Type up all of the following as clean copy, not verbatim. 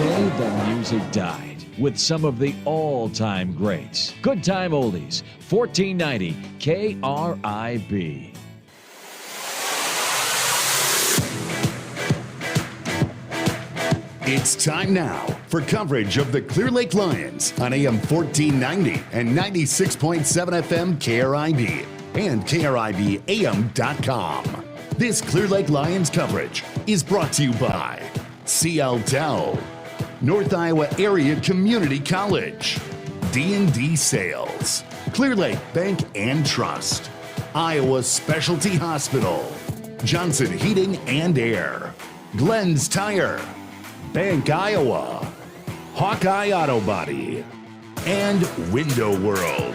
day the music died with some of the all-time greats. Good time oldies, 1490 KRIB. It's time now for coverage of the Clear Lake Lions on AM 1490 and 96.7 FM KRIB and KRIBAM.com. This Clear Lake Lions coverage is brought to you by CL Dell, North Iowa Area Community College, D&D Sales, Clear Lake Bank and Trust, Iowa Specialty Hospital, Johnson Heating and Air, Glenn's Tire, Bank Iowa, Hawkeye Auto Body, and Window World.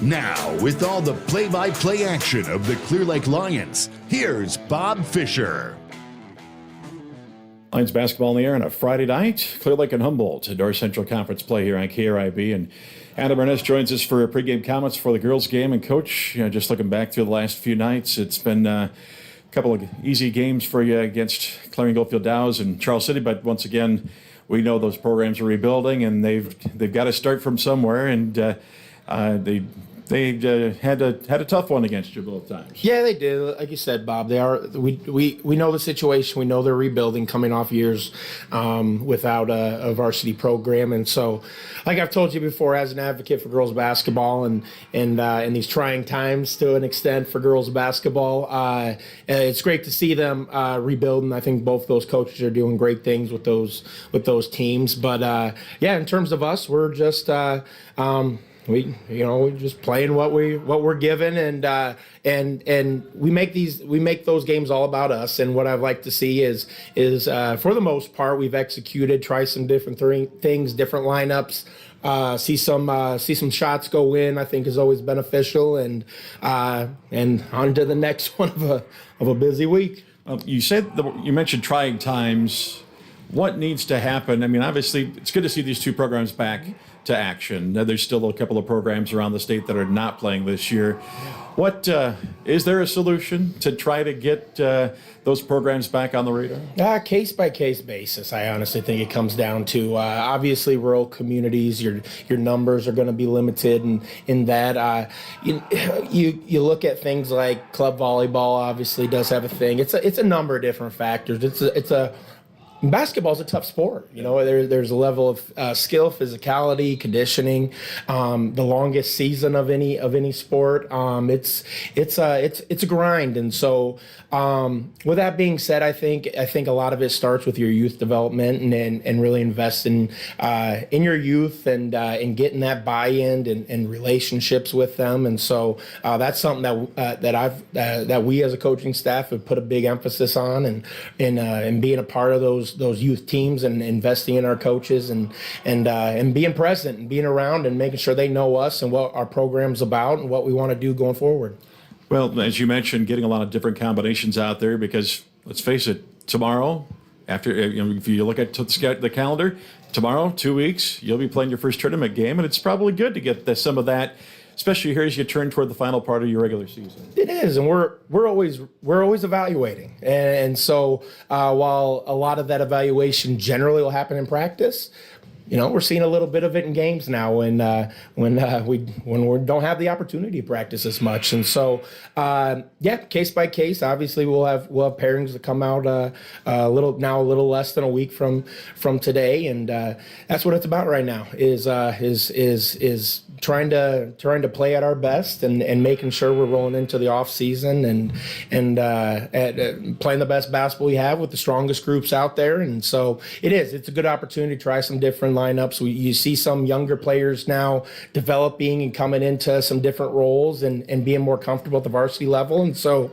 Now, with all the play-by-play action of the Clear Lake Lions, here's Bob Fisher. Lions basketball in the air on a Friday night. Clear Lake and Humboldt, North Central Conference play here on KRIB. And Adam Ernest joins us for pregame comments for the girls' game. And Coach, just looking back through the last few nights, it's been a couple of easy games for you against Clarion Goldfield Dows and Charles City. But once again, we know those programs are rebuilding, and they've got to start from somewhere. And They had a tough one against you both times. Yeah, they did. Like you said, Bob, they are. We know the situation. We know they're rebuilding, coming off years without a varsity program, and so, like I've told you before, as an advocate for girls basketball and in these trying times to an extent for girls basketball, it's great to see them rebuild, and I think both those coaches are doing great things with those teams. But yeah, in terms of us, we're just. We're just playing what we're given, and we make those games all about us. And what I'd like to see is for the most part we've executed, try some different things, different lineups, see some shots go in. I think is always beneficial, and on to the next one of a busy week. You mentioned trying times. What needs to happen? I mean, obviously, it's good to see these two programs back to action. Now, there's still a couple of programs around the state that are not playing this year. What is there a solution to try to get those programs back on the radar? Case by case basis. I honestly think it comes down to obviously rural communities. Your numbers are going to be limited, in that you look at things like club volleyball. Obviously, does have a thing. It's a number of different factors. Basketball is a tough sport. There's a level of skill, physicality, conditioning. The longest season of any sport. It's a grind, and so with that being said, I think a lot of it starts with your youth development and really invest in your youth and getting that buy-in and relationships with them. And so that's something that we as a coaching staff have put a big emphasis on, and being a part of those youth teams and investing in our coaches and being present and being around and making sure they know us and what our program's about and what we want to do going forward. Well, as you mentioned, getting a lot of different combinations out there, because let's face it, tomorrow, if you look at the calendar, tomorrow, 2 weeks, you'll be playing your first tournament game, and it's probably good to get some of that, especially here as you turn toward the final part of your regular season. It is, and we're always evaluating, and so while a lot of that evaluation generally will happen in practice, we're seeing a little bit of it in games now when we don't have the opportunity to practice as much. And so, case by case. Obviously, we'll have pairings that come out a little less than a week from today, and that's what it's about right now. Is trying to play at our best and making sure we're rolling into the off season and playing the best basketball we have with the strongest groups out there. And so it's a good opportunity to try some different lineups. You see some younger players now developing and coming into some different roles and being more comfortable at the varsity level. And so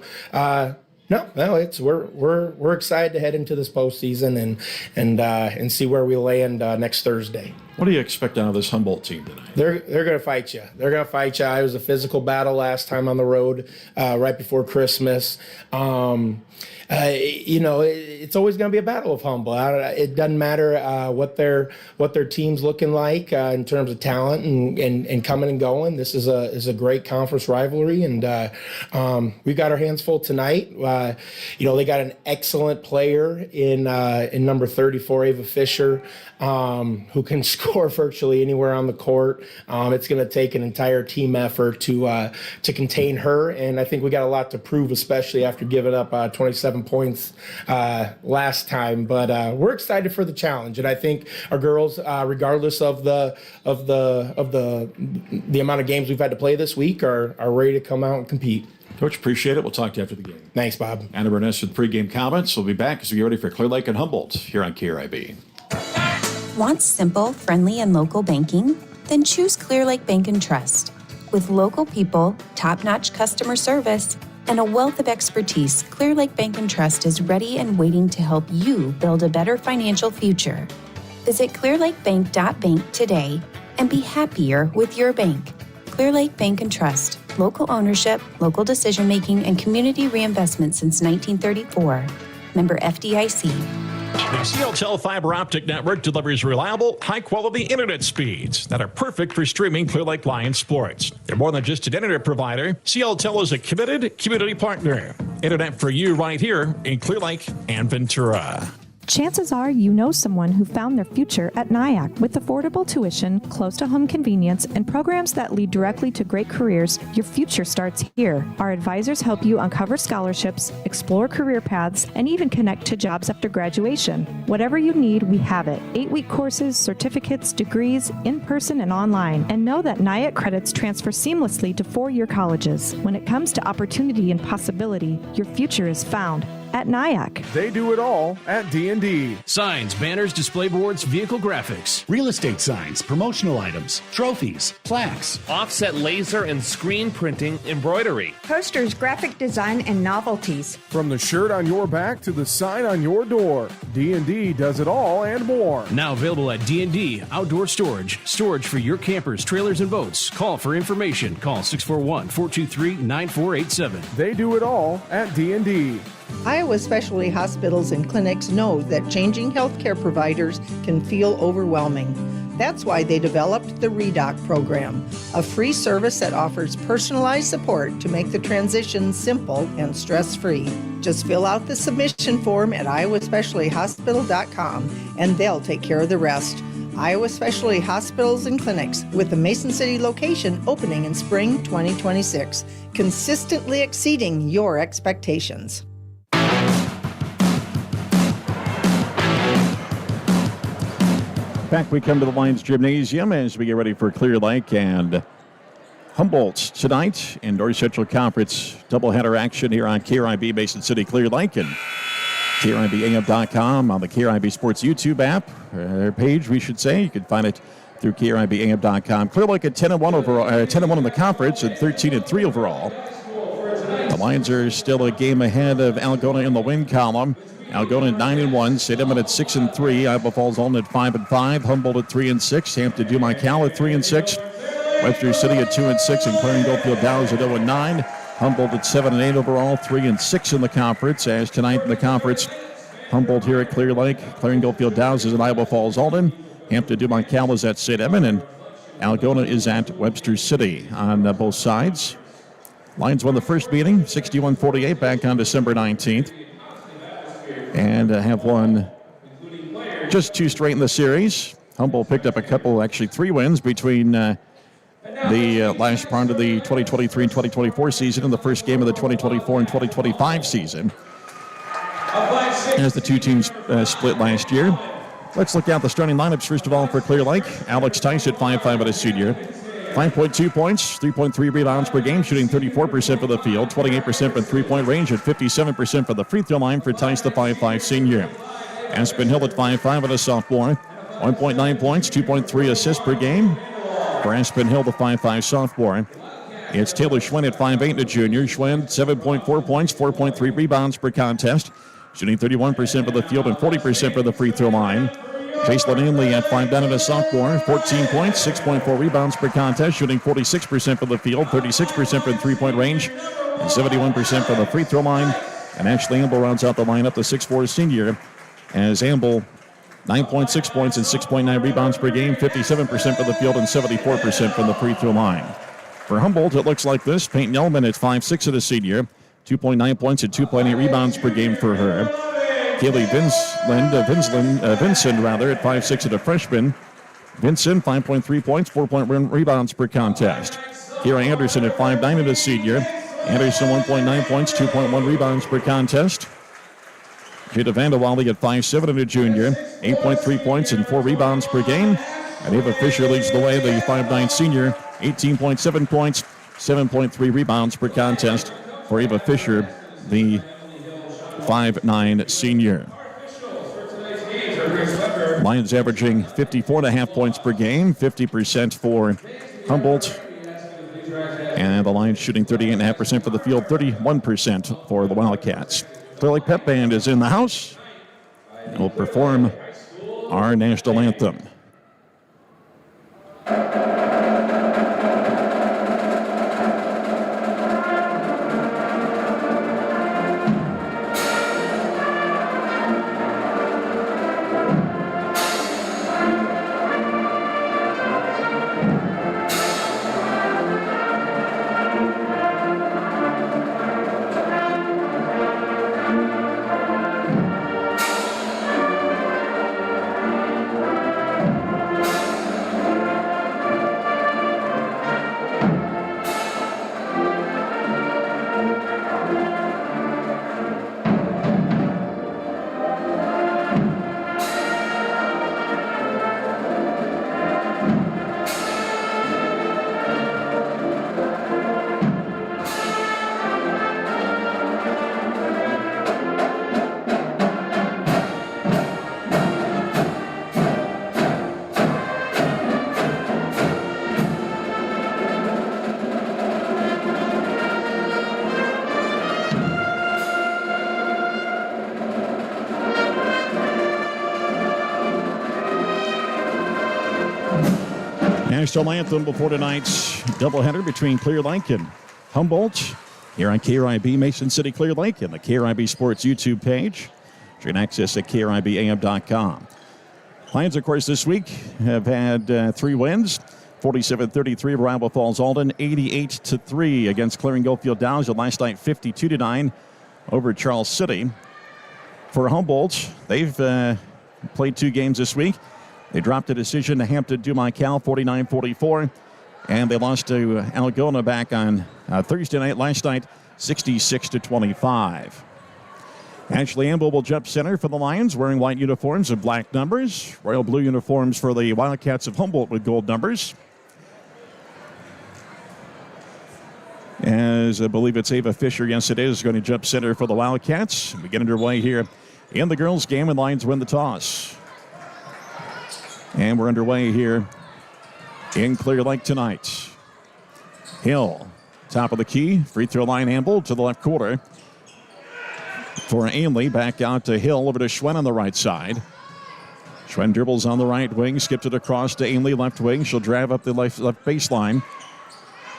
we're excited to head into this postseason and see where we land next Thursday. What do you expect out of this Humboldt team tonight? They're going to fight you. They're going to fight you. It was a physical battle last time on the road, right before Christmas. it's always going to be a battle of Humboldt. It doesn't matter what their team's looking like in terms of talent and coming and going. This is a great conference rivalry, and we've got our hands full tonight. They got an excellent player in number 34, Ava Fisher, who can score virtually anywhere on the court. It's going to take an entire team effort to contain her, and I think we got a lot to prove, especially after giving up 27 points last time. But we're excited for the challenge, and I think our girls, regardless of the amount of games we've had to play this week, are ready to come out and compete. Coach, appreciate it. We'll talk to you after the game. Thanks, Bob. Anna Burness with pregame comments. We'll be back as we get ready for Clear Lake and Humboldt here on KRIB. Want simple, friendly, and local banking? Then choose Clear Lake Bank and Trust. With local people, top-notch customer service, and a wealth of expertise, Clear Lake Bank and Trust is ready and waiting to help you build a better financial future. Visit clearlakebank.bank today and be happier with your bank. Clear Lake Bank and Trust. Local ownership, local decision-making, and community reinvestment since 1934. Member FDIC. The CLTel fiber optic network delivers reliable, high-quality internet speeds that are perfect for streaming Clear Lake Lions sports. They're more than just an internet provider. CLTel is a committed community partner. Internet for you right here in Clear Lake and Ventura. Chances are you know someone who found their future at NIAC. With affordable tuition, close-to-home convenience, and programs that lead directly to great careers, your future starts here. Our advisors help you uncover scholarships, explore career paths, and even connect to jobs after graduation. Whatever you need, we have it. 8-week courses, certificates, degrees, in-person and online. And know that NIAC credits transfer seamlessly to 4-year colleges. When it comes to opportunity and possibility, your future is found at NIAC. They do it all at D&D. Signs, banners, display boards, vehicle graphics. Real estate signs, promotional items, trophies, plaques. Offset laser and screen printing, embroidery. Posters, graphic design, and novelties. From the shirt on your back to the sign on your door, D&D does it all and more. Now available at D&D Outdoor Storage. Storage for your campers, trailers, and boats. Call for information. Call 641-423-9487. They do it all at D&D. Iowa Specialty Hospitals and Clinics know that changing healthcare providers can feel overwhelming. That's why they developed the ReDoc program, a free service that offers personalized support to make the transition simple and stress-free. Just fill out the submission form at iowaspecialtyhospital.com and they'll take care of the rest. Iowa Specialty Hospitals and Clinics, with the Mason City location opening in spring 2026, consistently exceeding your expectations. Back we come to the Lions Gymnasium as we get ready for Clear Lake and Humboldt tonight in North Central Conference doubleheader action here on KRIB Mason City Clear Lake and KRIBAM.com on the KRIB Sports YouTube app, their page we should say. You can find it through KRIBAM.com. Clear Lake at 10-1 overall, 10-1 in the conference and 13-3 overall. The Lions are still a game ahead of Algona in the win column. Algona at 9-1, St. Edmund at 6-3, Iowa Falls Alton at 5-5, Humboldt at 3-6, Hampton Dumont-Cal at 3-6, Webster City at 2-6, and Clarion Goldfield Downs at 0-9. Humboldt at 7-8 overall, 3-6 in the conference. As tonight in the conference, Humboldt here at Clear Lake, Clarion Goldfield Downs is at Iowa Falls Alton, Hampton Dumont-Cal is at St. Edmund, and Algona is at Webster City on both sides. Lions won the first meeting, 61-48, back on December 19th. And have won just 2 straight in the series. Humboldt picked up a couple, actually 3 wins between the last part of the 2023 and 2024 season and the first game of the 2024 and 2025 season, as the 2 teams split last year. Let's look at the starting lineups first of all for Clear Lake. Alex Tice at 5'5" a senior. 5.2 points, 3.3 rebounds per game, shooting 34% for the field, 28% from three-point range, and 57% for the free throw line for Tice, the 5'5" senior. Aspen Hill at 5'5" and a sophomore, 1.9 points, 2.3 assists per game for Aspen Hill, the 5'5" sophomore. It's Taylor Schwinn at 5'8", a junior. Schwinn, 7.4 points, 4.3 rebounds per contest, shooting 31% for the field and 40% for the free throw line. Chase Lananley at 5'9" and a sophomore, 14 points, 6.4 rebounds per contest, shooting 46% for the field, 36% from three-point range, and 71% for the free throw line. And Ashley Amble rounds out the lineup, the 6'4 senior, as Amble 9.6 points and 6.9 rebounds per game, 57% from the field and 74% from the free throw line. For Humboldt, it looks like this. Peyton Elman at 5'6 of the senior, 2.9 points and 2.8 rebounds per game for her. Kaylee Vincent at 5'6 of the freshman. Vincent, 5.3 points, 4.1 rebounds per contest. Kira Anderson at 5'9 of the senior. Anderson, 1.9 points, 2.1 rebounds per contest. Jada Vandewalde at 5'7 of the junior, 8.3 points and 4 rebounds per game. And Ava Fisher leads the way, the 5'9 senior, 18.7 points, 7.3 rebounds per contest for Ava Fisher, the 5'9 senior. Lions averaging 54.5 points per game, 50% for Humboldt. And the Lions shooting 38.5% for the field, 31% for the Wildcats. Clear Lake Pep Band is in the house and will perform our national anthem. National anthem before tonight's doubleheader between Clear Lake and Humboldt here on KRIB Mason City Clear Lake and the KRIB Sports YouTube page. You can access at KRIBAM.com. Lions, of course, this week have had 3 wins. 47-33 over Iowa Falls Alden, 88-3 against Clearing Goldfield Downs, and last night 52-9 over Charles City. For Humboldt, they've played 2 games this week. They dropped a decision to Hampton Dumont-Cal, 49-44, and they lost to Algona back on Thursday night, last night, 66-25. Ashley Amble will jump center for the Lions, wearing white uniforms and black numbers. Royal blue uniforms for the Wildcats of Humboldt with gold numbers. As I believe it's Ava Fisher, yes it is, going to jump center for the Wildcats. We get underway here in the girls' game, and Lions win the toss. And we're underway here in Clear Lake tonight. Hill, top of the key, free throw line. Amble to the left corner. For Ainley, back out to Hill, over to Schwen on the right side. Schwen dribbles on the right wing, skips it across to Ainley, left wing. She'll drive up the left baseline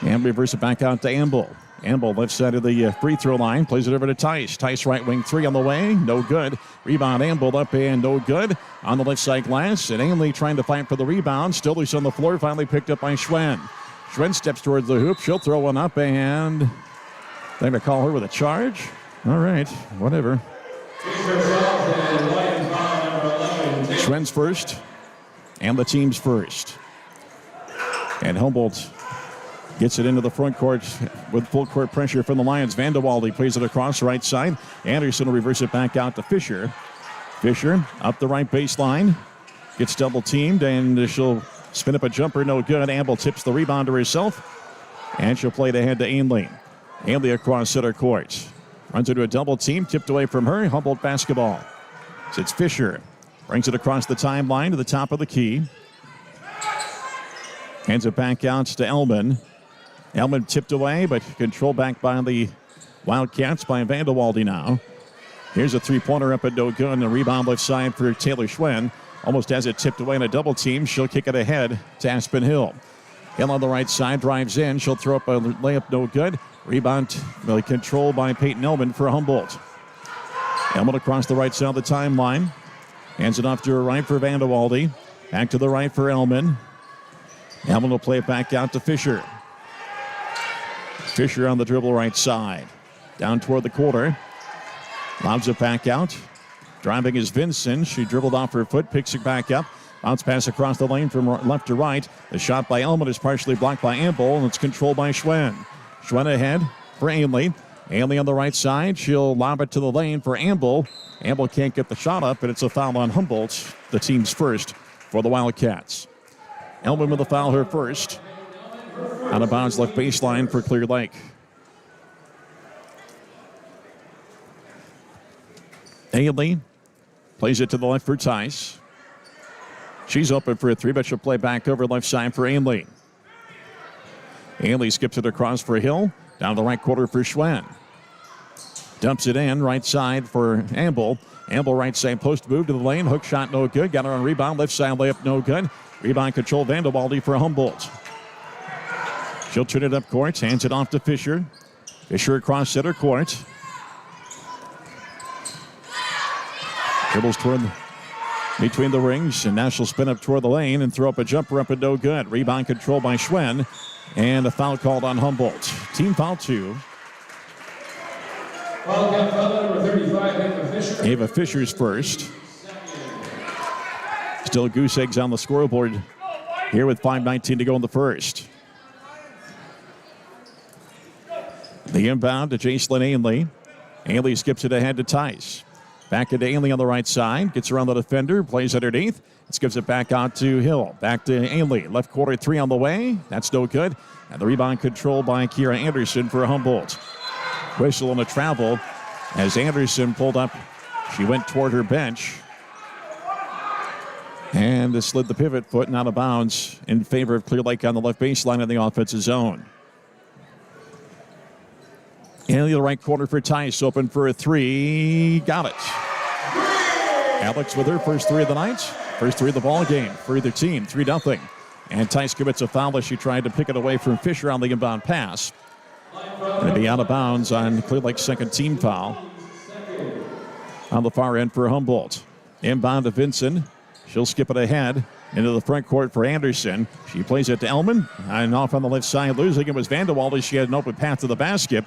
and reverse it back out to Amble. Amble, left side of the free throw line, plays it over to Tice. Tice, right wing 3 on the way, no good. Rebound, Amble up and no good. On the left side glass, and Ainley trying to fight for the rebound. Still loose on the floor, finally picked up by Schwen. Schwen steps towards the hoop. She'll throw one up, and they're going to call her with a charge. All right, whatever. Schwen's first, and the team's first. And Humboldt gets it into the front court with full court pressure from the Lions. Vandewalde plays it across the right side. Anderson will reverse it back out to Fisher. Fisher up the right baseline. Gets double teamed, and she'll spin up a jumper. No good. Amble tips the rebound to herself, and she'll play it ahead to Ainley. Ainley across center court. Runs into a double team. Tipped away from her. Humboldt basketball. So it's Fisher. Brings it across the timeline to the top of the key. Hands it back out to Elman. Elman tipped away, but controlled back by the Wildcats by Vandewalde now. Here's a three-pointer up and no good, and a rebound left side for Taylor Schwen. Almost has it tipped away in a double team. She'll kick it ahead to Aspen Hill. Hill on the right side, drives in. She'll throw up a layup, no good. Rebound controlled by Peyton Elman for Humboldt. Elman across the right side of the timeline. Hands it off to her right for Vanderwalde. Back to the right for Elman. Elman will play it back out to Fisher. Fisher on the dribble right side. Down toward the quarter. Lobs it back out. Driving is Vincent. She dribbled off her foot, picks it back up. Bounce pass across the lane from left to right. The shot by Elman is partially blocked by Amble, and it's controlled by Schwen. Schwen ahead for Ainley. Ainley on the right side. She'll lob it to the lane for Amble. Amble can't get the shot up, and it's a foul on Humboldt, the team's first for the Wildcats. Elman with a foul, her first. Out of bounds left baseline for Clear Lake. Ainley plays it to the left for Tice. She's open for a three, but she'll play back over left side for Ainley. Ainley skips it across for Hill. Down the right quarter for Schwen. Dumps it in, right side for Amble. Amble right side post move to the lane. Hook shot no good. Got her on rebound. Left side layup no good. Rebound control Vanderwalde for Humboldt. She'll turn it up court. Hands it off to Fisher. Fisher across center court. Dribbles toward between the rings, and now she'll spin up toward the lane and throw up a jumper up and no good. Rebound control by Schwen, and a foul called on Humboldt. Team foul 2. Foul number 35, Ava Fisher. Ava Fisher's first. Still goose eggs on the scoreboard here with 5:19 to go in the first. The inbound to Jacelyn Ainley. Ainley skips it ahead to Tice. Back into Ainley on the right side. Gets around the defender. Plays underneath. Gives it back out to Hill. Back to Ainley. Left quarter three on the way. That's no good. And the rebound controlled by Kira Anderson for Humboldt. Whistle on the travel as Anderson pulled up. She went toward her bench. And slid the pivot foot and out of bounds in favor of Clear Lake on the left baseline in the offensive zone. Ainley, the right corner for Tice. Open for a three. Got it. Alex with her first three of the night. First three of the ball game for either team. 3-0. And Tice commits a foul as she tried to pick it away from Fisher on the inbound pass. Going to be out of bounds on Clear Lake's second team foul. On the far end for Humboldt. Inbound to Vincent. She'll skip it ahead into the front court for Anderson. She plays it to Elman. And off on the left side, losing it was Vanderwalde. She had an open path to the basket.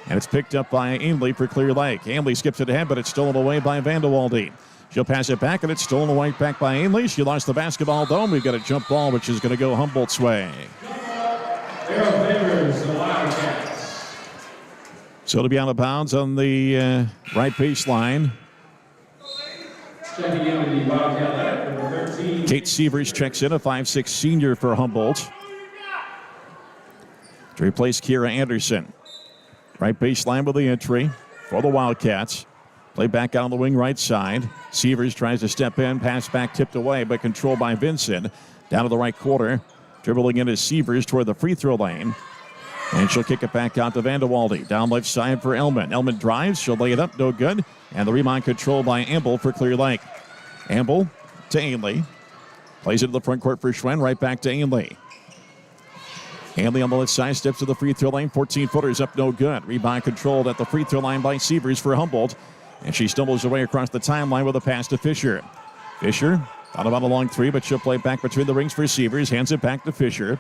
And it's picked up by Ainley for Clear Lake. Ainley skips it ahead, but it's stolen away by Vanderwalde. She'll pass it back, and it's stolen away back by Ainley. She lost the basketball, though. We've got a jump ball, which is going to go Humboldt's way. So it'll be out of bounds on the right baseline. Kate Sievers checks in, a 5'6" senior for Humboldt, to replace Kira Anderson. Right baseline with the entry for the Wildcats. Play back out on the wing right side. Sievers tries to step in. Pass back tipped away, but controlled by Vincent. Down to the right quarter. Dribbling into Sievers toward the free throw lane. And she'll kick it back out to Vanderwalde. Down left side for Elman. Elman drives. She'll lay it up. No good. And the rebound controlled by Amble for Clear Lake. Amble to Ainley. Plays it to the front court for Schwen. Right back to Ainley. Ainley on the left side steps to the free throw lane. 14-footers up, no good. Rebound controlled at the free throw line by Sievers for Humboldt. And she stumbles away across the timeline with a pass to Fisher. Fisher thought about a long three, but she'll play back between the rings for Sievers. Hands it back to Fisher.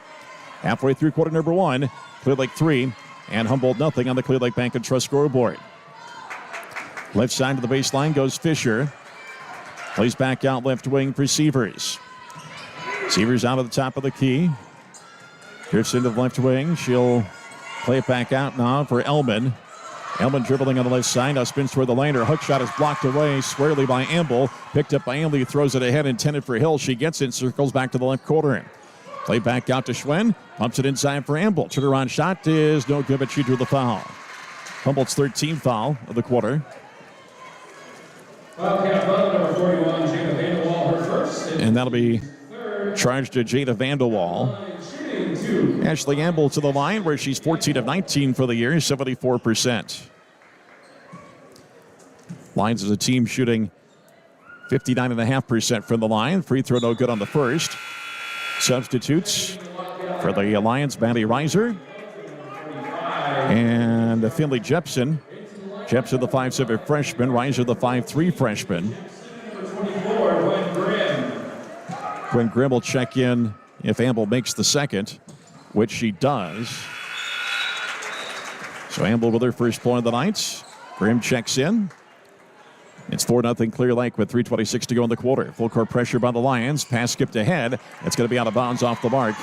Halfway through quarter number one. Clear Lake 3 and Humboldt nothing on the Clear Lake Bank and Trust scoreboard. Left side to the baseline goes Fisher. Plays back out left wing for Sievers. Sievers out of the top of the key. Drifts into the left wing. She'll play it back out now for Elman. Elman dribbling on the left side. Now spins toward the lane. Her hook shot is blocked away squarely by Amble. Picked up by Ainley. Throws it ahead. Intended for Hill. She gets it. Circles back to the left corner. Play back out to Schwen. Pumps it inside for Amble. Turnaround shot is no good, but she drew the foul. Humboldt's 13th foul of the quarter. Number 41, Jada Vanderwall, her first. And that'll be charged to Jada Vanderwall. Ashley Amble to the line where she's 14 of 19 for the year, 74%. Lions as a team shooting 59.5% from the line. Free throw no good on the first. Substitutes for the Lions, Maddie Reiser and Finley Jepson. Jepson, the 5'7" freshman. Reiser, the 5'3" freshman. Gwen Grimm will check in if Amble makes the second, which she does. So Amble with her first point of the night. Grimm checks in. It's 4-0 Clear Lake with 3:26 to go in the quarter. Full court pressure by the Lions. Pass skipped ahead. It's going to be out of bounds off the mark.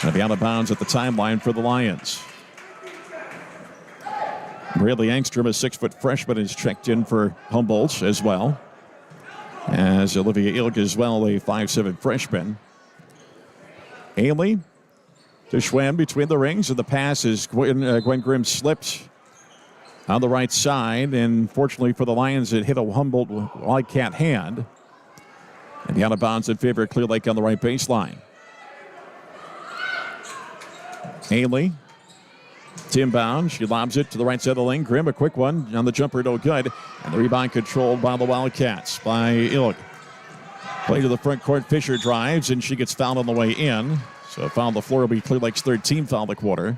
Going to be out of bounds at the timeline for the Lions. Bradley Angstrom, a 6-foot freshman, is checked in for Humboldt as well. As Olivia Ilk as well, a 5'7" freshman. Haley to Schwem between the rings, and the pass is Gwen Grimm slipped on the right side, and fortunately for the Lions, it hit a Humboldt Wildcat hand. And the out of bounds in favor of Clear Lake on the right baseline. Haley, inbound. She lobs it to the right side of the lane. Grimm, a quick one on the jumper, no good. And the rebound controlled by the Wildcats by Ilk. Play to the front court. Fisher drives, and she gets fouled on the way in. So a foul on the floor will be Clear Lake's third team foul of the quarter.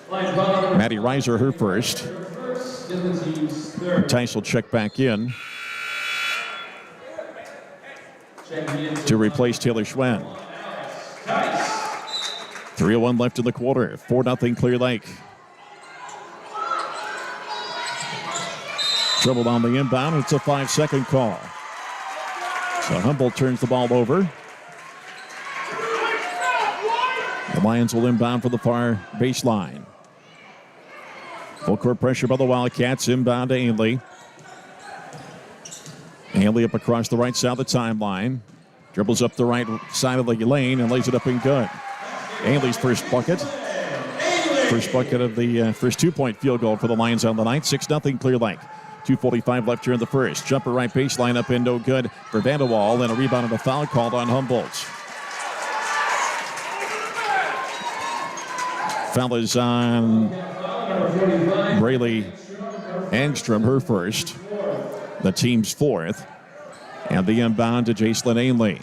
Maddie Reiser, her first. Tice will check back in to replace Taylor Schwen. 3:01 left in the quarter. 4-0 Clear Lake. Trouble on the inbound. It's a 5-second call. So Humboldt turns the ball over. The Lions will inbound for the far baseline. Full court pressure by the Wildcats. Inbound to Ainley. Ainley up across the right side of the timeline. Dribbles up the right side of the lane and lays it up and good. Ainley's first bucket. First bucket of the first 2-point field goal for the Lions on the night. 6-0 Clear Lake. 2:45 left here in the first. Jumper right baseline up in, no good for Vanderwall, and a rebound and a foul called on Humboldt. Foul is on Braylee Angstrom, her first. The team's fourth. And the inbound to Jacelyn Ainley.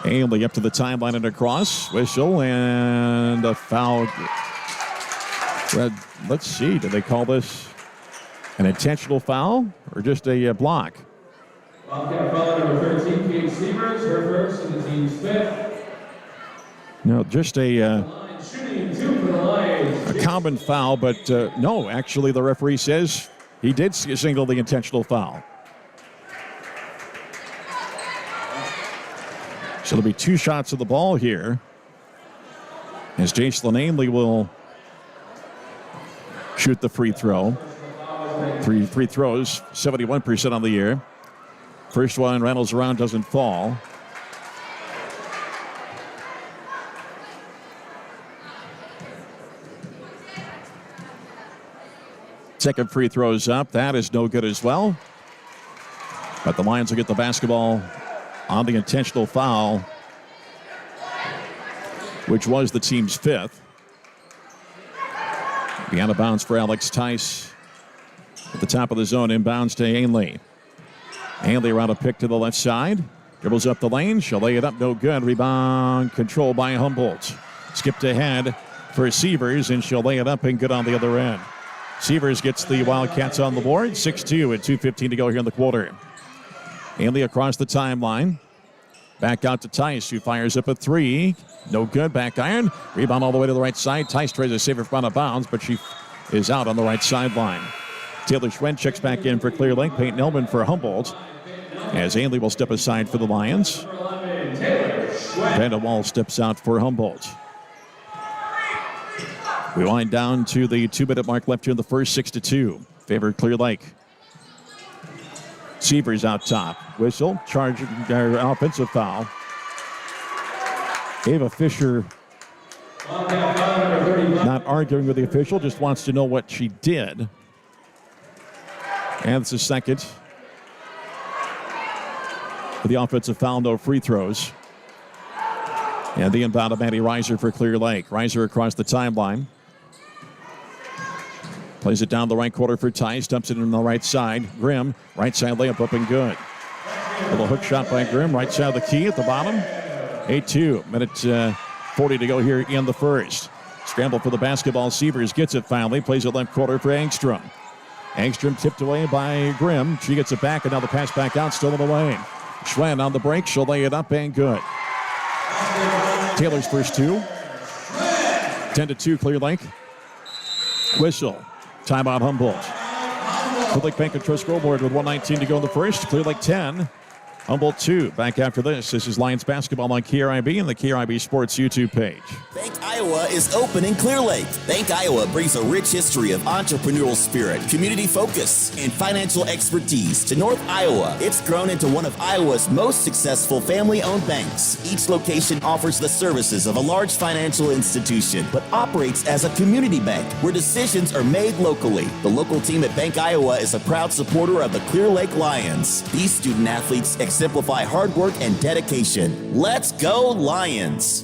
Ainley up to the timeline and across. Whistle and a foul. Let's see, did they call this an intentional foul or just a block? Wildcat foul number 13, Kate Sievers, her first and the team's fifth. No, just a common foul, but no, actually the referee says he did signal the intentional foul. So there'll be 2 shots of the ball here as Jacelyn Ainley will shoot the free throw. 3 free throws, 71% on the year. First one rattles around, doesn't fall. Second free throw is up. That is no good as well. But the Lions will get the basketball on the intentional foul, which was the team's 5th. Be out of bounds for Alex Tice at the top of the zone. Inbounds to Ainley. Ainley around a pick to the left side. Dribbles up the lane. She'll lay it up. No good. Rebound controlled by Humboldt. Skipped ahead for Sievers, and she'll lay it up and good on the other end. Sievers gets the Wildcats on the board. 6-2 at 2:15 to go here in the quarter. Ainley across the timeline. Back out to Tice, who fires up a 3. No good. Back iron. Rebound all the way to the right side. Tice tries to save it from out of bounds, but she is out on the right sideline. Taylor Schwen checks back in for Clear Lake. Peyton Elman for Humboldt. As Ainley will step aside for the Lions. Vanderwall steps out for Humboldt. We wind down to the 2-minute mark left here in the first. 6-2. Favor Clear Lake. Sievers out top. Whistle. Charging their offensive foul. Ava Fisher not arguing with the official, just wants to know what she did. And it's a second for the offensive foul, no free throws. And the inbound of Maddie Reiser for Clear Lake. Reiser across the timeline. Plays it down the right quarter for Tice. Dumps it in the right side. Grimm, right side layup up and good. A little hook shot by Grimm. Right side of the key at the bottom. 8-2. Minute 40 to go here in the first. Scramble for the basketball. Sievers gets it finally. Plays it left corner for Angstrom. Angstrom tipped away by Grimm. She gets it back, and now the pass back out, still in the lane. Schwen on the break. She'll lay it up and good. Taylor's first two. 10-2 Clear Lake. Whistle. Timeout Humboldt. Clear Lake Bank and Trust scoreboard with 1:19 to go in the first. Clear Lake 10. Humboldt 2. Back after this. This is Lions basketball on KRIB and the KRIB Sports YouTube page. Bank Iowa is open in Clear Lake. Bank Iowa brings a rich history of entrepreneurial spirit, community focus, and financial expertise to North Iowa. It's grown into one of Iowa's most successful family-owned banks. Each location offers the services of a large financial institution, but operates as a community bank where decisions are made locally. The local team at Bank Iowa is a proud supporter of the Clear Lake Lions. These student athletes exemplify hard work and dedication. Let's go Lions!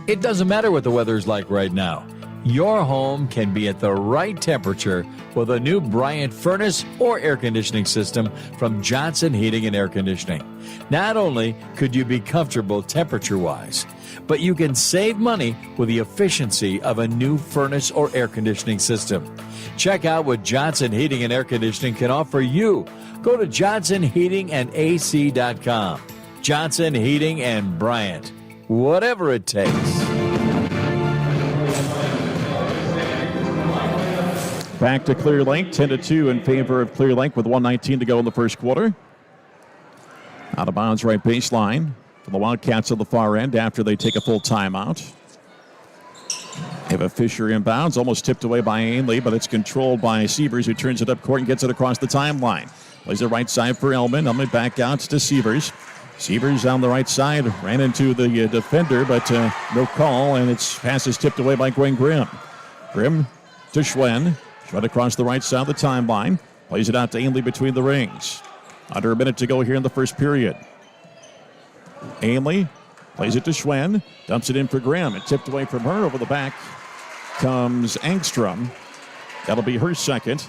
It doesn't matter what the weather's like right now. Your home can be at the right temperature with a new Bryant furnace or air conditioning system from Johnson Heating and Air Conditioning. Not only could you be comfortable temperature-wise, but you can save money with the efficiency of a new furnace or air conditioning system. Check out what Johnson Heating and Air Conditioning can offer you. Go to johnsonheatingandac.com. Johnson Heating and Bryant. Whatever it takes. Back to Clear Lake, 10-2 in favor of Clear Lake with 1:19 to go in the first quarter. Out of bounds right baseline for the Wildcats on the far end after they take a full timeout. Ava Fisher inbounds, almost tipped away by Ainley, but it's controlled by Sievers, who turns it up court and gets it across the timeline. Plays it right side for Elman. Elman back out to Sievers. Sievers on the right side, ran into the defender, but no call, and its pass is tipped away by Gwen Grimm. Grimm to Schwen. Schwen across the right side of the timeline. Plays it out to Ainley between the rings. Under a minute to go here in the first period. Ainley plays it to Schwen. Dumps it in for Grimm. It tipped away from her. Over the back comes Angstrom. That'll be her second.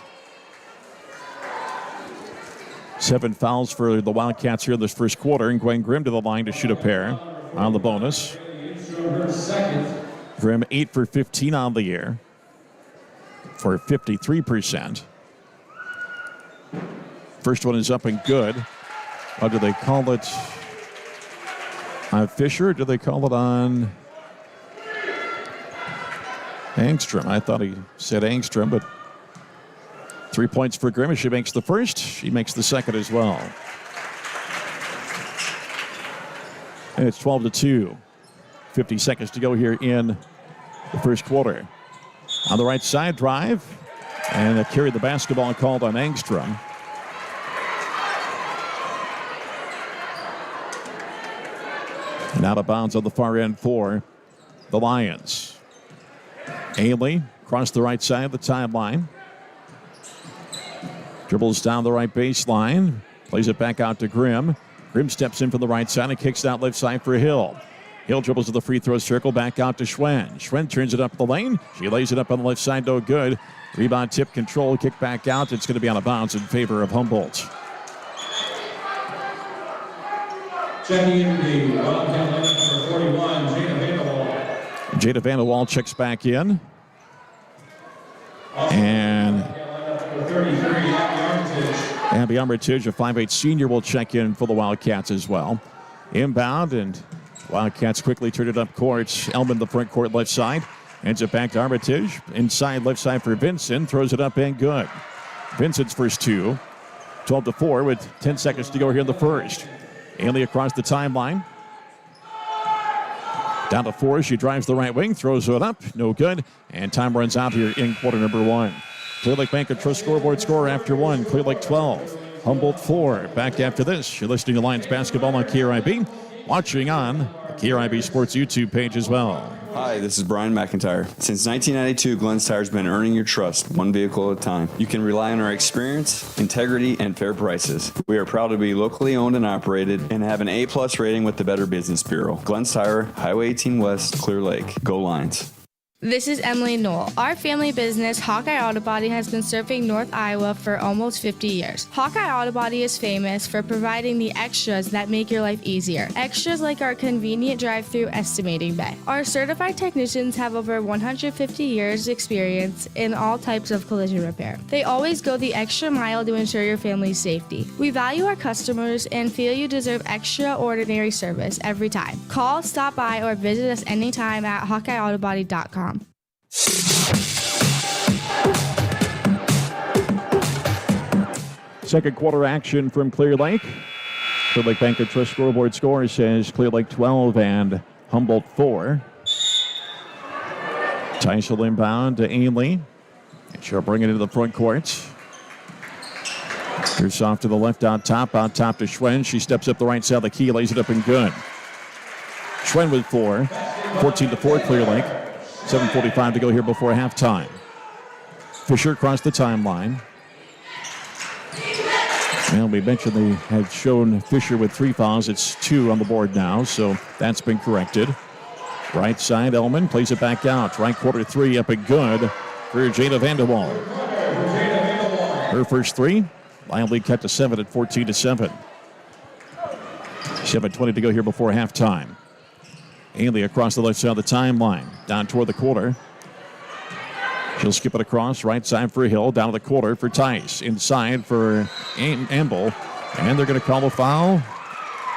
7 fouls for the Wildcats here in this first quarter, and Gwen Grimm to the line to shoot a pair on the bonus. Grimm 8 for 15 on the year for 53%. First one is up and good. Or do they call it on Fisher, or do they call it on Angstrom? I thought he said Angstrom, but 3 points for Grimm. She makes the first. She makes the second as well. And it's 12-2. 50 seconds to go here in the first quarter. On the right side, drive. And they carry the basketball called on Angstrom. And out of bounds on the far end for the Lions. Ainley across the right side of the timeline. Dribbles down the right baseline. Plays it back out to Grimm. Grimm steps in from the right side and kicks it out left side for Hill. Hill dribbles to the free throw circle, back out to Schwen. Schwen turns it up the lane. She lays it up on the left side, no good. Rebound tip control, kick back out. It's going to be out of bounds in favor of Humboldt. Checking in the Wildcat lineup for 41, Jada Vanderwall. Jada Vanderwall checks back in. And Abby Armitage, a 5'8 senior, will check in for the Wildcats as well. Inbound, and Wildcats quickly turn it up court. Elman, the front court left side. Hands it back to Armitage. Inside left side for Vincent. Throws it up and good. Vincent's first two. 12-4 with 10 seconds to go here in the first. Ainley across the timeline. Down to 4. She drives the right wing. Throws it up. No good. And time runs out here in quarter number 1. Clear Lake Bank and Trust scoreboard score after 1. Clear Lake 12. Humboldt 4. Back after this. You're listening to Lions basketball on KRIB. Watching on the KRIB Sports YouTube page as well. Hi, this is Brian McIntyre. Since 1992, Glenn's Tire's been earning your trust one vehicle at a time. You can rely on our experience, integrity, and fair prices. We are proud to be locally owned and operated and have an A+ rating with the Better Business Bureau. Glenn's Tire, Highway 18 West, Clear Lake. Go Lions. This is Emily Knoll. Our family business, Hawkeye Auto Body, has been serving North Iowa for almost 50 years. Hawkeye Auto Body is famous for providing the extras that make your life easier. Extras like our convenient drive-through estimating bay. Our certified technicians have over 150 years experience in all types of collision repair. They always go the extra mile to ensure your family's safety. We value our customers and feel you deserve extraordinary service every time. Call, stop by, or visit us anytime at HawkeyeAutoBody.com. Second quarter action from Clear Lake. Clear Lake Bank and Trust scoreboard score says Clear Lake 12 and Humboldt 4. Tice will inbound to Ainley. And she'll bring it into the front court. Here's off to the left out top to Schwen. She steps up the right side of the key, lays it up and good. Schwen with 4. 14-4 Clear Lake. 7:45 to go here before halftime. Fisher crossed the timeline. Well, we mentioned they had shown Fisher with 3 fouls. It's 2 on the board now, so that's been corrected. Right side, Elman plays it back out. Right quarter 3 up and good for Jada Vanderwall. Her first 3. Lion lead kept to 7 at 14-7. 7:20 to go here before halftime. Ainley across the left side of the timeline, down toward the quarter. She'll skip it across, right side for Hill, down to the quarter for Tice. Inside for Amble, and they're going to call a foul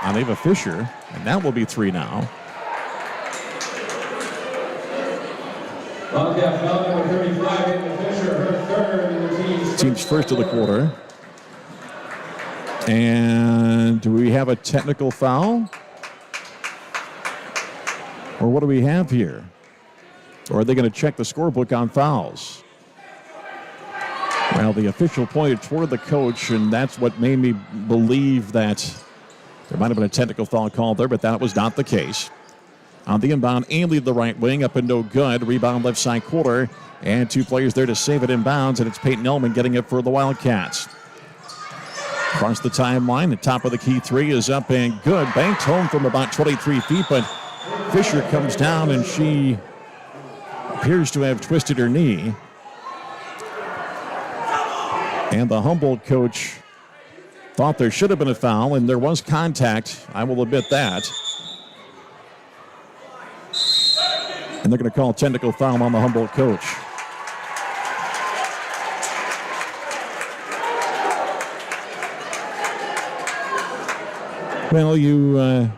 on Ava Fisher, and that will be 3 now. Wildcat foul number 35, Ava Fisher, her 3rd in the Team's first of the quarter. And do we have a technical foul? Or what do we have here? Or are they going to check the scorebook on fouls? Well, the official pointed toward the coach, and that's what made me believe that there might have been a technical foul called there, but that was not the case. On the inbound, Ainley the right wing, up and no good. Rebound left side quarter, and 2 players there to save it inbounds, and it's Peyton Elman getting it for the Wildcats. Across the timeline, the top of the key 3 is up and good. Banked home from about 23 feet, but Fisher comes down and she appears to have twisted her knee. And the Humboldt coach thought there should have been a foul, and there was contact. I will admit that. And they're going to call a technical foul on the Humboldt coach. Well, you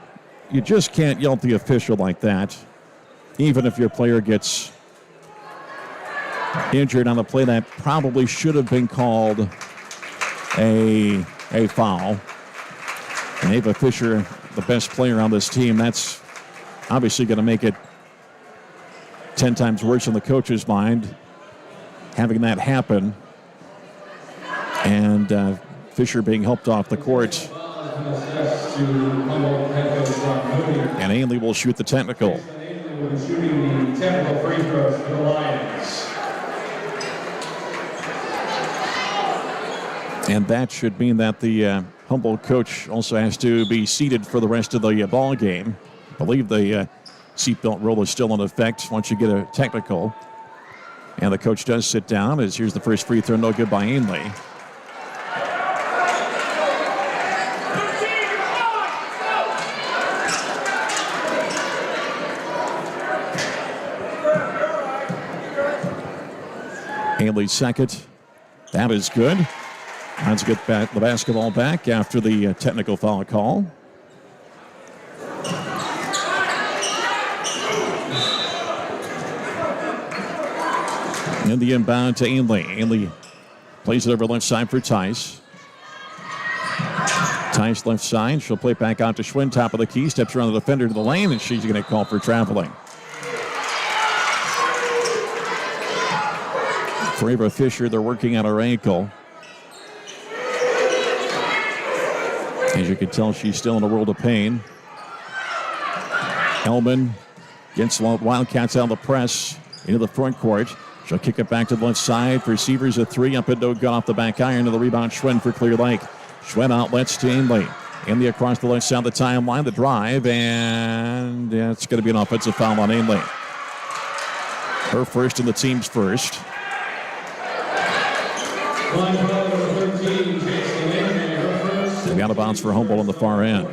just can't yell at the official like that, even if your player gets injured on the play that probably should have been called a foul. And Ava Fisher, the best player on this team, that's obviously going to make it 10 times worse in the coach's mind, having that happen. And Fisher being helped off the court. And Ainley will shoot the technical. Shooting the technical free throws for the Lions. And that should mean that the Humboldt coach also has to be seated for the rest of the ball game. I believe the seatbelt rule is still in effect once you get a technical. And the coach does sit down as here's the first free throw, no good by Ainley. Ainley's second. That is good. Let's get back the basketball back after the technical foul call. And the inbound to Ainley. Ainley plays it over left side for Tice. Tice left side. She'll play it back out to Schwinn, top of the key. Steps around the defender to the lane, and she's going to call for traveling. For Ava Fisher, they're working on her ankle. As you can tell, she's still in a world of pain. Elman gets Wildcats out of the press into the front court. She'll kick it back to the left side. For receivers, a 3 up and no good off the back iron. To the rebound, Schwen for Clear Lake. Schwen outlets to Ainley. Ainley across the left side of the timeline, the drive, and it's going to be an offensive foul on Ainley. Her first and the team's first. And out of bounds for Humboldt on the far end.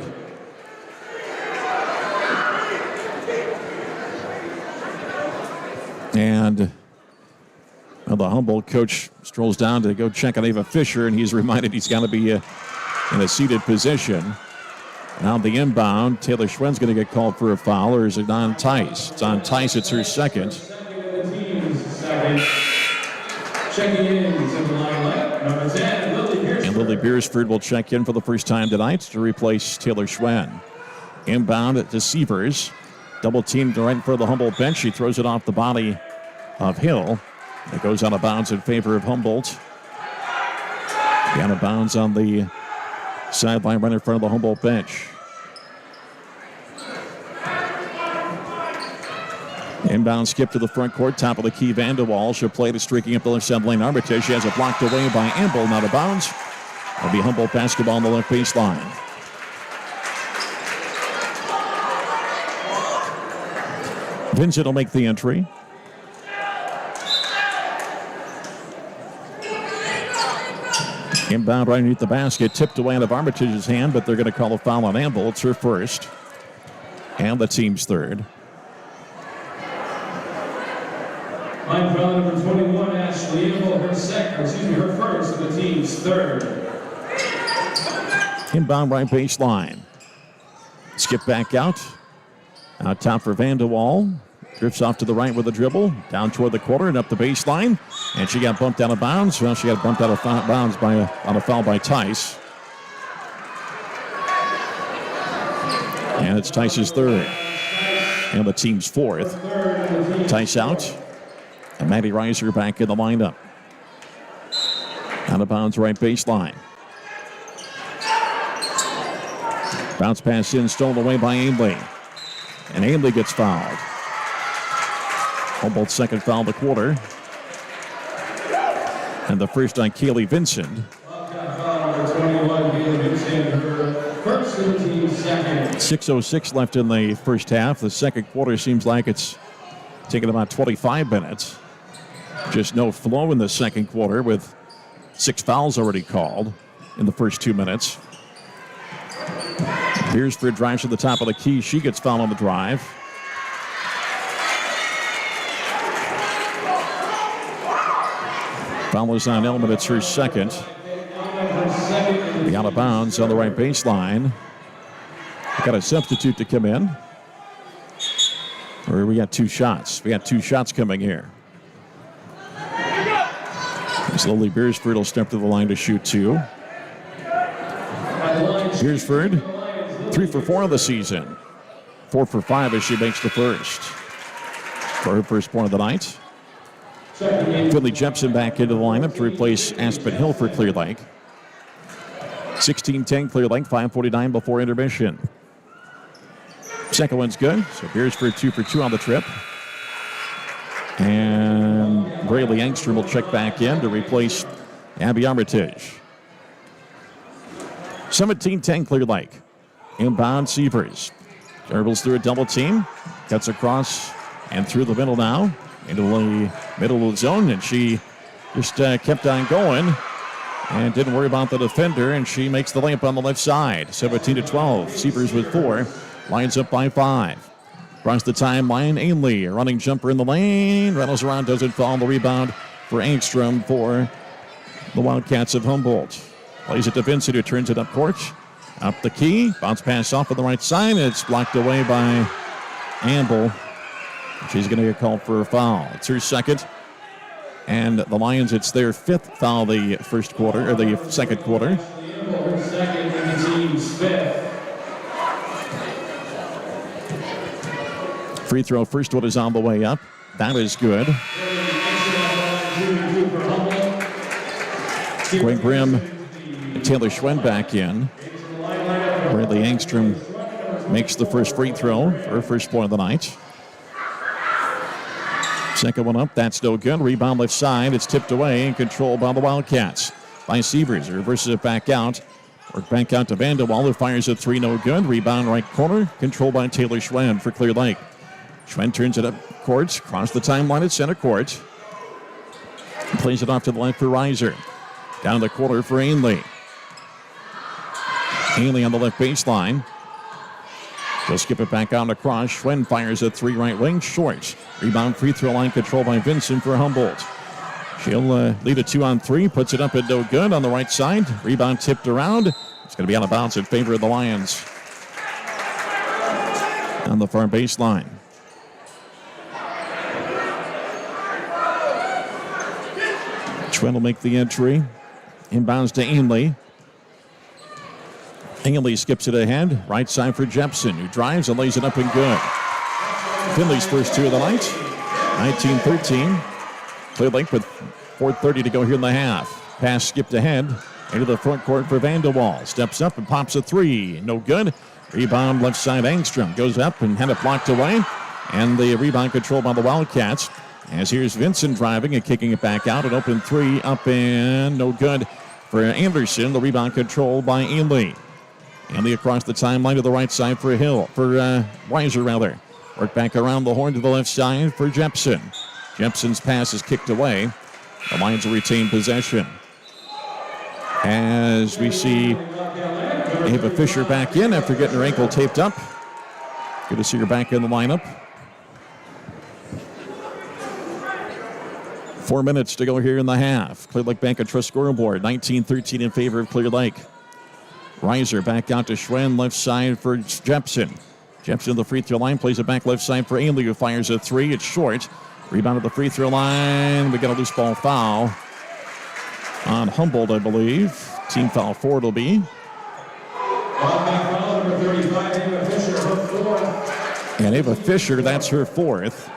And the Humboldt coach strolls down to go check on Ava Fisher, and he's reminded he's got to be in a seated position. Now the inbound, Taylor Schwenn's going to get called for a foul, or is it on Tice? It's on Tice, it's her second. Checking in to the line, number 10, Lily Beersford. And Lily Beersford will check in for the first time tonight to replace Taylor Schwenn. Inbound to Sievers. Double teamed right in front of the Humboldt bench. She throws it off the body of Hill. It goes out of bounds in favor of Humboldt. Out of bounds on the sideline right in front of the Humboldt bench. Inbound skip to the front court, top of the key, Vanderwall. She'll play to streaking up the left side lane. Armitage, she has it blocked away by Amble, out of bounds. It'll be Humboldt basketball on the left baseline. Vincent will make the entry. Inbound right underneath the basket, tipped away out of Armitage's hand, but they're going to call a foul on Amble. It's her first, and the team's third. Line foul number 21, Ashley Amble, her first, and the team's third. Inbound right baseline. Skip back out. Out top for Vanderwall. Drifts off to the right with a dribble. Down toward the quarter and up the baseline. And she got bumped out of bounds. Well, she got bumped out of bounds on a foul by Tice. And it's Tice's third. And the team's fourth. Tice out. And Maddie Reiser back in the lineup. Out of bounds right baseline. Bounce pass in, stolen away by Ainley. And Ainley gets fouled. Humboldt's second foul of the quarter. And the first on Kaylee Vincent. 6:06 left in the first half. The second quarter seems like it's taken about 25 minutes. Just no flow in the second quarter with 6 fouls already called in the first 2 minutes. Beersford drives to the top of the key. She gets fouled on the drive. Foul is on Elman. It's her second. The out of bounds on the right baseline. Got a substitute to come in. Or we got 2 shots. We got 2 shots coming here. Slowly, Beersford will step to the line to shoot 2. Beersford, 3 for 4 of the season. 4 for 5 as she makes the first. For her first point of the night. Finley Jepson back into the lineup to replace Aspen Hill for Clear Lake. 16-10 Clear Lake, 5:49 before intermission. Second one's good, so Beersford 2 for 2 on the trip. And Braylee Engstrom will check back in to replace Abby Armitage. 17-10 Clear Lake. Inbound Sievers. Dribbles through a double team. Cuts across and through the middle now. Into the middle of the zone, and she just kept on going and didn't worry about the defender, and she makes the layup on the left side. 17-12. Sievers with 4. Lions up by 5. Across the timeline, Ainley, a running jumper in the lane. Rattles around, doesn't fall on the rebound for Engstrom for the Wildcats of Humboldt. Plays it to Vincent, who turns it up court. Up the key, bounce pass off on the right side. It's blocked away by Amble. She's going to get called for a foul. It's her second. And the Lions, it's their 5th foul the first quarter, or the second quarter. Second and the team's 5th. Free throw, first one is on the way up. That is good. Greg Grimm and Taylor Schwenn back in. Bradley Engstrom makes the first free throw for her first point of the night. Second one up, that's no good. Rebound left side, it's tipped away and controlled by the Wildcats. By Sievers, reverses it back out. Or back out to Vanderwall, who fires a 3, no good. Rebound right corner, controlled by Taylor Schwenn for Clear Lake. Schwen turns it up court, across the timeline at center court. Plays it off to the left for Reiser. Down the corner for Ainley. Ainley on the left baseline. She'll skip it back out across. Schwen fires a three right wing, short. Rebound free throw line control by Vincent for Humboldt. She'll lead a 2-on-3, puts it up at no good on the right side. Rebound tipped around. It's going to be out of bounds in favor of the Lions. On the far baseline. Schwen will make the entry. Inbounds to Ainley. Ainley skips it ahead. Right side for Jepson, who drives and lays it up and good. Finley's first two of the night. 19-13. Clear Lake with 4:30 to go here in the half. Pass skipped ahead. Into the front court for Vanderwall. Steps up and pops a three. No good. Rebound left side. Angstrom goes up and had it blocked away. And the rebound controlled by the Wildcats. As here's Vincent driving and kicking it back out. An open three up and no good for Anderson. The rebound controlled by Ainley. Ainley across the timeline to the right side for Weiser rather. Work back around the horn to the left side for Jepson. Jepson's pass is kicked away. The Lions will retain possession. As we see Ava Fisher back in after getting her ankle taped up. Good to see her back in the lineup. 4 minutes to go here in the half. Clear Lake Bank and Trust scoreboard. 19-13 in favor of Clear Lake. Reiser back out to Schwen, left side for Jepson. Jepson the free throw line, plays it back left side for Ainley, who fires a three. It's short. Rebound at the free throw line. We got a loose ball foul on Humboldt, I believe. Team foul 4 it'll be. Number 35, Ava Fisher, her fourth. And Ava Fisher, that's her fourth.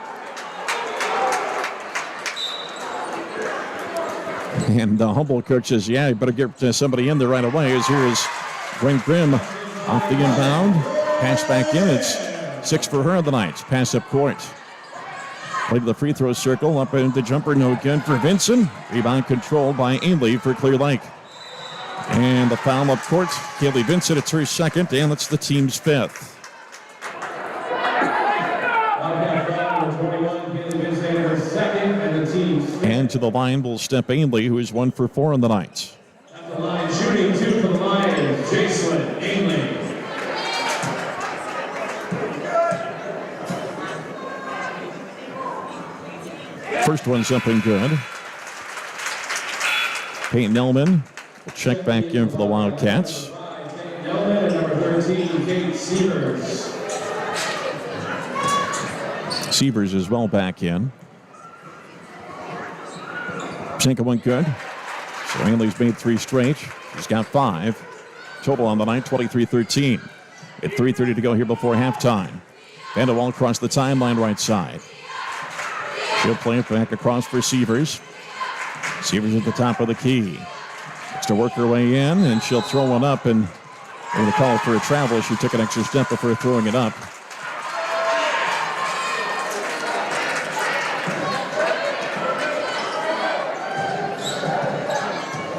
And the Humboldt coach says, yeah, you better get somebody in there right away. As here is Brent Grimm off the inbound. Pass back in. It's 6 for her on the night. Pass up court. Play to the free throw circle. Up in the jumper. No good for Vincent. Rebound controlled by Ainley for Clear Lake. And the foul up court. Kaylee Vincent, it's her second, and it's the team's fifth. And to the line will step Ainley, who is 1 for 4 on the night. At the line, shooting 2 for the Lions, Jacelyn Ainley. First one's up and good. Peyton Elman will check back in for the Wildcats. Elman and number 13, Kate Sievers. Sievers as well back in. Second one good. So Ainley's made 3 straight. He's got 5. Total on the night, 23-13. At 3:30 to go here before halftime. Vanderwall across the timeline right side. She'll play it back across for Sievers. Sievers at the top of the key. Looks to work her way in, and she'll throw one up, and they're going to call it for a travel. She took an extra step before throwing it up.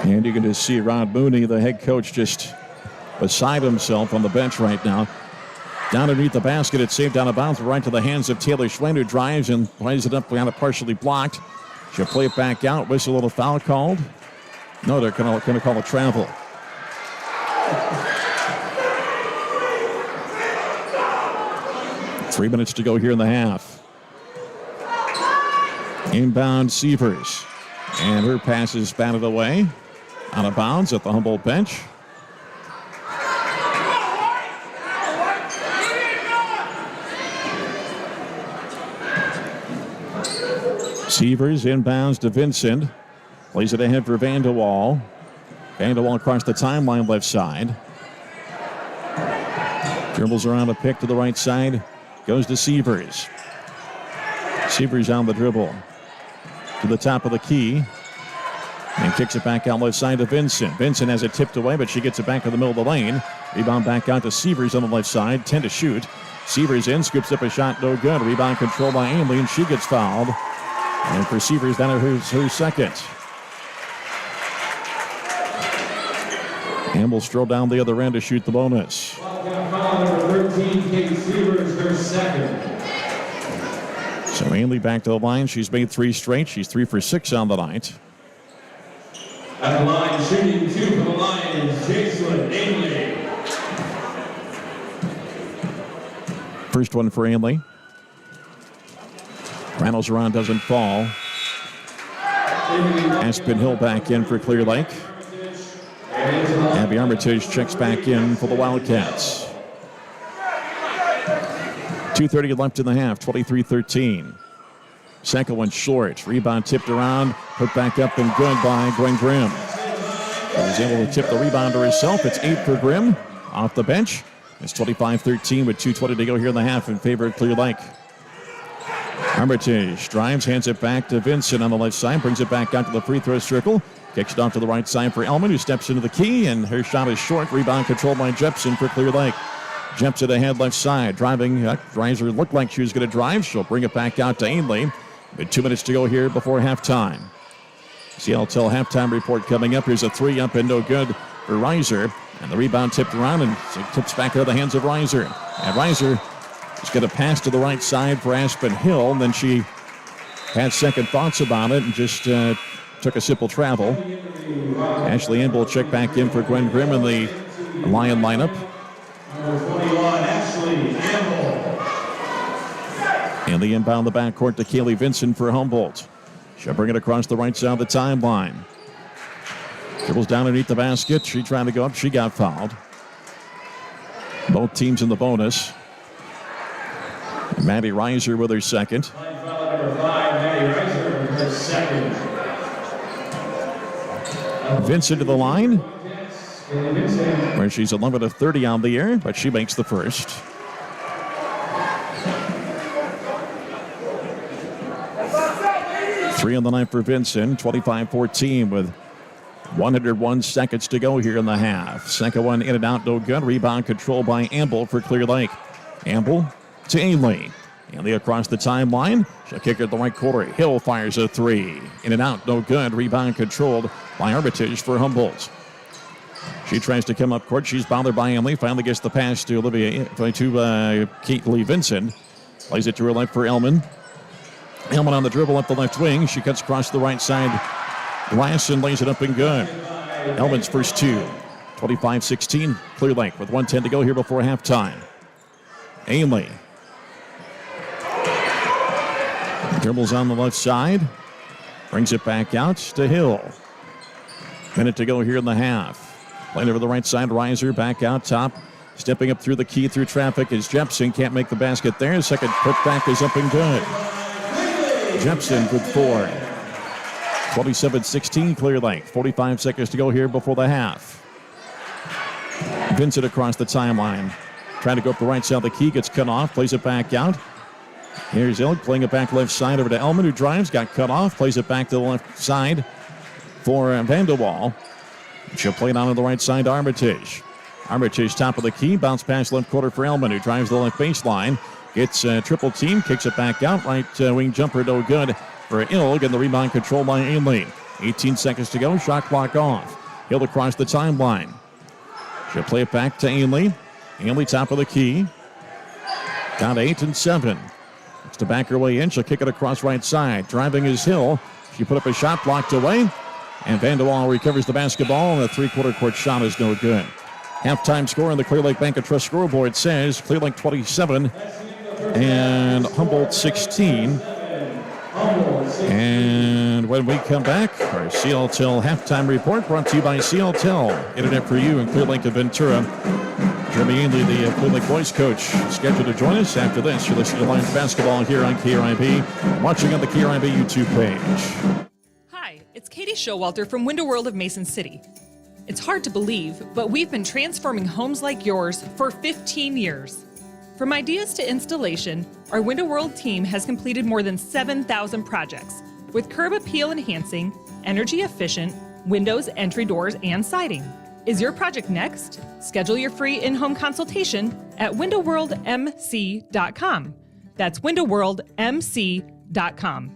And you can just see Rod Mooney, the head coach, just beside himself on the bench right now. Down underneath the basket, it's saved out of bounds, right to the hands of Taylor Schwen, who drives and plays it up, got it partially blocked. She'll play it back out, whistle a little foul called. No, they're going to call a travel. Three minutes to go here in the half. Inbound Sievers. And her pass is batted away. Out of bounds at the Humboldt bench. Sievers inbounds to Vincent. Plays it ahead for Vanderwall. Vanderwall across the timeline left side. Dribbles around a pick to the right side. Goes to Sievers. Sievers on the dribble. To the top of the key. And kicks it back out left side to Vincent. Vincent has it tipped away, but she gets it back in the middle of the lane. Rebound back out to Sievers on the left side. 10 to shoot. Sievers in, scoops up a shot, no good. Rebound controlled by Ainley, and she gets fouled. And for Sievers, that is her second. And will stroll down the other end to shoot the bonus. Number 13, Kate Sievers, her second. So Ainley back to the line. She's made 3 straight. She's 3 for 6 on the night. At the line, shooting 2 for the Lions, Jason Ainley. First one for Ainley. Rattles around, doesn't fall. Aspen Hill back in for Clear Lake. Abby Armitage checks back in for the Wildcats. 2:30 left in the half, 23-13. Second one short. Rebound tipped around, put back up and good by Gwen Grimm. She was able to tip the rebound to herself. It's 8 for Grimm off the bench. It's 25-13 with 2:20 to go here in the half in favor of Clear Lake. Armitage drives, hands it back to Vincent on the left side, brings it back out to the free throw circle, kicks it off to the right side for Elman, who steps into the key, and her shot is short. Rebound controlled by Jepson for Clear Lake. Jepson ahead left side, driving. Reiser looked like she was going to drive. She'll bring it back out to Ainley. With 2 minutes to go here before halftime. CLTL halftime report coming up. Here's a 3 up and no good for Reiser. And the rebound tipped around and tips back into the hands of Reiser. And Reiser is going to pass to the right side for Aspen Hill. And then she had second thoughts about it and just took a simple travel. Ashley Inbull checked back in for Gwen Grimm in the Lion lineup. Number 21, Ashley Inbull. And the inbound the backcourt to Kaylee Vincent for Humboldt. She'll bring it across the right side of the timeline. Dribbles down underneath the basket. She trying to go up. She got fouled. Both teams in the bonus. Maddie Reiser with her second. Number 5, Maddie Reiser with her second. Vincent to the line, where she's 11 of 30 on the year, but she makes the first. Three on the night for Vincent, 25-14 with 101 seconds to go here in the half. Second one in and out, no good. Rebound controlled by Amble for Clear Lake. Amble to Ainley. Ainley across the timeline. She'll kick it at the right corner. Hill fires a 3. In and out, no good. Rebound controlled by Armitage for Humboldt. She tries to come up court. She's bothered by Ainley. Finally gets the pass to Kaylee Vincent. Plays it to her left for Elman. Elman on the dribble up the left wing. She cuts across the right side glass and lays it up and good. Elman's first 2. 25-16, Clear Lake with 1:10 to go here before halftime. Ainley. Dribbles on the left side. Brings it back out to Hill. Minute to go here in the half. Playing over the right side, Reiser back out top. Stepping up through the key through traffic is Jepson. Can't make the basket there. Second putback is up and good. Jepson with 4. 27-16, Clear Lake. 45 seconds to go here before the half. Vincent across the timeline. Trying to go up the right side of the key. Gets cut off. Plays it back out. Here's Ilk playing it back left side over to Elman, who drives. Got cut off. Plays it back to the left side for Vanderwall. She'll play it on the right side to Armitage. Armitage top of the key. Bounce pass left quarter for Elman, who drives the left baseline. Gets triple team. Kicks it back out. Right wing jumper no good for Ilg. And the rebound controlled by Ainley. 18 seconds to go. Shot clock off. Hill across the timeline. She'll play it back to Ainley. Ainley top of the key. Down to 8 and 7. It's to back her way in. She'll kick it across right side. Driving is Hill. She put up a shot blocked away. And Vanderwall recovers the basketball. And the three-quarter court shot is no good. Halftime score on the Clear Lake Bank and Trust scoreboard says Clear Lake 27 and Humboldt 16. And when we come back, our CLTL halftime report brought to you by CLTL. Internet for you in Clear Lake and Ventura. Jeremy Ainley, the Clear Lake boys coach, scheduled to join us after this. You're listening to Lions basketball here on KRIB, watching on the KRIB YouTube page. Hi, it's Katie Showalter from Window World of Mason City. It's hard to believe, but we've been transforming homes like yours for 15 years. From ideas to installation, our Window World team has completed more than 7,000 projects with curb appeal enhancing, energy efficient windows, entry doors, and siding. Is your project next? Schedule your free in-home consultation at windowworldmc.com. That's windowworldmc.com.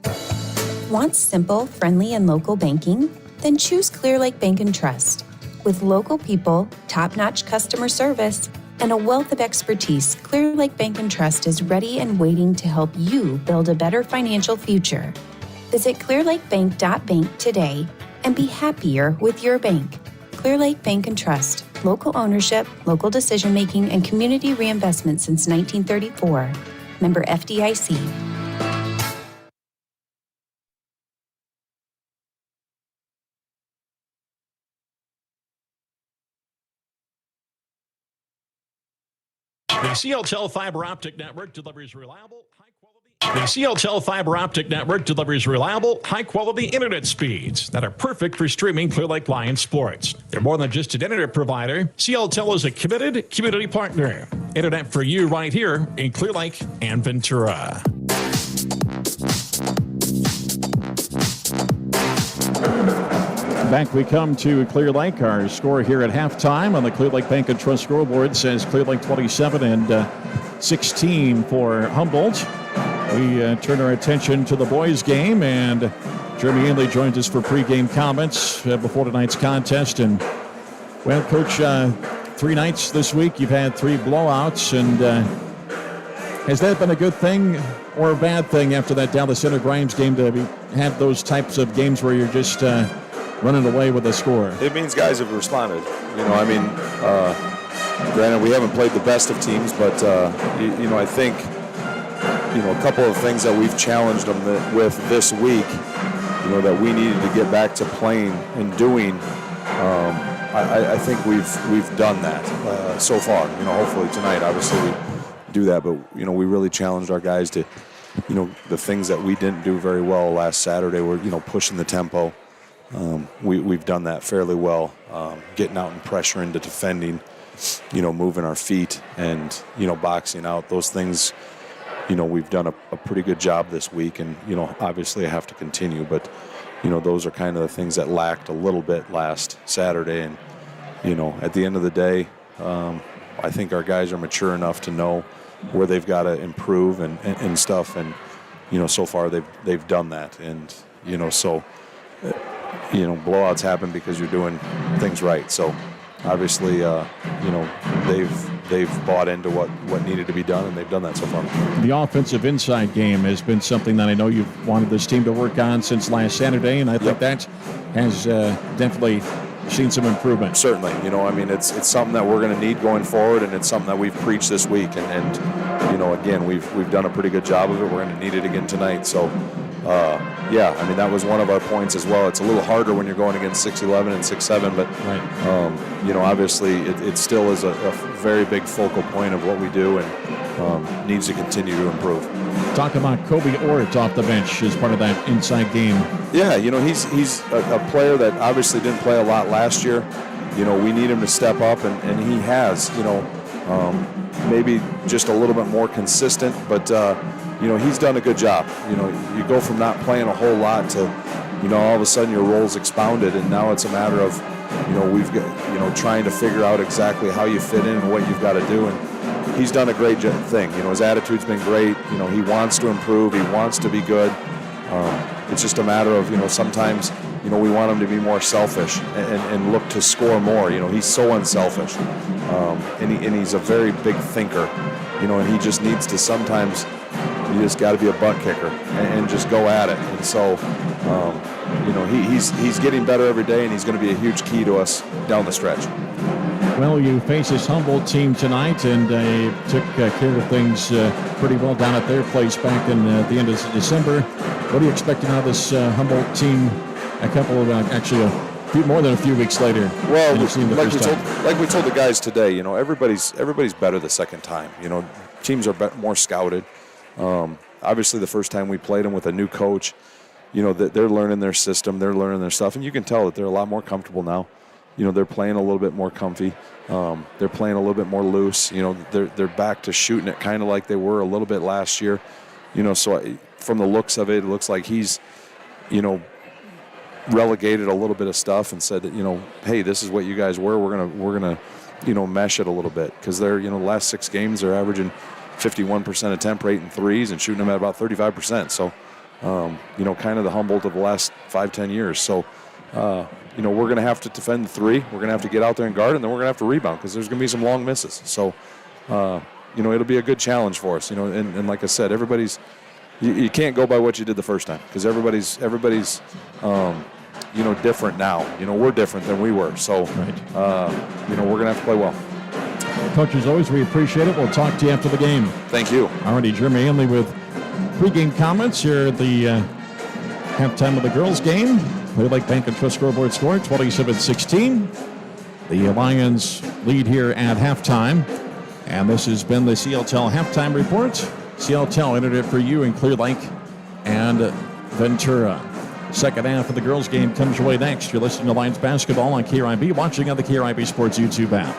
Want simple, friendly, and local banking? Then choose Clear Lake Bank and Trust. With local people, top-notch customer service, and a wealth of expertise, Clear Lake Bank and Trust is ready and waiting to help you build a better financial future. Visit clearlakebank.bank today and be happier with your bank. Clear Lake Bank and Trust, local ownership, local decision-making, and community reinvestment since 1934. Member FDIC. The CLTEL fiber optic network delivers reliable, high-quality internet speeds that are perfect for streaming Clear Lake Lions sports. They're more than just an internet provider. CLTEL is a committed community partner. Internet for you right here in Clear Lake and Ventura. Back we come to Clear Lake. Our score here at halftime on the Clear Lake Bank and Trust scoreboard says Clear Lake 27 and 16 for Humboldt. We turn our attention to the boys' game, and Jeremy Ainley joins us for pregame comments before tonight's contest. And, well, Coach, 3 nights this week, you've had 3 blowouts, and has that been a good thing or a bad thing after that Dallas Center Grimes game to have those types of games where you're just running away with a score? It means guys have responded. Granted, we haven't played the best of teams, but, I think, a couple of things that we've challenged them with this week, that we needed to get back to playing and doing. I think we've done that so far. Hopefully tonight, obviously, we do that, but, we really challenged our guys to, the things that we didn't do very well last Saturday were, pushing the tempo. We've done that fairly well, getting out and pressuring to defending, moving our feet and, boxing out. Those things, we've done a pretty good job this week, and, obviously I have to continue, but, those are kind of the things that lacked a little bit last Saturday. And, at the end of the day, I think our guys are mature enough to know where they've got to improve and stuff. And, so far they've done that. And, so, blowouts happen because you're doing things right. So obviously, they've bought into what needed to be done, and they've done that so far. The offensive inside game has been something that I know you've wanted this team to work on since last Saturday, and I think that has definitely seen some improvement. Certainly. It's something that we're going to need going forward, and it's something that we've preached this week. And again, we've done a pretty good job of it. We're going to need it again tonight. So, that was one of our points as well. It's a little harder when you're going against 6'11" and 6'7", but, obviously it still is a very big focal point of what we do, and needs to continue to improve. Talk about Kobe Ort off the bench as part of that inside game. Yeah, he's a player that obviously didn't play a lot last year. We need him to step up, and he has, maybe just a little bit more consistent, but, he's done a good job. You go from not playing a whole lot to, all of a sudden your role's expounded, and now it's a matter of, we've got, trying to figure out exactly how you fit in and what you've got to do. And he's done a great thing. His attitude's been great. He wants to improve. He wants to be good. It's just a matter of, sometimes, we want him to be more selfish and look to score more. He's so unselfish. And he's a very big thinker, and he just needs to sometimes, you just got to be a butt kicker and just go at it. And so, he's getting better every day, and he's going to be a huge key to us down the stretch. Well, you face this Humboldt team tonight, and they took care of things pretty well down at their place back in the end of December. What are you expecting out of this Humboldt team a couple of, more than a few weeks later? Well, like we told the guys today, everybody's better the second time. Teams are more scouted. Obviously, the first time we played them with a new coach, they're learning their system, they're learning their stuff, and you can tell that they're a lot more comfortable now. They're playing a little bit more comfy. They're playing a little bit more loose. They're back to shooting it kind of like they were a little bit last year. So from the looks of it, it looks like he's, relegated a little bit of stuff and said that, hey, this is what you guys were. We're gonna mesh it a little bit, because they're, the last 6 games they're averaging 51% attempt rate in threes and shooting them at about 35%. So, kind of the Humboldt of the last 5-10 years. So, we're going to have to defend the three. We're going to have to get out there and guard, and then we're going to have to rebound because there's going to be some long misses. So, it'll be a good challenge for us. And like I said, you can't go by what you did the first time because everybody's different now. We're different than we were. So, we're going to have to play well. Coach, as always, we appreciate it. We'll talk to you after the game. Thank you. Alrighty, Jeremy Hanley with pregame comments here at the halftime of the girls' game. Clear Lake Bank and Trust scoreboard score 27-16. The Lions lead here at halftime. And this has been the CLTEL halftime report. CLTEL entered it for you in Clear Lake and Ventura. Second half of the girls' game comes your way next. You're listening to Lions basketball on KRIB, watching on the KRIB Sports YouTube app.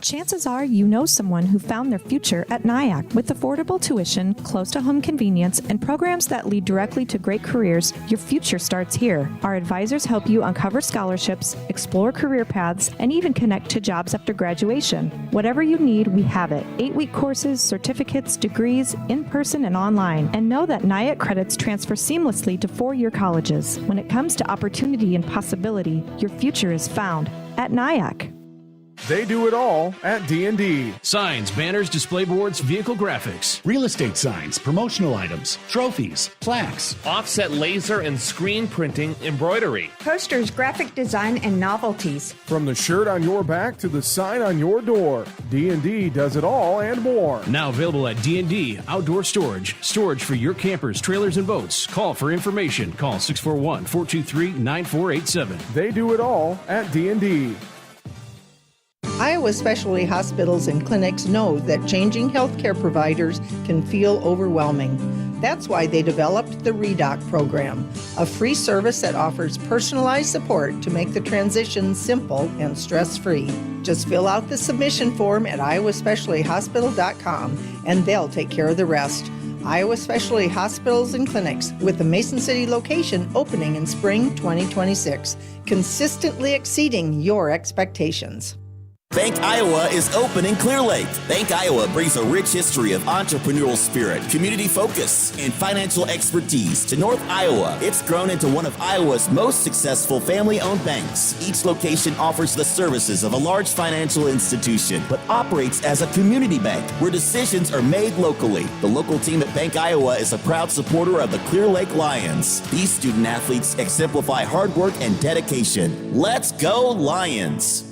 Chances are you know someone who found their future at NIAC. With affordable tuition, close to home convenience, and programs that lead directly to great careers, your future starts here. Our advisors help you uncover scholarships, explore career paths, and even connect to jobs after graduation. Whatever you need, we have it. 8-week courses, certificates, degrees, in person and online. And know that NIAC credits transfer seamlessly to 4-year colleges. When it comes to opportunity and possibility, your future is found at NIAC. They do it all at D&D. Signs, banners, display boards, vehicle graphics. Real estate signs, promotional items, trophies, plaques. Offset laser and screen printing embroidery. Posters, graphic design, and novelties. From the shirt on your back to the sign on your door, D&D does it all and more. Now available at D&D Outdoor Storage. Storage for your campers, trailers, and boats. Call for information. Call 641-423-9487. They do it all at D&D. Iowa specialty hospitals and clinics know that changing healthcare providers can feel overwhelming. That's why they developed the REDOC program, a free service that offers personalized support to make the transition simple and stress-free. Just fill out the submission form at iowaspecialtyhospital.com and they'll take care of the rest. Iowa Specialty Hospitals and Clinics, with the Mason City location opening in spring 2026, consistently exceeding your expectations. Bank Iowa is open in Clear Lake. Bank Iowa brings a rich history of entrepreneurial spirit, community focus, and financial expertise to North Iowa. It's grown into one of Iowa's most successful family-owned banks. Each location offers the services of a large financial institution, but operates as a community bank where decisions are made locally. The local team at Bank Iowa is a proud supporter of the Clear Lake Lions. These student athletes exemplify hard work and dedication. Let's go Lions!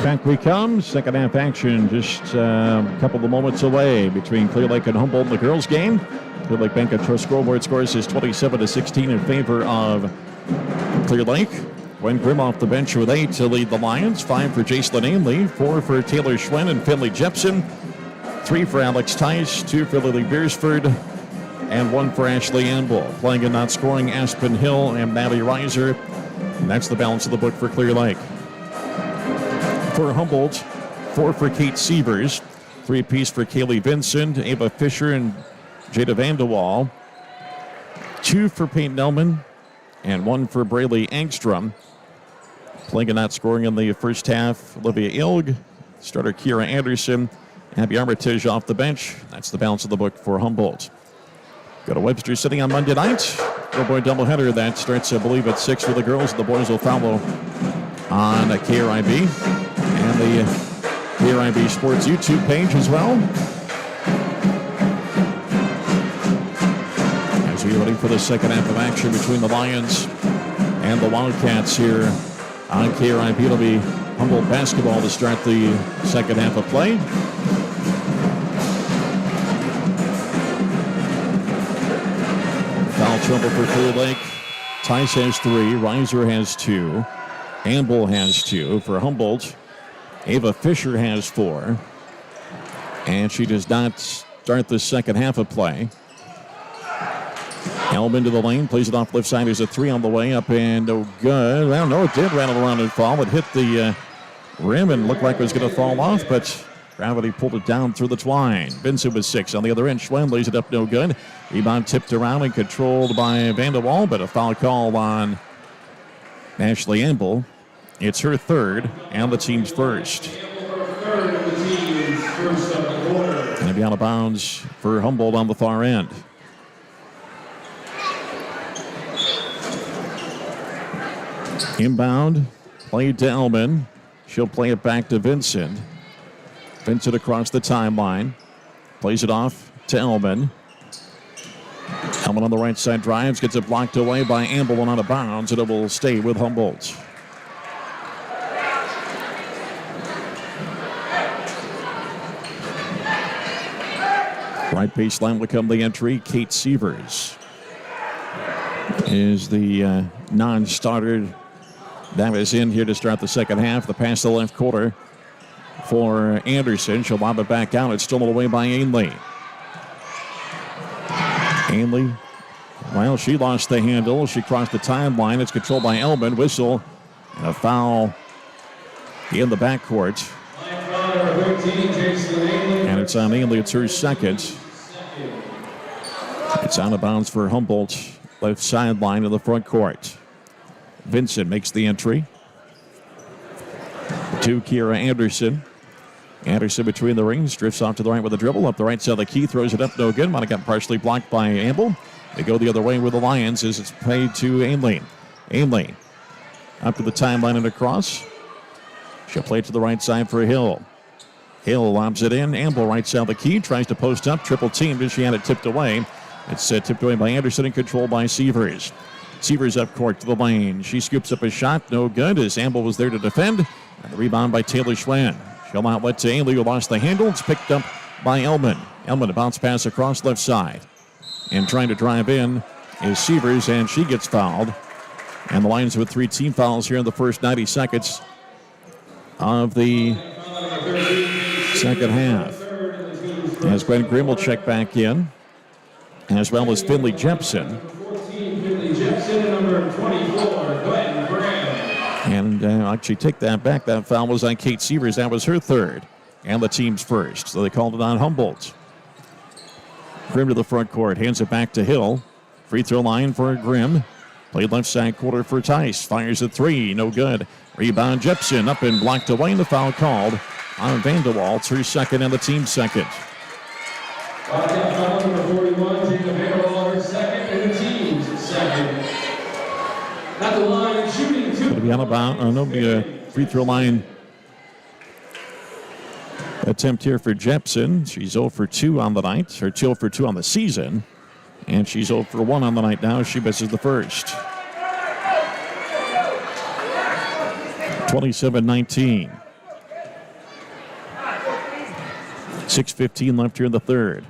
Back we come. Second half action just a couple of moments away between Clear Lake and Humboldt in the girls' game. Clear Lake Bank and Trust scoreboard scores is 27-16 in favor of Clear Lake. Gwen Grimm off the bench with 8 to lead the Lions. 5 for Jacelyn Ainley, 4 for Taylor Schwen and Finley Jepson, 3 for Alex Tice, 2 for Lily Beersford, and 1 for Ashley Amble. Playing and not scoring, Aspen Hill and Maddie Reiser. And that's the balance of the book for Clear Lake. For Humboldt, 4 for Kate Sievers, 3-piece for Kaylee Vincent, Ava Fisher, and Jada Vanderwall, 2 for Peyton Nelman, and 1 for Braylee Angstrom. Playing and not scoring in the first half, Olivia Ilg, starter Kira Anderson, Abby Armitage off the bench. That's the balance of the book for Humboldt. Go to Webster City on Monday night. Girl-boy doubleheader that starts, I believe, at 6 for the girls. The boys will follow on KRIB and the KRIB Sports YouTube page as well. As we get ready for the second half of action between the Lions and the Wildcats here on KRIB. It'll be Humboldt basketball to start the second half of play. Foul trouble for Clear Lake. Tice has 3, Reiser has 2, Amble has 2 for Humboldt. Ava Fisher has 4. And she does not start the second half of play. Helm into the lane, plays it off left side. There's a 3 on the way, up and no good. Well, no, it did rattle around and fall. It hit the rim and looked like it was going to fall off, but gravity pulled it down through the twine. Vincent with 6 on the other end. Schwen lays it up, no good. Rebound tipped around and controlled by Vanderwall, but a foul call on Ashley Amble. It's her 3rd and the team's first. Going to be out of bounds for Humboldt on the far end. Inbound, played to Elman. She'll play it back to Vincent. Vincent across the timeline. Plays it off to Elman. Elman on the right side drives, gets it blocked away by Amble and out of bounds, and it will stay with Humboldt. Right baseline will come the entry. Kate Sievers is the non-starter that is in here to start the second half. The pass to the left quarter for Anderson. She'll lob it back out. It's stolen away by Ainley. Ainley, well, she lost the handle. She crossed the timeline. It's controlled by Elman. Whistle and a foul in the backcourt. And it's on Ainley. It's her second. It's out of bounds for Humboldt. Left sideline of the front court. Vincent makes the entry. To Kira Anderson. Anderson between the rings. Drifts off to the right with a dribble. Up the right side of the key. Throws it up. No good. Might have got partially blocked by Amble. They go the other way with the Lions as it's played to Ainley. Ainley up to the timeline and across. She'll play to the right side for Hill. Hill lobs it in. Amble right side of the key. Tries to post up. Triple teamed as she had it tipped away. It's tipped away by Anderson and controlled by Sievers. Sievers up court to the lane. She scoops up a shot. No good as Amble was there to defend. And the rebound by Taylor Schwann. She'll outlet to Ainley, who lost the handle. It's picked up by Elman. Elman, a bounce pass across left side. And trying to drive in is Sievers, and she gets fouled. And the Lions with 3 team fouls here in the first 90 seconds of the second half. As Gwen Grimm will check back in, as well as Finley Jepson. And actually take that back. That foul was on Kate Sievers. That was her third and the team's first. So they called it on Humboldt. Grimm to the front court. Hands it back to Hill. Free throw line for Grimm. Played left side quarter for Tice. Fires at 3. No good. Rebound Jepson up and blocked away. And the foul called on Vanderwall. It's her second and the team's second. Foul number 41, Jacob Vanderwall, her second and the team's second. At the line, shooting 2. It'll be out of bounds. No, be a free throw line attempt here for Jepson. She's 0 for 2 on the night, or 2 for 2 on the season. And she's 0 for 1 on the night now. She misses the first. 27-19. 6:15 left here in the third.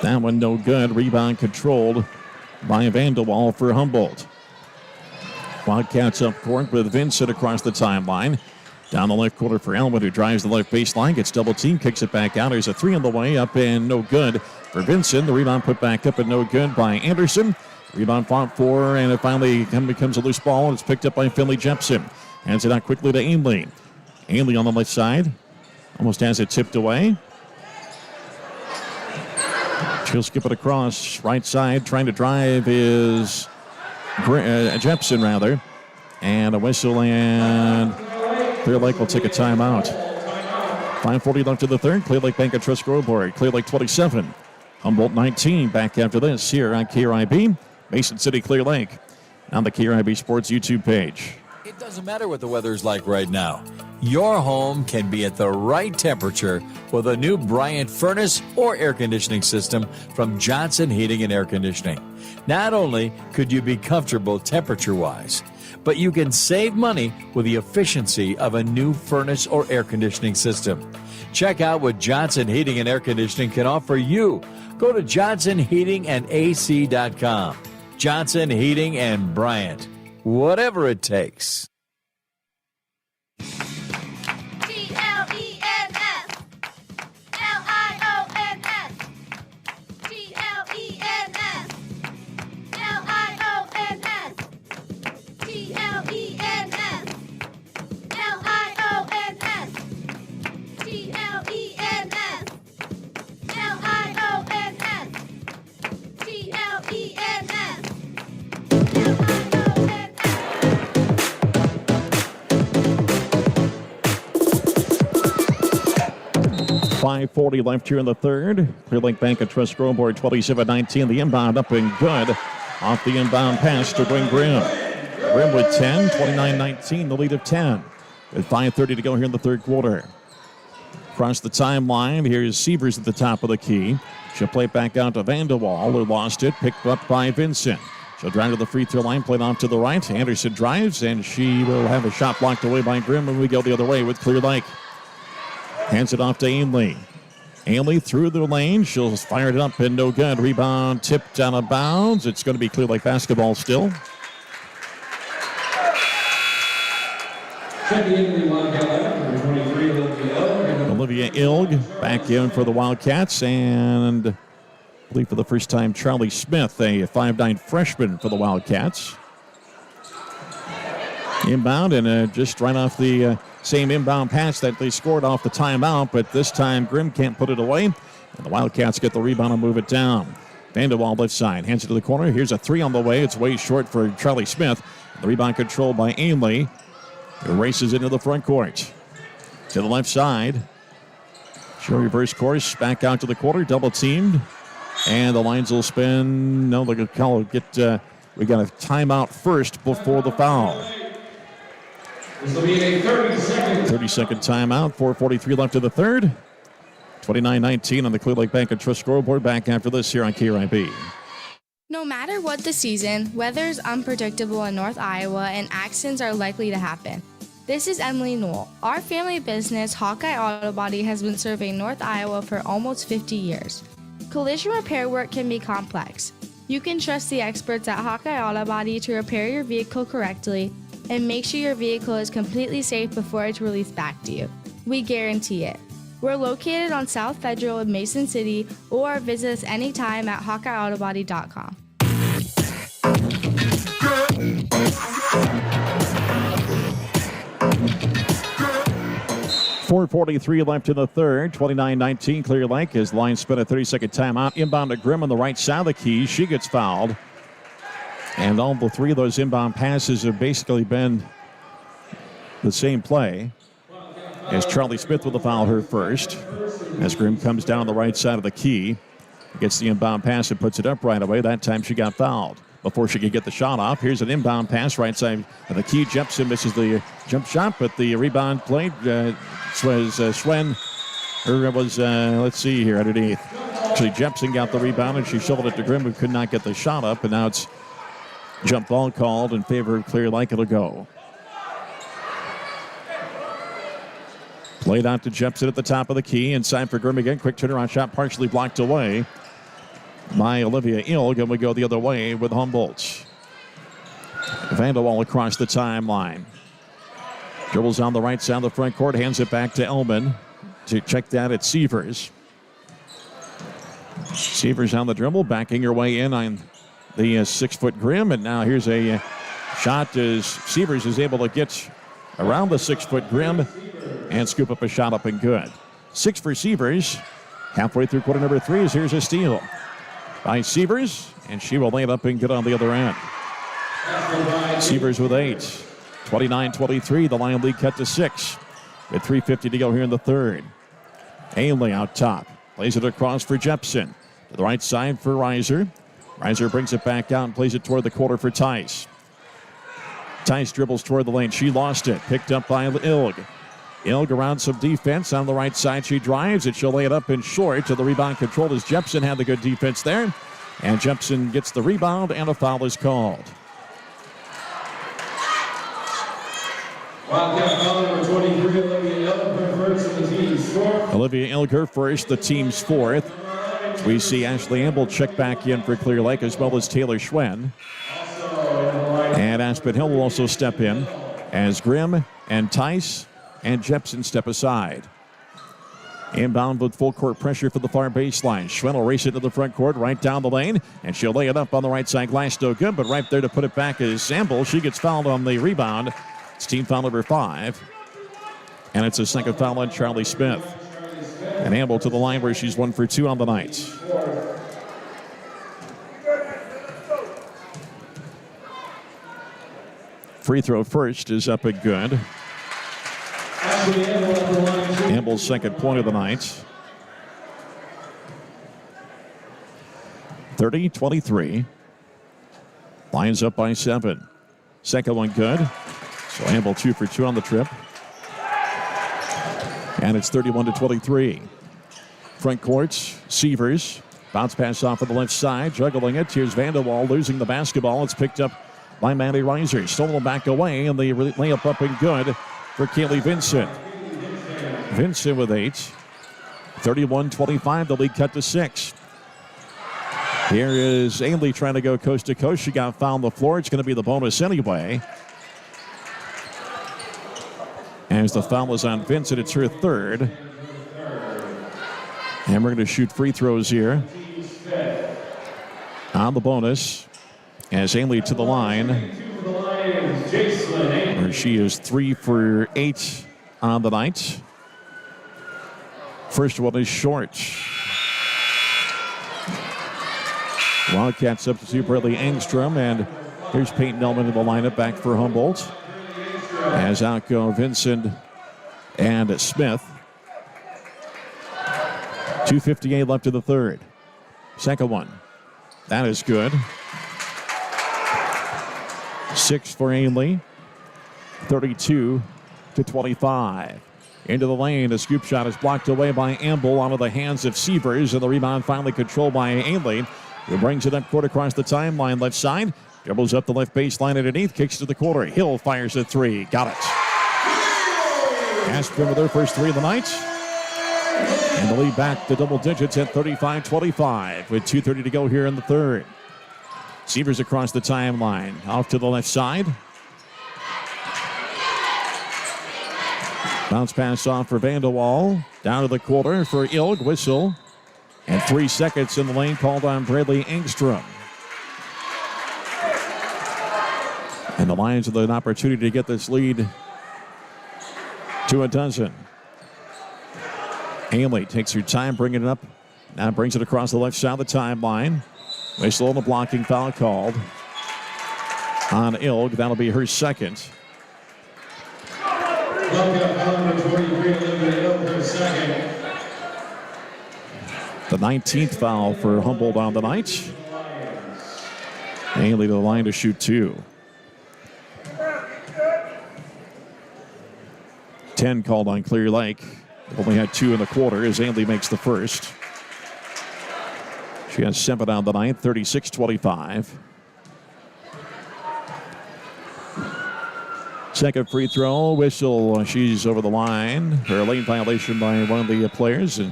That one no good. Rebound controlled by Vanderwall for Humboldt. Wildcats up court with Vincent across the timeline. Down the left quarter for Elwood, who drives the left baseline, gets double team, kicks it back out. There's a 3 on the way, up and no good for Vincent. The rebound put back up and no good by Anderson. Rebound fought for, and it finally becomes a loose ball, and it's picked up by Finley Jepson. Hands it out quickly to Ainley. Ainley on the left side. Almost has it tipped away. She'll skip it across. Right side, trying to drive is Jepson, rather. And a whistle, and Clear Lake will take a timeout. 5:40 left in the third. Clear Lake Bank and Trust scoreboard. Clear Lake 27. Humboldt 19. Back after this here on KRIB. Mason City, Clear Lake. On the KRIB Sports YouTube page. It doesn't matter what the weather's like right now. Your home can be at the right temperature with a new Bryant furnace or air conditioning system from Johnson Heating and Air Conditioning. Not only could you be comfortable temperature-wise, but you can save money with the efficiency of a new furnace or air conditioning system. Check out what Johnson Heating and Air Conditioning can offer you. Go to johnsonheatingandac.com. Johnson Heating and Bryant. Whatever it takes. .540 left here in the third. Clear Lake Bank and Trust scoreboard 27-19. The inbound up and good off the inbound pass to bring Grimm. Grimm with 10, 29-19, the lead of 10. With 5:30 to go here in the third quarter. Across the timeline, here's Sievers at the top of the key. She'll play it back out to Vanderwall, who lost it, picked up by Vincent. She'll drive to the free throw line, played off to the right. Anderson drives, and she will have a shot blocked away by Grimm, and we go the other way with Clear Lake. Hands it off to Ainley. Ainley through the lane. She'll fire it up and no good. Rebound tipped out of bounds. It's going to be Clear Lake basketball still. Olivia Ilg back in for the Wildcats, and I believe for the first time Charlie Smith, a 5'9" freshman for the Wildcats. Inbound, and just right off the same inbound pass that they scored off the timeout, but this time Grimm can't put it away, and the Wildcats get the rebound and move it down. Vanderwall left side, hands it to the corner. Here's a three on the way. It's way short for Charlie Smith. The rebound controlled by Ainley. It races into the front court. To the left side. She'll reverse course, back out to the quarter, double teamed. And the lines will spin. No, they're going to call it. We got a timeout first before the foul. This will be a 30-second timeout. 4:43 left in the third. 29-19 on the Clear Lake Bank and Trust scoreboard. Back after this here on KRIB. No matter what the season, weather is unpredictable in North Iowa and accidents are likely to happen. This is Emily Newell. Our family business, Hawkeye Auto Body, has been serving North Iowa for almost 50 years. Collision repair work can be complex. You can trust the experts at Hawkeye Auto Body to repair your vehicle correctly and make sure your vehicle is completely safe before it's released back to you. We guarantee it. We're located on South Federal in Mason City, or visit us anytime at HawkeyeAutobody.com. 4:43 left in the third. 29-19 Clear Lake. His line spent a 30-second timeout. Inbound to Grimm on the right side of the key. She gets fouled. And all the three of those inbound passes have basically been the same play. As Charlie Smith with the foul, her first. As Grimm comes down the right side of the key. Gets the inbound pass and puts it up right away. That time she got fouled. Before she could get the shot off, here's an inbound pass right side of the key. Jepson misses the jump shot, but the rebound played was Schwen. Or it was, let's see here, underneath. Actually, Jepson got the rebound, and she shoveled it to Grimm, who could not get the shot up, and now it's jump ball called in favor of Clear Lake. It'll go. Played out to Jepson at the top of the key. Inside for Grimm again. Quick turnaround shot, partially blocked away by Olivia Ilg, and we go the other way with Humboldt. Vanderwall across the timeline. Dribbles on the right side of the front court, hands it back to Elman to check that at Sievers. Sievers on the dribble, backing her way in on the 6-foot Grimm, and now here's a shot as Sievers is able to get around the 6-foot Grimm and scoop up a shot up and good. 6 for Sievers. Halfway through quarter number 3, here's a steal by Sievers, and she will lay it up and get on the other end. Sievers with 8. 29-23, the line lead cut to 6. With 3:50 to go here in the third. Ainley out top. Plays it across for Jepson. To the right side for Reiser. Reiser brings it back out and plays it toward the quarter for Tice. Tice dribbles toward the lane. She lost it. Picked up by Ilg. Ilg around some defense on the right side. She drives it. She'll lay it up in short to the rebound controlled as Jepson had the good defense there. And Jepson gets the rebound and a foul is called. Wildcat foul number 23, Olivia Ilg, first of the team's fourth. Olivia Ilger first, the team's fourth. We see Ashley Amble check back in for Clear Lake, as well as Taylor Schwen. And Aspen Hill will also step in as Grimm and Tice and Jepson step aside. Inbound with full court pressure for the far baseline. Schwen will race it to the front court, right down the lane, and she'll lay it up on the right side. Glass no good, but right there to put it back is Amble. She gets fouled on the rebound. It's team foul number 5. And it's a second foul on Charlie Smith. And Amble to the line where she's 1 for 2 on the night. Free throw first is up and good. Amble's second point of the night. 30-23. Lions up by 7. Second one good. So Humboldt 2 for 2 on the trip. And it's 31-23. Front courts, Sievers. Bounce pass off on the left side, juggling it. Here's Vanderwall losing the basketball. It's picked up by Maddie Reiser. Stolen back away, and the layup up and good for Kaylee Vincent. Vincent with 8. 31-25, the lead cut to 6. Here is Ainley trying to go coast to coast. She got fouled on the floor. It's going to be the bonus anyway. As the foul is on Vincent, it's her third. And we're going to shoot free throws here on the bonus. As Ainley to the line, where she is 3 for 8 on the night. First one is short. Wildcat substitute Bradley Engstrom, and here's Peyton Nelman in the lineup back for Humboldt. As out go Vincent and Smith. 2:58 left in the third. Second one. That is good. 6 for Ainley. 32-25. Into the lane. The scoop shot is blocked away by Amble onto the hands of Sievers, and the rebound finally controlled by Ainley, who brings it up court across the timeline left side. Dribbles up the left baseline underneath. Kicks to the corner. Hill fires a 3. Got it. Aspen with their first 3 of the night. And the lead back to double digits at 35-25 with 2:30 to go here in the third. Sievers across the timeline. Off to the left side. Bounce pass off for Vanderwall. Down to the corner for Ilg. Whistle. And 3 seconds in the lane called on Bradley Engstrom. And the Lions with an opportunity to get this lead to a dozen. Ainley takes her time bringing it up. Now brings it across the left side of the timeline. Whistle and a blocking foul called on Ilg. That'll be her second. The 19th foul for Humboldt on the night. Ainley to the line to shoot 2. 10 called on Clear Lake. Only had 2 in the quarter as Ainley makes the first. She has 7 on the night, 36-25. Second free throw, whistle. She's over the line. Her lane violation by one of the players, and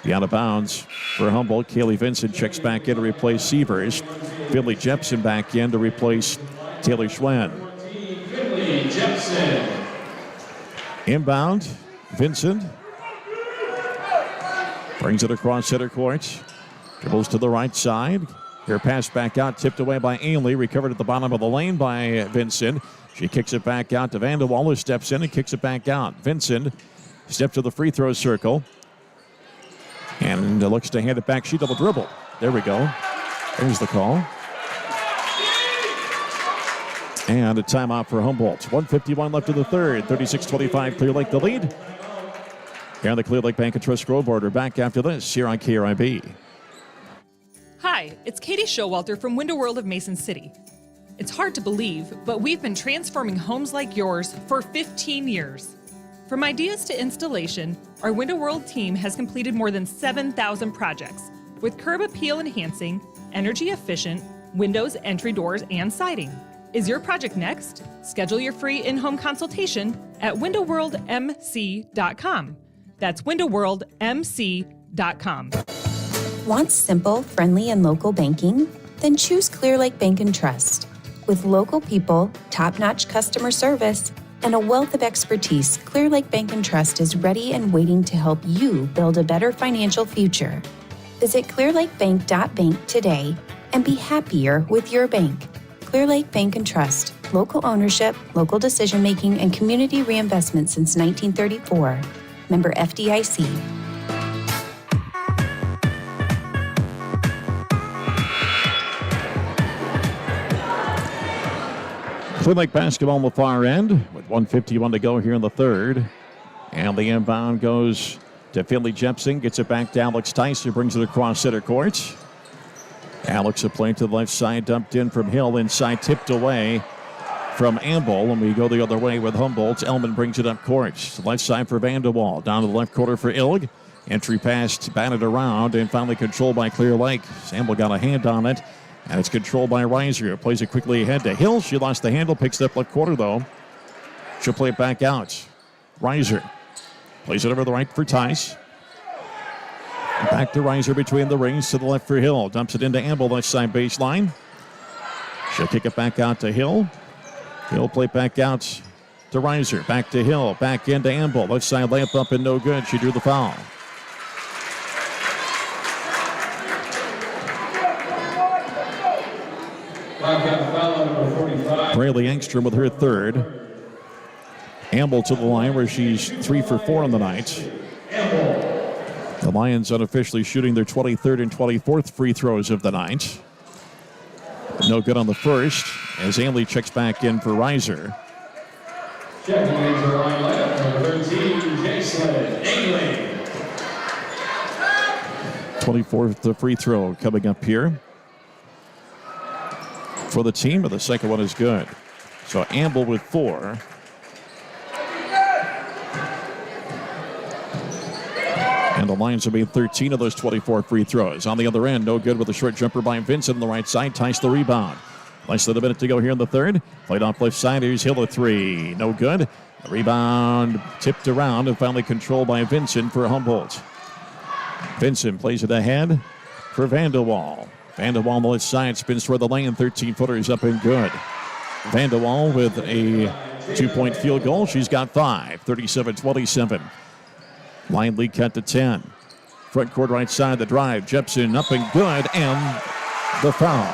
be out of bounds for Humboldt. Kaylee Vincent checks back in to replace Sievers. Finley Jepson back in to replace Taylor Schwen. Inbound, Vincent. Brings it across center court. Dribbles to the right side. Her pass back out, tipped away by Ainley. Recovered at the bottom of the lane by Vincent. She kicks it back out to Vanderwall, who steps in and kicks it back out. Vincent steps to the free throw circle. And looks to hand it back. She double dribble. There we go. There's the call. And a timeout for Humboldt. 1:51 left in the third. 36-25, Clear Lake the lead. Here on the Clear Lake Bank and Trust scoreboard. We're back after this here on KRIB. Hi, it's Katie Showalter from Window World of Mason City. It's hard to believe, but we've been transforming homes like yours for 15 years. From ideas to installation, our Window World team has completed more than 7,000 projects with curb appeal enhancing, energy efficient windows, entry doors, and siding. Is your project next? Schedule your free in-home consultation at windowworldmc.com. That's windowworldmc.com. Want simple, friendly, and local banking? Then choose Clear Lake Bank and Trust. With local people, top-notch customer service, and a wealth of expertise, Clear Lake Bank and Trust is ready and waiting to help you build a better financial future. Visit clearlakebank.bank today and be happier with your bank. Clear Lake Bank and Trust. Local ownership, local decision-making, and community reinvestment since 1934. Member FDIC. Clear Lake basketball on the far end with 1:51 to go here in the third. And the inbound goes to Finley Jepson. Gets it back to Alex Tice, who brings it across center court. Alex, a play to the left side, dumped in from Hill, inside, tipped away from Amble, and we go the other way with Humboldt. Elman brings it up court. Left side for Vanderwall, down to the left corner for Ilg. Entry pass, batted around, and finally controlled by Clear Lake. Amble got a hand on it, and it's controlled by Reiser. Plays it quickly ahead to Hill. She lost the handle, picks it up left quarter, though. She'll play it back out. Reiser plays it over the right for Tice. Back to Reiser between the rings to the left for Hill. Dumps it into Amble, left side baseline. She'll kick it back out to Hill. Hill play it back out to Reiser. Back to Hill. Back into Amble. Left side layup up and no good. She drew the foul. Braylee Engstrom with her third. Amble to the line where she's 3 for 4 on the night. The Lions unofficially shooting their 23rd and 24th free throws of the night. No good on the first as Ainley checks back in for Reiser. Checking into the line left, number 13, Jason Ainley. 24th the free throw coming up here for the team, but the second one is good. So Amble with 4. And the Lions have made 13 of those 24 free throws. On the other end, no good with a short jumper by Vincent on the right side. Tice the rebound. Less than a minute to go here in the third. Played off left side. Here's Hill, a 3. No good. The rebound tipped around and finally controlled by Vincent for Humboldt. Vincent plays it ahead for Vanderwall. Vanderwall on the left side spins toward the lane. 13-footers up and good. Vanderwall with a 2-point field goal. She's got 5. 37-27. Line lead cut to 10. Front court right side, the drive. Jepson up and good, and the foul.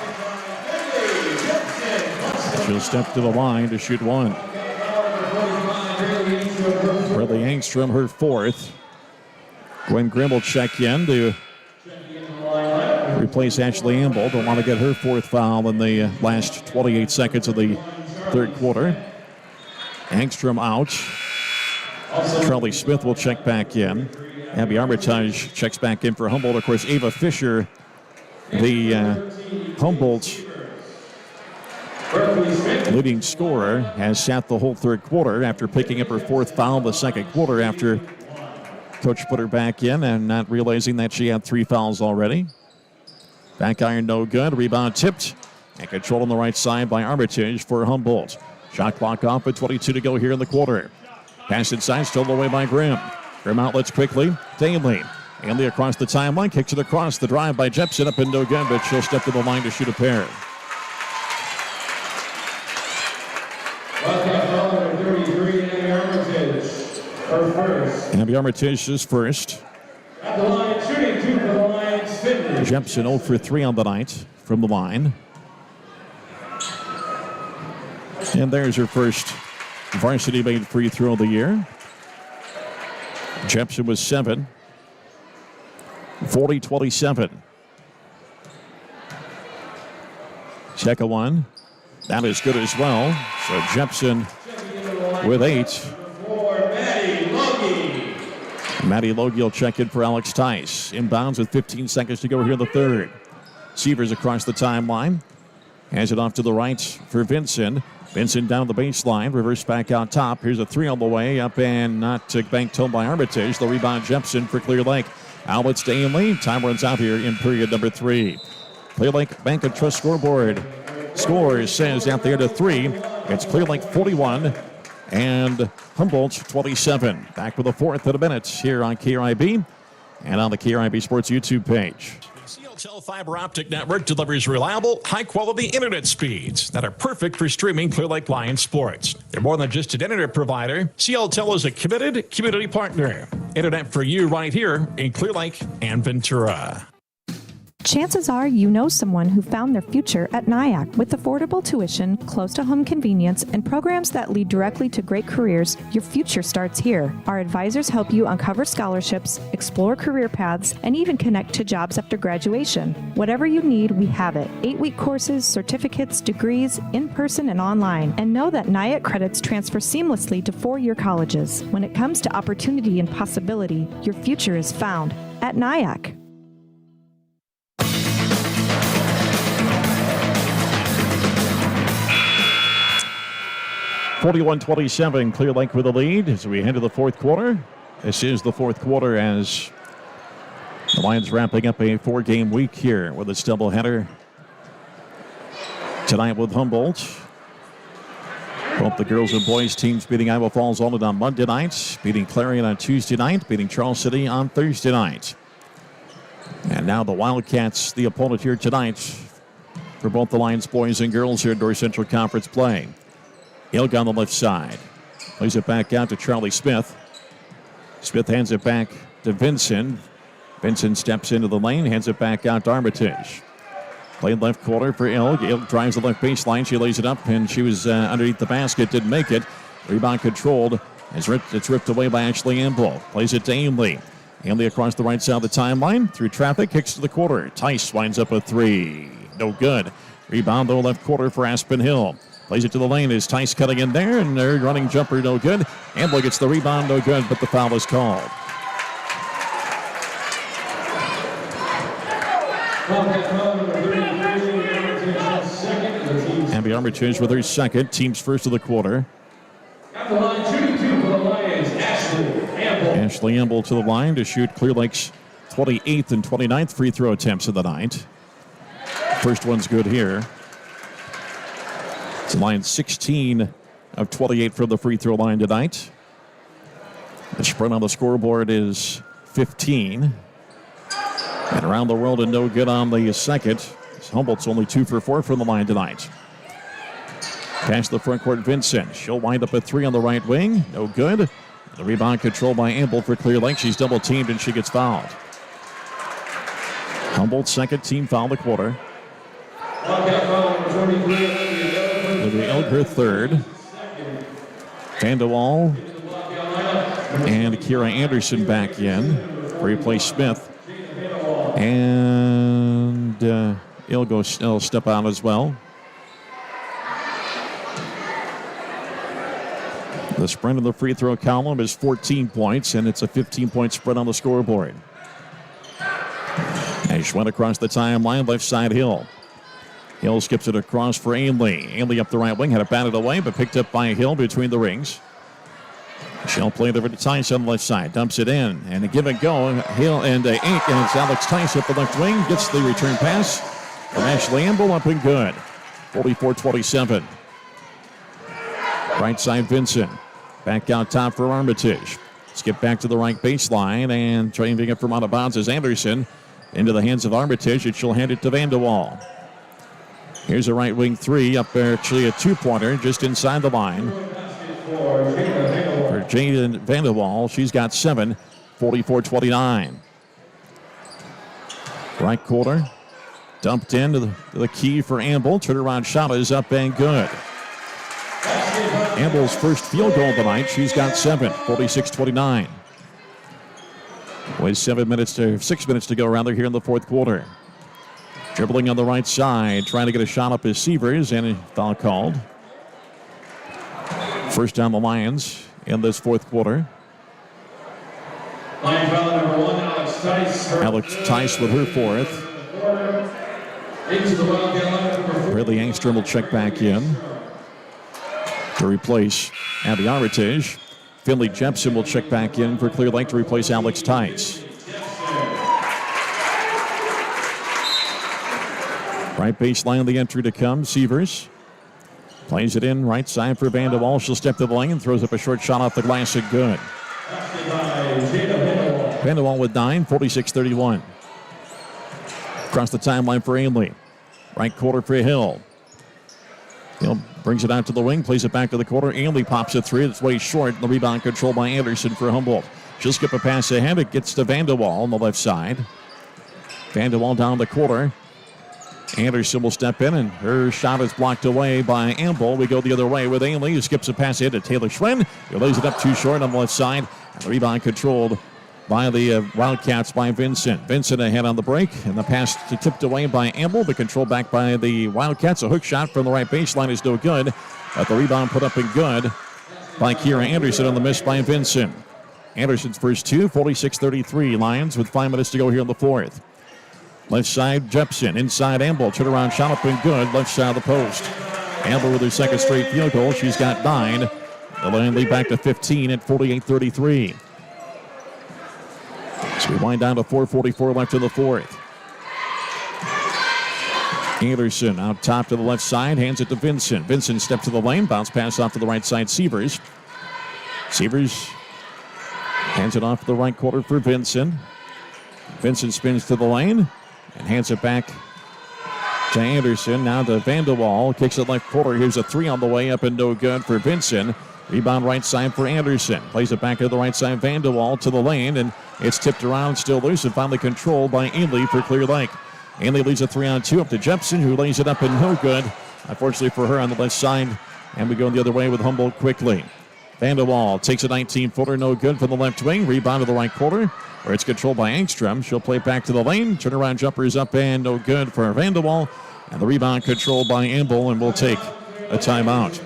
She'll step to the line to shoot one. Braylee Engstrom, her 4th. Gwen Grimm will check in to replace Ashley Amble. Don't want to get her 4th foul in the last 28 seconds of the third quarter. Engstrom out. Charlie Smith will check back in. Abby Armitage checks back in for Humboldt. Of course, Ava Fisher, the Humboldt leading scorer, has sat the whole third quarter after picking up her 4th foul in the second quarter after coach put her back in and not realizing that she had 3 fouls already. Back iron no good. Rebound tipped and controlled on the right side by Armitage for Humboldt. Shot clock off with 22 to go here in the quarter. Pass inside, stolen away by Grimm. Grimm outlets quickly. Ainley. Ainley across the timeline, kicks it across. The drive by Jepson up and no good, but she'll step to the line to shoot a pair. Number 33, Abby Armitage, her first. Abby Armitage is first. At the line, shooting 2 for the Lions, Finley. Jepson 0 for 3 on the night from the line. And there's her first varsity made free throw of the year. Jepson was 7. 40-27. Second one. That is good as well. So Jepson with 8. Maddie Logie will check in for Alex Tice. Inbounds with 15 seconds to go here in the third. Sievers across the timeline. Hands it off to the right for Vincent. Vincent down the baseline, reverse back out top. Here's a 3 on the way, up and not banked home by Armitage. The rebound Jepson for Clear Lake. Outlets to Ainley. Time runs out here in period number 3. Clear Lake Bank and Trust scoreboard. Scores says out there to 3. It's Clear Lake 41 and Humboldt 27. Back with the 4th in a minute here on KRIB and on the KRIB Sports YouTube page. CLTel Fiber Optic Network delivers reliable, high-quality internet speeds that are perfect for streaming Clear Lake Lions sports. They're more than just an internet provider. CLTel is a committed community partner. Internet for you right here in Clear Lake and Ventura. Chances are you know someone who found their future at NIAC. With affordable tuition, close-to-home convenience, and programs that lead directly to great careers, your future starts here. Our advisors help you uncover scholarships, explore career paths, and even connect to jobs after graduation. Whatever you need, we have it. 8-week courses, certificates, degrees, in-person and online. And know that NIAC credits transfer seamlessly to 4-year colleges. When it comes to opportunity and possibility, your future is found at NIAC. 41-27, Clear Lake with the lead as we head to the fourth quarter. This is the fourth quarter as the Lions wrapping up a 4-game week here with this doubleheader tonight with Humboldt. Both the girls and boys teams beating Iowa Falls Alden on Monday night, beating Clarion on Tuesday night, beating Charles City on Thursday night. And now the Wildcats, the opponent here tonight for both the Lions boys and girls here in North Central Conference play. Ilg on the left side. Plays it back out to Charlie Smith. Smith hands it back to Vincent. Vincent steps into the lane, hands it back out to Armitage. Played left corner for Ilg. Ilg drives the left baseline. She lays it up, and she was underneath the basket. Didn't make it. Rebound controlled. It's ripped away by Ashley Amble. Plays it to Ainley. Ainley across the right side of the timeline. Through traffic, kicks to the quarter. Tice winds up a three. No good. Rebound, though, left quarter for Aspen Hill. Plays it to the lane. Is Tice cutting in there? And their running jumper, no good. Amble gets the rebound, no good, but the foul is called. Abby Armitage with her second. Team's first of the quarter. At the line, shooting two for the Lions, Ashley Amble. Ashley Amble to the line to shoot Clear Lake's 28th and 29th free throw attempts of the night. First one's good here. It's the Lions 16 of 28 from the free throw line tonight. The spread on the scoreboard is 15. And around the world and no good on the second. Humboldt's only 2 for 4 from the line tonight. Pass the front court, Vincent. She'll wind up a three on the right wing. No good. The rebound controlled by Amble for Clear Lake. She's double teamed and she gets fouled. Humboldt's second team foul of the quarter. Olivia Ilg, her third. Vanderwall and Kira Anderson back in. Replace Smith. And Ilg will step out as well. The spread in the free throw column is 14 points, and it's a 15-point spread on the scoreboard. Ash went across the timeline, left side Hill. Hill skips it across for Ainley. Ainley up the right wing, had it batted away, but picked up by Hill between the rings. She'll play it over to Tice on the left side, dumps it in, and a give and go. Hill and it's Alex Tice up the left wing, gets the return pass from Ashley Amble, up and good. 44-27. Right side Vincent. Back out top for Armitage. Skip back to the right baseline, and trying to get from out of bounds is Anderson. Into the hands of Armitage, and she'll hand it to Vanderwall. Here's a right wing three, up there, actually a two-pointer, just inside the line. For Jaden Vanderwall, she's got 7, 44-29. Right quarter, dumped into the key for Amble. Turnaround shot is up and good. Amble's first field goal tonight. She's got 7, 46-29. With 6 minutes to go around there here in the fourth quarter. Dribbling on the right side, trying to get a shot up is Sievers, and a foul called. First down the Lions in this fourth quarter. Line foul number 1, Alex Tice. Alex Tice with her fourth. Bradley Angstrom will check back in to replace Abby Armitage. Finley Jepson will check back in for Clear Lake to replace Alex Tice. Right baseline, the entry to come. Sievers plays it in right side for Vanderwall. She'll step to the lane, throws up a short shot off the glass and good. Vanderwall with 9, 46-31. Across the timeline for Ainley. Right quarter for Hill. Hill brings it out to the wing, plays it back to the corner. Ainley pops a three. It's way short. The rebound controlled by Anderson for Humboldt. She'll skip a pass ahead. It gets to Vanderwall on the left side. Vanderwall down the corner. Anderson will step in, and her shot is blocked away by Amble. We go the other way with Ainley, who skips a pass ahead to Taylor Schwen. He lays it up too short on the left side. And the rebound controlled by the Wildcats by Vincent. Vincent ahead on the break, and the pass tipped away by Amble, but controlled back by the Wildcats. A hook shot from the right baseline is no good, but the rebound put up and good by Kira Anderson on the miss by Vincent. Anderson's first 2, 46-33. Lions with 5 minutes to go here in the fourth. Left side, Jepson. Inside, Amble. Turnaround shot up and good. Left side of the post. Amber with her second straight field goal. She's got 9. The Lions lead back to 15 at 48-33. So we wind down to 4:44 left in the fourth. Anderson out top to the left side, hands it to Vincent. Vincent steps to the lane, bounce pass off to the right side, Sievers. Sievers hands it off to the right corner for Vincent. Vincent spins to the lane and hands it back to Anderson. Now to Vanderwall, kicks it left corner. Here's a 3 on the way up and no good for Vincent. Rebound right side for Anderson. Plays it back to the right side, Vanderwall to the lane, and it's tipped around, still loose, and finally controlled by Ainley for Clear Lake. Ainley leads a 3-on-2 up to Jepson, who lays it up and no good. Unfortunately for her on the left side, and we go the other way with Humboldt quickly. Vanderwall takes a 19-footer, no good from the left wing. Rebound to the right corner, where it's controlled by Angstrom. She'll play back to the lane. Turnaround jumper is up and no good for Vanderwall. And the rebound controlled by Amble, and we'll take a timeout.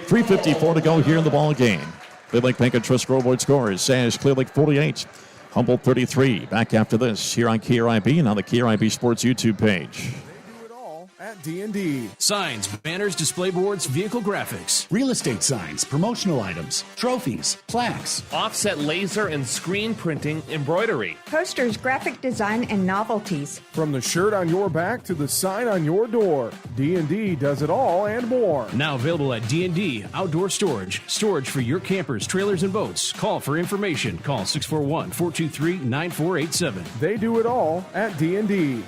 3:54 to go here in the ball game. Clear Lake Bank and Trust scoreboard scores says Clear Lake 48, Humboldt 33. Back after this here on KRIB and on the KRIB Sports YouTube page. At D&D. Signs, banners, display boards, vehicle graphics. Real estate signs, promotional items, trophies, plaques. Offset laser and screen printing embroidery. Posters, graphic design, and novelties. From the shirt on your back to the sign on your door, D&D does it all and more. Now available at D&D Outdoor Storage. Storage for your campers, trailers, and boats. Call for information. Call 641-423-9487. They do it all at D&D.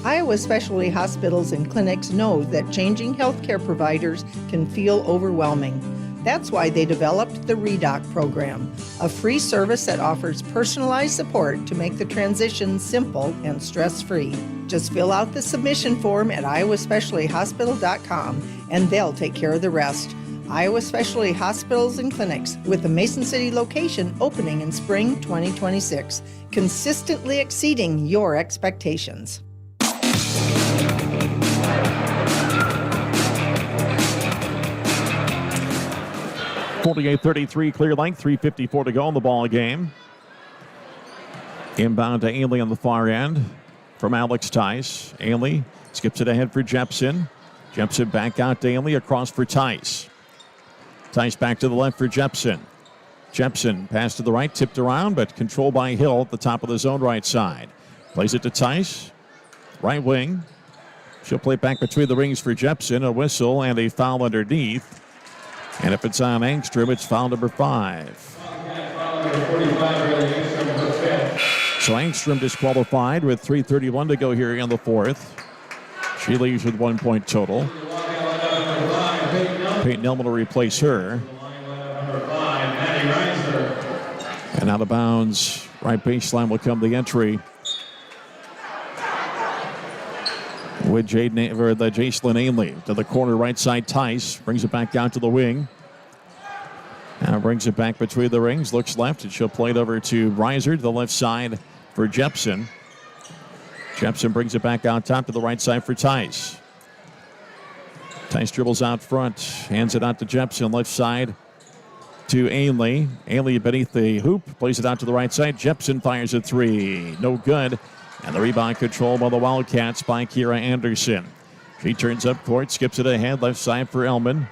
Iowa specialty hospitals and clinics know that changing healthcare providers can feel overwhelming. That's why they developed the REDOC program, a free service that offers personalized support to make the transition simple and stress-free. Just fill out the submission form at iowaspecialtyhospital.com and they'll take care of the rest. Iowa Specialty Hospitals and Clinics, with the Mason City location opening in spring 2026, consistently exceeding your expectations. 48-33 Clear Lake, 3:54 to go in the ball game. Inbound to Ainley on the far end from Alex Tice. Ainley skips it ahead for Jepson. Jepson back out to Ainley, across for Tice. Tice back to the left for Jepson. Jepson pass to the right, tipped around, but controlled by Hill at the top of the zone right side. Plays it to Tice, right wing. She'll play back between the rings for Jepson. A whistle and a foul underneath. And if it's on Angstrom, it's foul number 5. So Angstrom disqualified with 3:31 to go here in the fourth. She leaves with 1 point total. Peyton Elman will replace her. And out of bounds, right baseline will come the entry with Jacelyn Ainley to the corner right side. Tice brings it back out to the wing. Now brings it back between the rings, looks left, and she'll play it over to Reiser to the left side for Jepson. Jepson brings it back out top to the right side for Tice. Tice dribbles out front, hands it out to Jepson, left side to Ainley. Ainley beneath the hoop, plays it out to the right side. Jepson fires a 3, no good. And the rebound control by the Wildcats by Kira Anderson. She turns up court, skips it ahead, left side for Elman.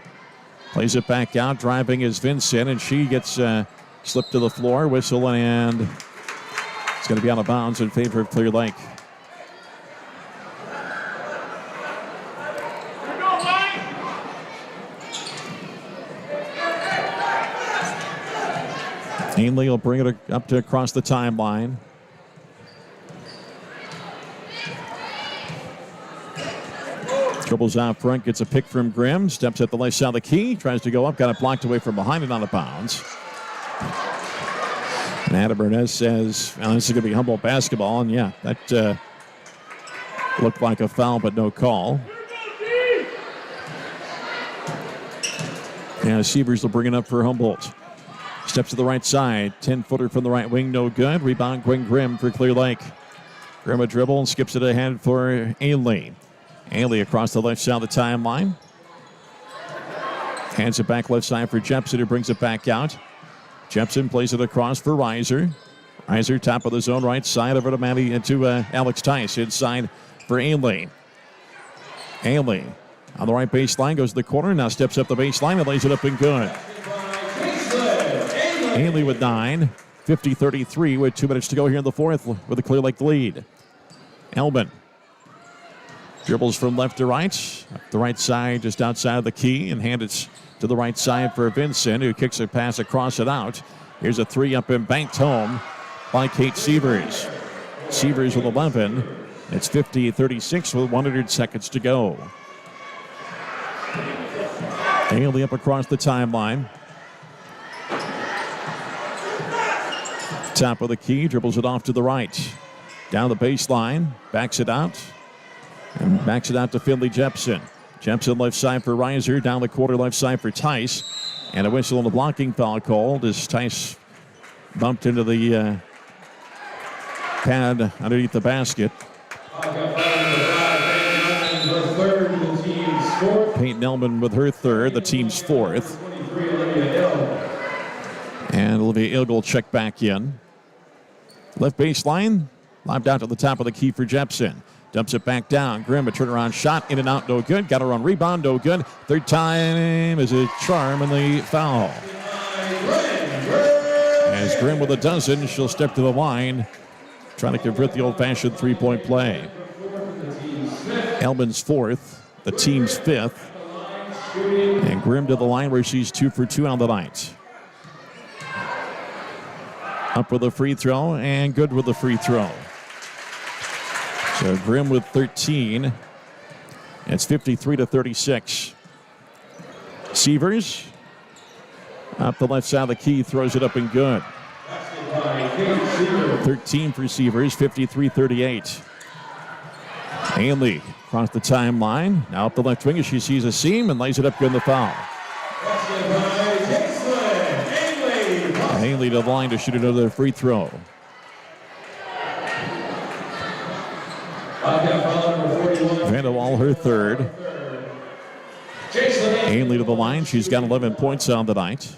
Plays it back out, driving is Vincent, and she gets slipped to the floor, whistle, and it's going to be out of bounds in favor of Clear Lake. Ainley will bring it up to across the timeline. Dribbles out front, gets a pick from Grimm, steps at the left side of the key, tries to go up, got it blocked away from behind and out of bounds. And Adam Burnett says, well, this is going to be Humboldt basketball, and yeah, that looked like a foul, but no call. Yeah, Sievers will bring it up for Humboldt. Steps to the right side, 10-footer from the right wing, no good. Rebound, Gwen Grimm for Clear Lake. Grimm a dribble and skips it ahead for Ainley. Ainley across the left side of the timeline. Hands it back left side for Jepson, who brings it back out. Jepson plays it across for Reiser. Reiser top of the zone right side over to Alex Tice inside for Ainley. Ainley On the right baseline, goes to the corner, now steps up the baseline and lays it up and good. Ainley with 9, 50-33 with 2 minutes to go here in the fourth with a Clear Lake lead. Elbin dribbles from left to right, up the right side just outside of the key, and hand it to the right side for Vincent, who kicks a pass across it out. Here's a 3 up and banked home by Kate Sievers. Sievers with 11. It's 50-36 with 100 seconds to go. Haley up across the timeline. Top of the key, dribbles it off to the right. Down the baseline, backs it out. And backs it out to Finley Jepson. Jepson left side for Reiser, down the quarter left side for Tice. And a whistle on the blocking foul called as Tice bumped into the pad underneath the basket. Peyton Elman with her third, the team's fourth. And Olivia Ilg will check back in. Left baseline, lobbed out to the top of the key for Jepson. Dumps it back down. Grimm, a turnaround shot, in and out, no good. Got her on rebound, no good. Third time is a charm and the foul. As Grimm with a dozen, she'll step to the line, trying to convert the old-fashioned three-point play. Elman's fourth, the team's fifth. And Grimm to the line where she's 2 for 2 on the night. Up with a free throw and good with the free throw. So Grimm with 13. It's 53-36. Sievers up the left side of the key, throws it up and good. 13 for Sievers, 53-38. Ainley across the timeline. Now up the left wing as she sees a seam and lays it up good in the foul. Ainley to the line to shoot another free throw. Vanderwall her third. Ainley to the line. She's got 11 points on the night.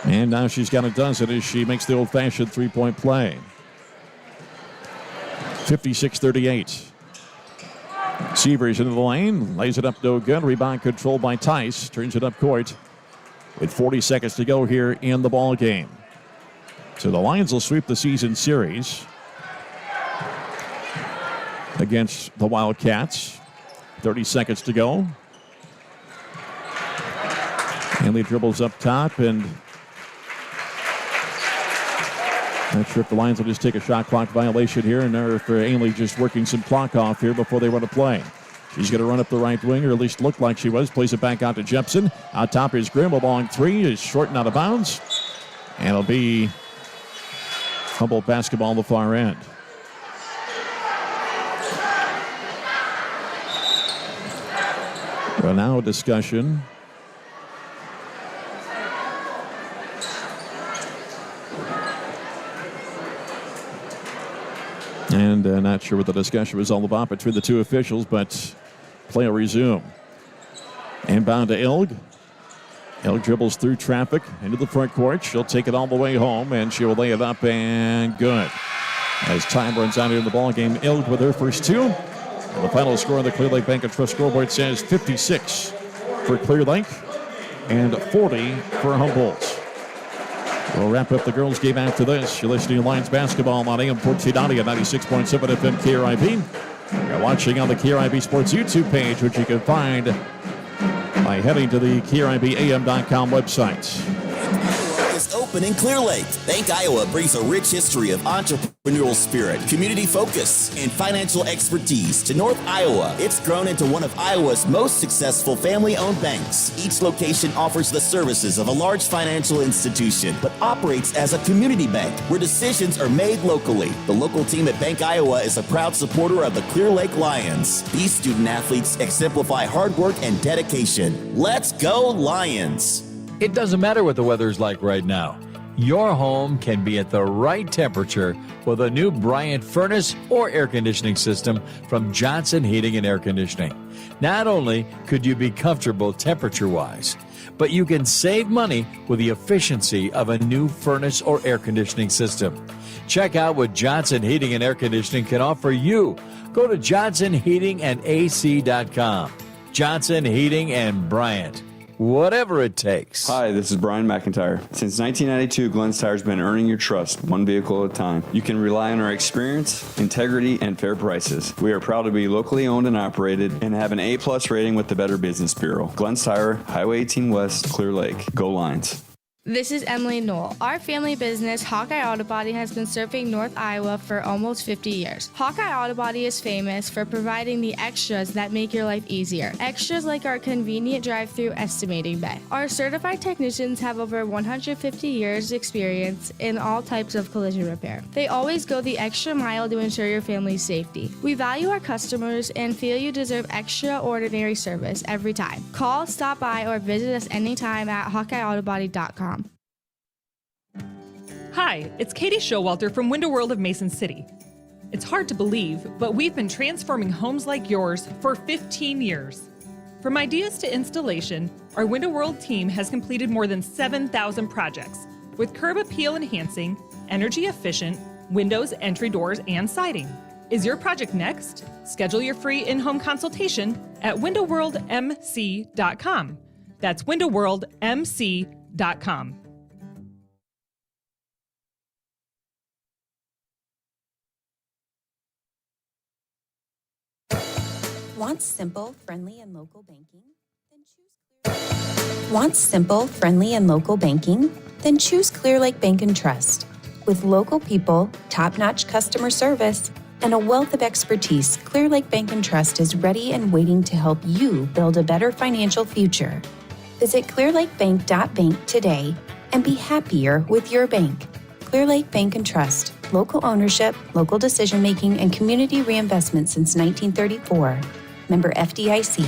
And now she's got a dozen as she makes the old-fashioned three-point play. 56-38. Sievers into the lane. Lays it up, no good. Rebound controlled by Tice. Turns it up court with 40 seconds to go here in the ball game. So the Lions will sweep the season series against the Wildcats. 30 seconds to go. Hanley dribbles up top, and not sure if the Lions will just take a shot clock violation here, and or if Ainley just working some clock off here before they run a play. She's going to run up the right wing, or at least look like she was. Plays it back out to Jepson. Out top is Grimm. A long three is short and out of bounds. And it'll be Humboldt basketball on the far end. Well, now a discussion. And not sure what the discussion was all about between the two officials, but play will resume. Inbound to Ilg. Ilg dribbles through traffic into the front court. She'll take it all the way home, and she will lay it up and good. As time runs out here in the ball game, Ilg with her first two. And the final score on the Clear Lake Bank and Trust scoreboard says 56 for Clear Lake and 40 for Humboldt. We'll wrap up the girls' game after this. You're listening to Lions basketball on AM 1490 at 96.7 FM KRIB. You're watching on the KRIB Sports YouTube page, which you can find by heading to the KRIBAM.com website. Is open in Clear Lake. Bank Iowa brings a rich history of entrepreneurial spirit, community focus, and financial expertise to North Iowa. It's grown into one of Iowa's most successful family-owned banks. Each location offers the services of a large financial institution, but operates as a community bank where decisions are made locally. The local team at Bank Iowa is a proud supporter of the Clear Lake Lions. These student athletes exemplify hard work and dedication. Let's go Lions! It doesn't matter what the weather's like right now. your home can be at the right temperature with a new Bryant furnace or air conditioning system from Johnson Heating and Air Conditioning. Not only could you be comfortable temperature-wise, but you can save money with the efficiency of a new furnace or air conditioning system. Check out what Johnson Heating and Air Conditioning can offer you. Go to johnsonheatingandac.com. Johnson Heating and Bryant. Whatever it takes. Hi, this is Brian McIntyre. Since 1992, Glenn's Tire's been earning your trust one vehicle at a time. You can rely on our experience, integrity, and fair prices. We are proud to be locally owned and operated and have an A-plus rating with the Better Business Bureau. Glenn's Tire, Highway 18 West, Clear Lake. Go Lions. This is Emily Knoll. Our family business, Hawkeye Auto Body, has been serving North Iowa for almost 50 years. Hawkeye Auto Body is famous for providing the extras that make your life easier. Extras like our convenient drive-through estimating bay. Our certified technicians have over 150 years experience in all types of collision repair. They always go the extra mile to ensure your family's safety. We value our customers and feel you deserve extraordinary service every time. Call, stop by, or visit us anytime at HawkeyeAutoBody.com. Hi, it's Katie Showalter from Window World of Mason City. It's hard to believe, but we've been transforming homes like yours for 15 years. From ideas to installation, our Window World team has completed more than 7,000 projects with curb appeal enhancing, energy efficient, windows, entry doors, and siding. Is your project next? Schedule your free in-home consultation at windowworldmc.com. That's windowworldmc.com. Want simple, friendly, and local banking? Want simple, friendly, and local banking? Then choose Clear Lake Bank and Trust. With local people, top-notch customer service, and a wealth of expertise, Clear Lake Bank and Trust is ready and waiting to help you build a better financial future. Visit clearlakebank.bank today and be happier with your bank. Clear Lake Bank and Trust. Local ownership, local decision-making, and community reinvestment since 1934. Member FDIC.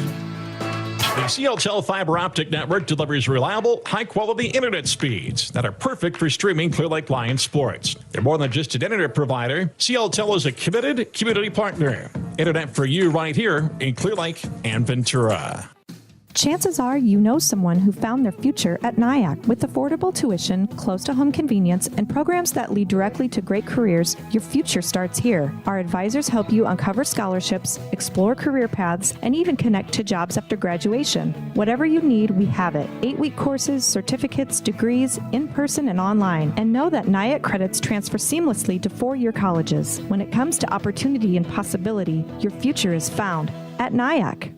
The CLTEL fiber optic network delivers reliable, high-quality internet speeds that are perfect for streaming Clear Lake Lions sports. They're more than just an internet provider. CLTEL is a committed community partner. Internet for you right here in Clear Lake and Ventura. Chances are you know someone who found their future at NIAC. With affordable tuition, close to home convenience, and programs that lead directly to great careers, your future starts here. Our advisors help you uncover scholarships, explore career paths, and even connect to jobs after graduation. Whatever you need, we have it. 8-week courses, certificates, degrees, in person and online. And know that NIAC credits transfer seamlessly to 4-year colleges. When it comes to opportunity and possibility, your future is found at NIAC.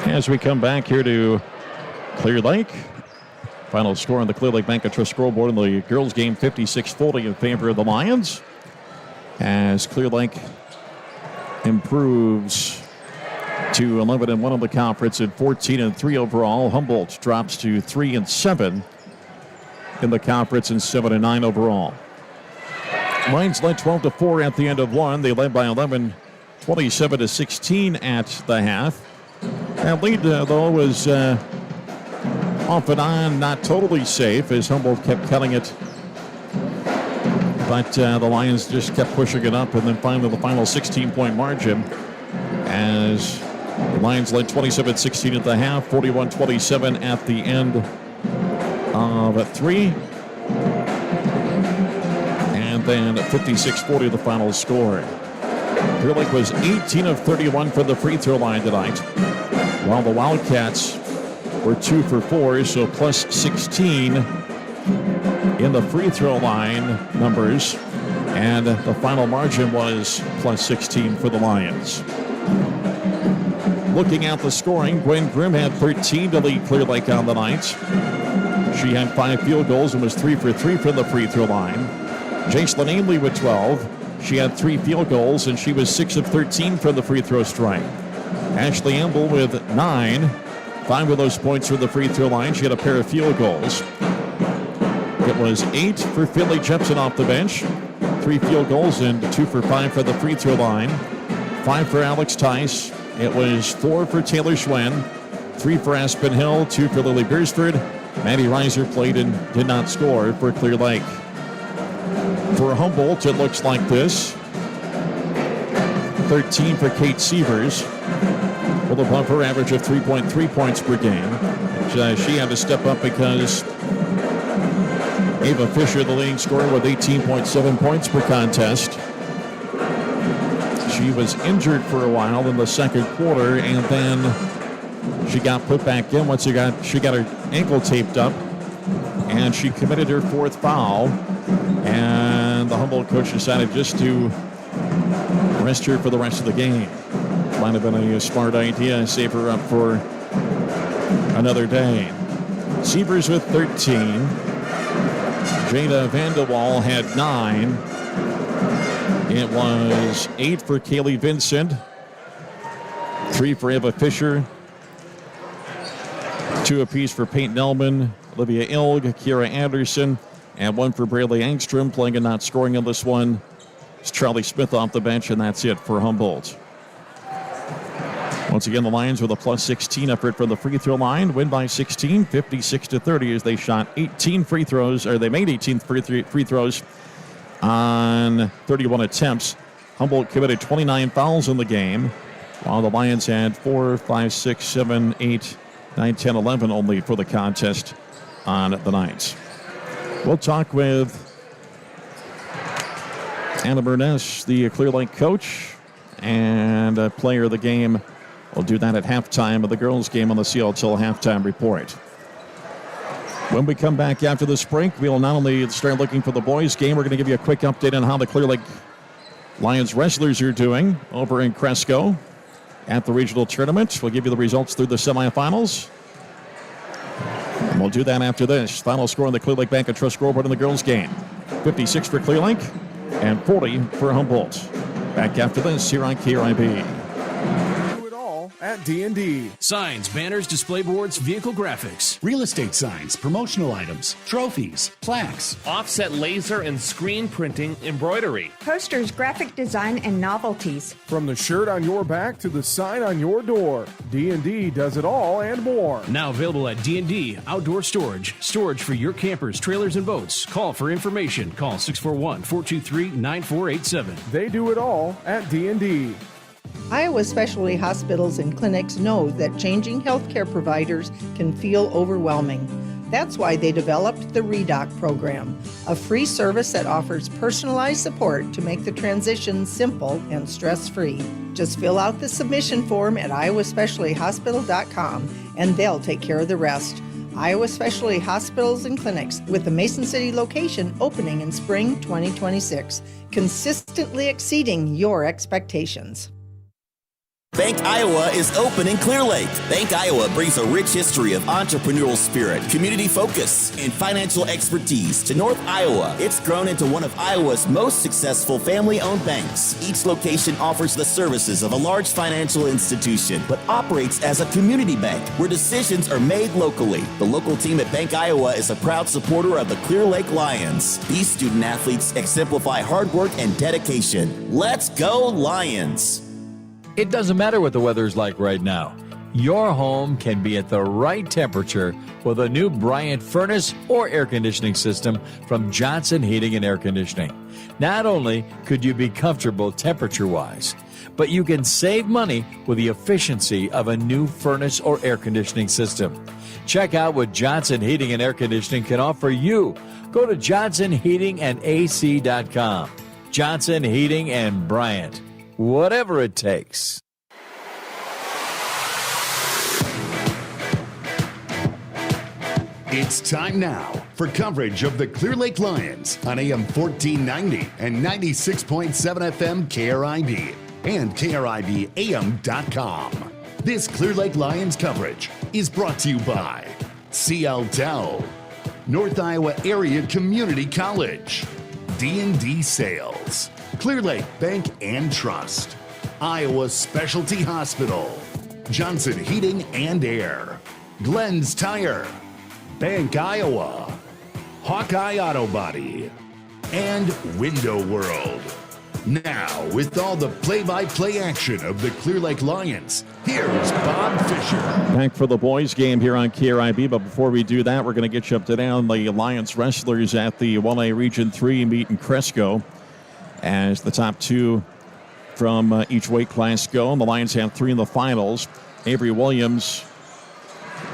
As we come back here to Clear Lake, final score on the Clear Lake Bank and Trust scoreboard in the girls' game, 56-40 in favor of the Lions. As Clear Lake improves to 11-1 in the conference and 14-3 overall, Humboldt drops to 3-7 in the conference and 7-9 overall. Lions led 12-4 at the end of one. They led by 11, 27-16 at the half. That lead, though, was off and on, not totally safe as Humboldt kept cutting it. But the Lions just kept pushing it up, and then finally the final 16-point margin as the Lions led 27-16 at the half, 41-27 at the end of 3. And then 56-40 the final score. Clear Lake was 18 of 31 from the free throw line tonight, while the Wildcats were 2 for 4, so plus 16 in the free throw line numbers, and the final margin was plus 16 for the Lions. Looking at the scoring, Gwen Grimm had 13 to lead Clear Lake on the night. She had 5 field goals and was 3 for 3 from the free throw line. Jacelyn Ainley with 12. She had 3 field goals, and she was 6 of 13 from the free throw strike. Ashley Amble with 9. 5 of those points from the free throw line. She had a pair of field goals. It was 8 for Finley Jepson off the bench. 3 field goals and 2 for 5 from the free throw line. 5 for Alex Tice. It was 4 for Taylor Schwen, 3 for Aspen Hill, 2 for Lily Beersford. Maddie Reiser played and did not score for Clear Lake. For Humboldt, it looks like this. 13 for Kate Sievers, with a bumper average of 3.3 points per game. She had to step up because Ava Fisher, the leading scorer, with 18.7 points per contest. She was injured for a while in the second quarter, and then she got put back in once she got her ankle taped up, and she committed her 4th foul. And the Humboldt coach decided just to rest her for the rest of the game. Might have been a smart idea, save her up for another day. Sievers with 13. Jada Vanderwall had 9. It was 8 for Kaylee Vincent, 3 for Eva Fisher, 2 apiece for Peyton Elman, Olivia Ilg, Kira Anderson, and 1 for Braylee Angstrom. Playing and not scoring in this one is Charlie Smith off the bench, and that's it for Humboldt. Once again, the Lions with a plus 16 effort from the free throw line. Win by 16, 56-30, as they shot 18 free throws, or they made 18 free throws on 31 attempts. Humboldt committed 29 fouls in the game, while the Lions had 4, 5, 6, 7, 8, 9, 10, 11 only for the contest on the night. We'll talk with Anna Burness, the Clear Lake coach and player of the game. We'll do that at halftime of the girls' game on the CLTL halftime report. When we come back after this break, we'll not only start looking for the boys' game, we're going to give you a quick update on how the Clear Lake Lions wrestlers are doing over in Cresco at the regional tournament. We'll give you the results through the semifinals. And we'll do that after this. Final score on the Clear Lake Bank and Trust scoreboard in the girls' game. 56 for Clear Lake and 40 for Humboldt. Back after this here on KRIB. At D&D. Signs, banners, display boards, vehicle graphics. Real estate signs, promotional items, trophies, plaques. Offset laser and screen printing embroidery. Posters, graphic design, and novelties. From the shirt on your back to the sign on your door, D&D does it all and more. Now available at D&D Outdoor Storage. Storage for your campers, trailers, and boats. Call for information. Call 641-423-9487. They do it all at D&D. Iowa specialty hospitals and clinics know that changing healthcare providers can feel overwhelming. That's why they developed the REDOC program, a free service that offers personalized support to make the transition simple and stress-free. Just fill out the submission form at iowaspecialtyhospital.com and they'll take care of the rest. Iowa Specialty Hospitals and Clinics, with the Mason City location opening in spring 2026, consistently exceeding your expectations. Bank Iowa is open in Clear Lake. Bank Iowa brings a rich history of entrepreneurial spirit, community focus, and financial expertise to North Iowa. It's grown into one of Iowa's most successful family-owned banks. Each location offers the services of a large financial institution, but operates as a community bank where decisions are made locally. The local team at Bank Iowa is a proud supporter of the Clear Lake Lions. These student athletes exemplify hard work and dedication. Let's go Lions! It doesn't matter what the weather's like right now. Your home can be at the right temperature with a new Bryant furnace or air conditioning system from Johnson Heating and Air Conditioning. Not only could you be comfortable temperature-wise, but you can save money with the efficiency of a new furnace or air conditioning system. Check out what Johnson Heating and Air Conditioning can offer you. Go to johnsonheatingandac.com. Johnson Heating and Bryant. Whatever it takes. It's time now for coverage of the Clear Lake Lions on AM 1490 and 96.7 FM KRIB and KRIBAM.com. This Clear Lake Lions coverage is brought to you by CLTL, North Iowa Area Community College, D&D Sales, Clear Lake Bank and Trust, Iowa Specialty Hospital, Johnson Heating and Air, Glenn's Tire, Bank Iowa, Hawkeye Auto Body, and Window World. Now, with all the play-by-play action of the Clear Lake Lions, here's Bob Fisher. Back for the boys game here on KRIB, but before we do that, we're going to get you up to date on the Lions wrestlers at the 1A Region 3 meet in Cresco. As the top two from each weight class go, and the Lions have 3 in the finals. Avery Williams,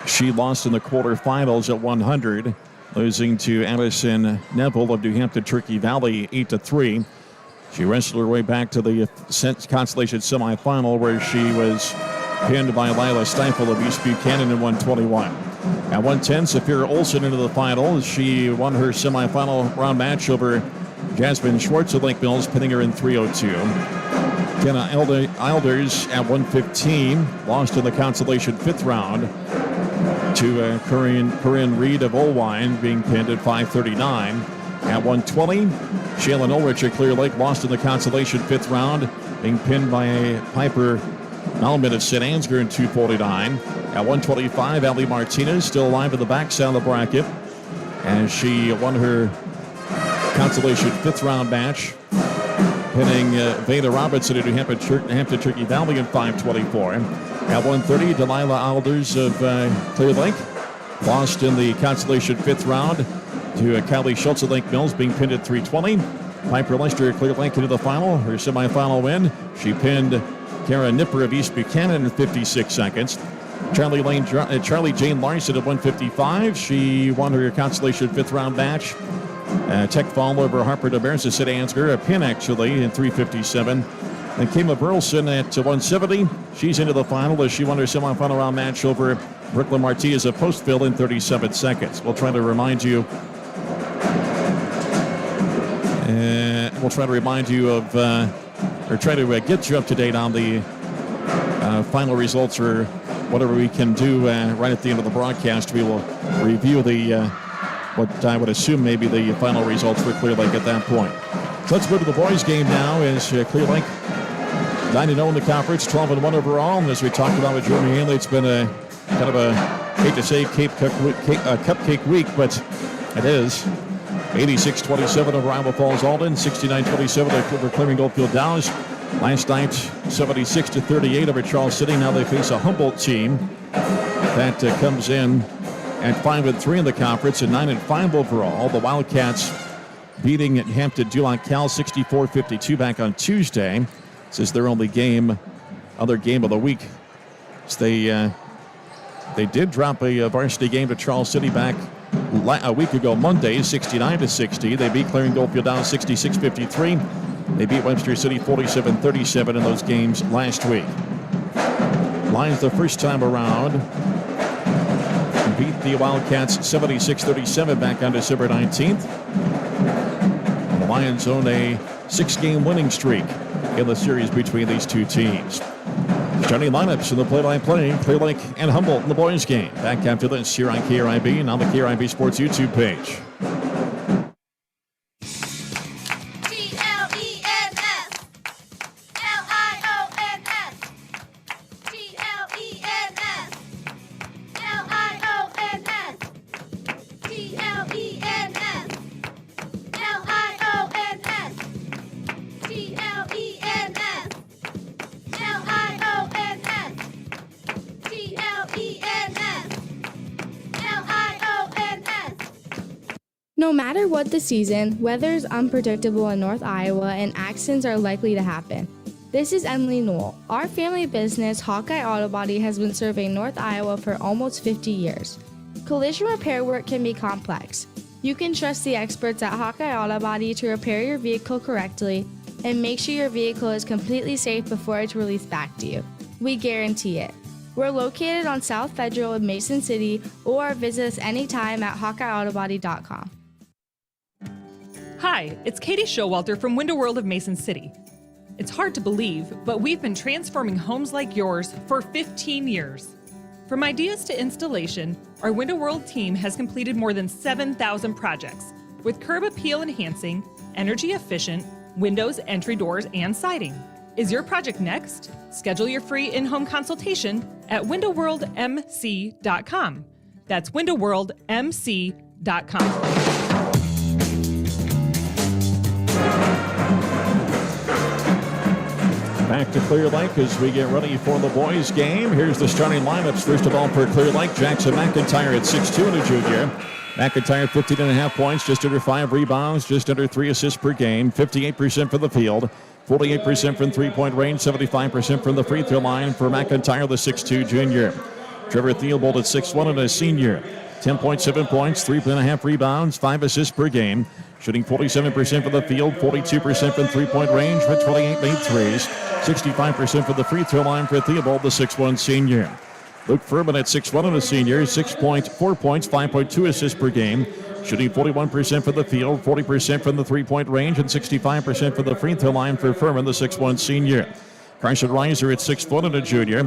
she lost in the quarterfinals at 100, losing to Addison Neville of New Hampton Turkey Valley 8-3. She wrestled her way back to the consolation semifinal, where she was pinned by Lila Stifel of East Buchanan in 121. At 110, Saphira Olsen into the final. She won her semifinal round match over Jasmine Schwartz of Lake Mills, pinning her in 302. Kenna Eilders at 115, lost in the consolation 5th round to Corinne Reed of Olwine, being pinned at 539. At 120, Shayla Ulrich at Clear Lake lost in the consolation 5th round, being pinned by Piper Malman of St. Ansgar in 249. At 125, Ali Martinez still alive in the backside of the bracket, as she won her consolation 5th round match, pinning Veda Robinson of New Hampton Turkey Valley in 524. At 130, Delilah Alders of Clear Lake lost in the consolation 5th round to Kylie Schultz of Lake Mills, being pinned at 320. Piper Lester of Clear Lake into the final, her semifinal win. She pinned Kara Nipper of East Buchanan in 56 seconds. Charlie Jane Larson at 155. She won her consolation 5th round match. Tech fall over Harper DeBears at St. Ansgar, a pin actually in 357. And Kayla Burleson at 170. She's into the final as she won her semifinal round match over Brooklyn Martinez of Postville in 37 seconds. We'll try to remind you. Of, or try to get you up to date on the final results, or whatever we can do right at the end of the broadcast. We will review the what I would assume may be the final results for Clear Lake at that point. So let's move to the boys' game now. As Clear Lake 9-0 in the conference, 12-1 overall. And as we talked about with Jeremy Hanley, it's been a kind of a, hate to say cupcake week, but it is. 86-27 over Iowa Falls Alden, 69-27 over Clearing Goldfield Downs. Last night, 76-38 over Charles City. Now they face a Humboldt team that comes in at 5-3 in the conference and 9-5 overall. The Wildcats beating Hampton Duloc Cal 64-52 back on Tuesday. This is their only other game of the week. So they did drop a varsity game to Charles City back a week ago Monday, 69-60. They beat Clearing Goldfield Downs 66-53. They beat Webster City 47-37 in those games last week. Lions the first time around beat the Wildcats 76-37 back on December 19th. The Lions own a 6-game winning streak in the series between these two teams. Starting lineups in the play-by-play, Clear Lake and Humboldt in the boys' game. Back after this here on KRIB and on the KRIB Sports YouTube page. No matter what the season, weather is unpredictable in North Iowa and accidents are likely to happen. This is Emily Newell. Our family business, Hawkeye Auto Body, has been serving North Iowa for almost 50 years. Collision repair work can be complex. You can trust the experts at Hawkeye Auto Body to repair your vehicle correctly and make sure your vehicle is completely safe before it's released back to you. We guarantee it. We're located on South Federal in Mason City, or visit us anytime at HawkeyeAutobody.com. Hi, it's Katie Showalter from Window World of Mason City. It's hard to believe, but we've been transforming homes like yours for 15 years. From ideas to installation, our Window World team has completed more than 7,000 projects with curb appeal enhancing, energy efficient, windows, entry doors, and siding. Is your project next? Schedule your free in-home consultation at windowworldmc.com. That's windowworldmc.com. back to Clear Lake as we get ready for the boys' game. Here's the starting lineups. First of all, for Clear Lake, Jackson McIntyre at 6'2" and a junior. McIntyre, 15.5 points, just under 5 rebounds, just under 3 assists per game, 58% for the field, 48% from three-point range, 75% from the free throw line for McIntyre, the 6'2" junior. Trevor Theobald at 6'1" and a senior. 10.7 points, 3.5 rebounds, 5 assists per game. Shooting 47% from the field, 42% from three-point range with 28 made threes. 65% for the free throw line for Theobald, the 6'1" senior. Luke Furman at 6'1" and a senior, 6.4 points, 5.2 assists per game. Shooting 41% from the field, 40% from the three-point range, and 65% from the free throw line for Furman, the 6'1" senior. Carson Reiser at 6 foot and a junior.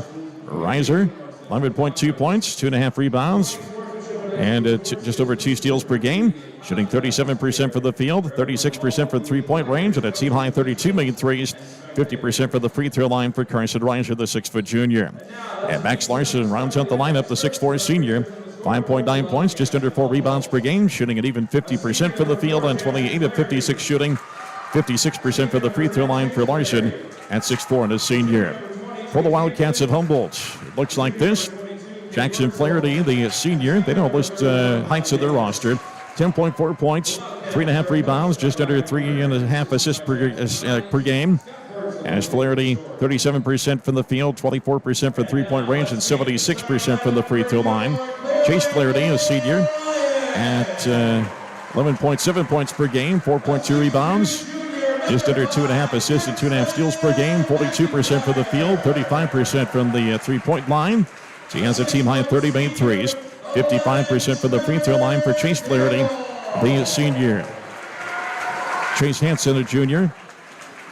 Reiser, 11.2 points, 2.5 rebounds, and just over 2 steals per game. Shooting 37% for the field, 36% for three-point range, and a team-high 32 made threes, 50% for the free throw line for Carson Reiser, the 6-foot junior. And Max Larson rounds out the lineup, the 6'4" senior. 5.9 points, just under 4 rebounds per game, shooting at even 50% for the field on 28 of 56 shooting. 56% for the free throw line for Larson at 6'4" and a senior. For the Wildcats at Humboldt, it looks like this. Jackson Flaherty, the senior, they don't list heights of their roster. 10.4 points, 3.5 rebounds, just under 3.5 assists per game. As Flaherty, 37% from the field, 24% from three-point range, and 76% from the free throw line. Chase Flaherty, a senior, at 11.7 points per game, 4.2 rebounds, just under 2.5 assists and 2.5 steals per game, 42% for the field, 35% from the three-point line. He has a team-high 30 made threes, 55% for the free throw line for Chase Flaherty, the senior. Chase Hansen, a junior,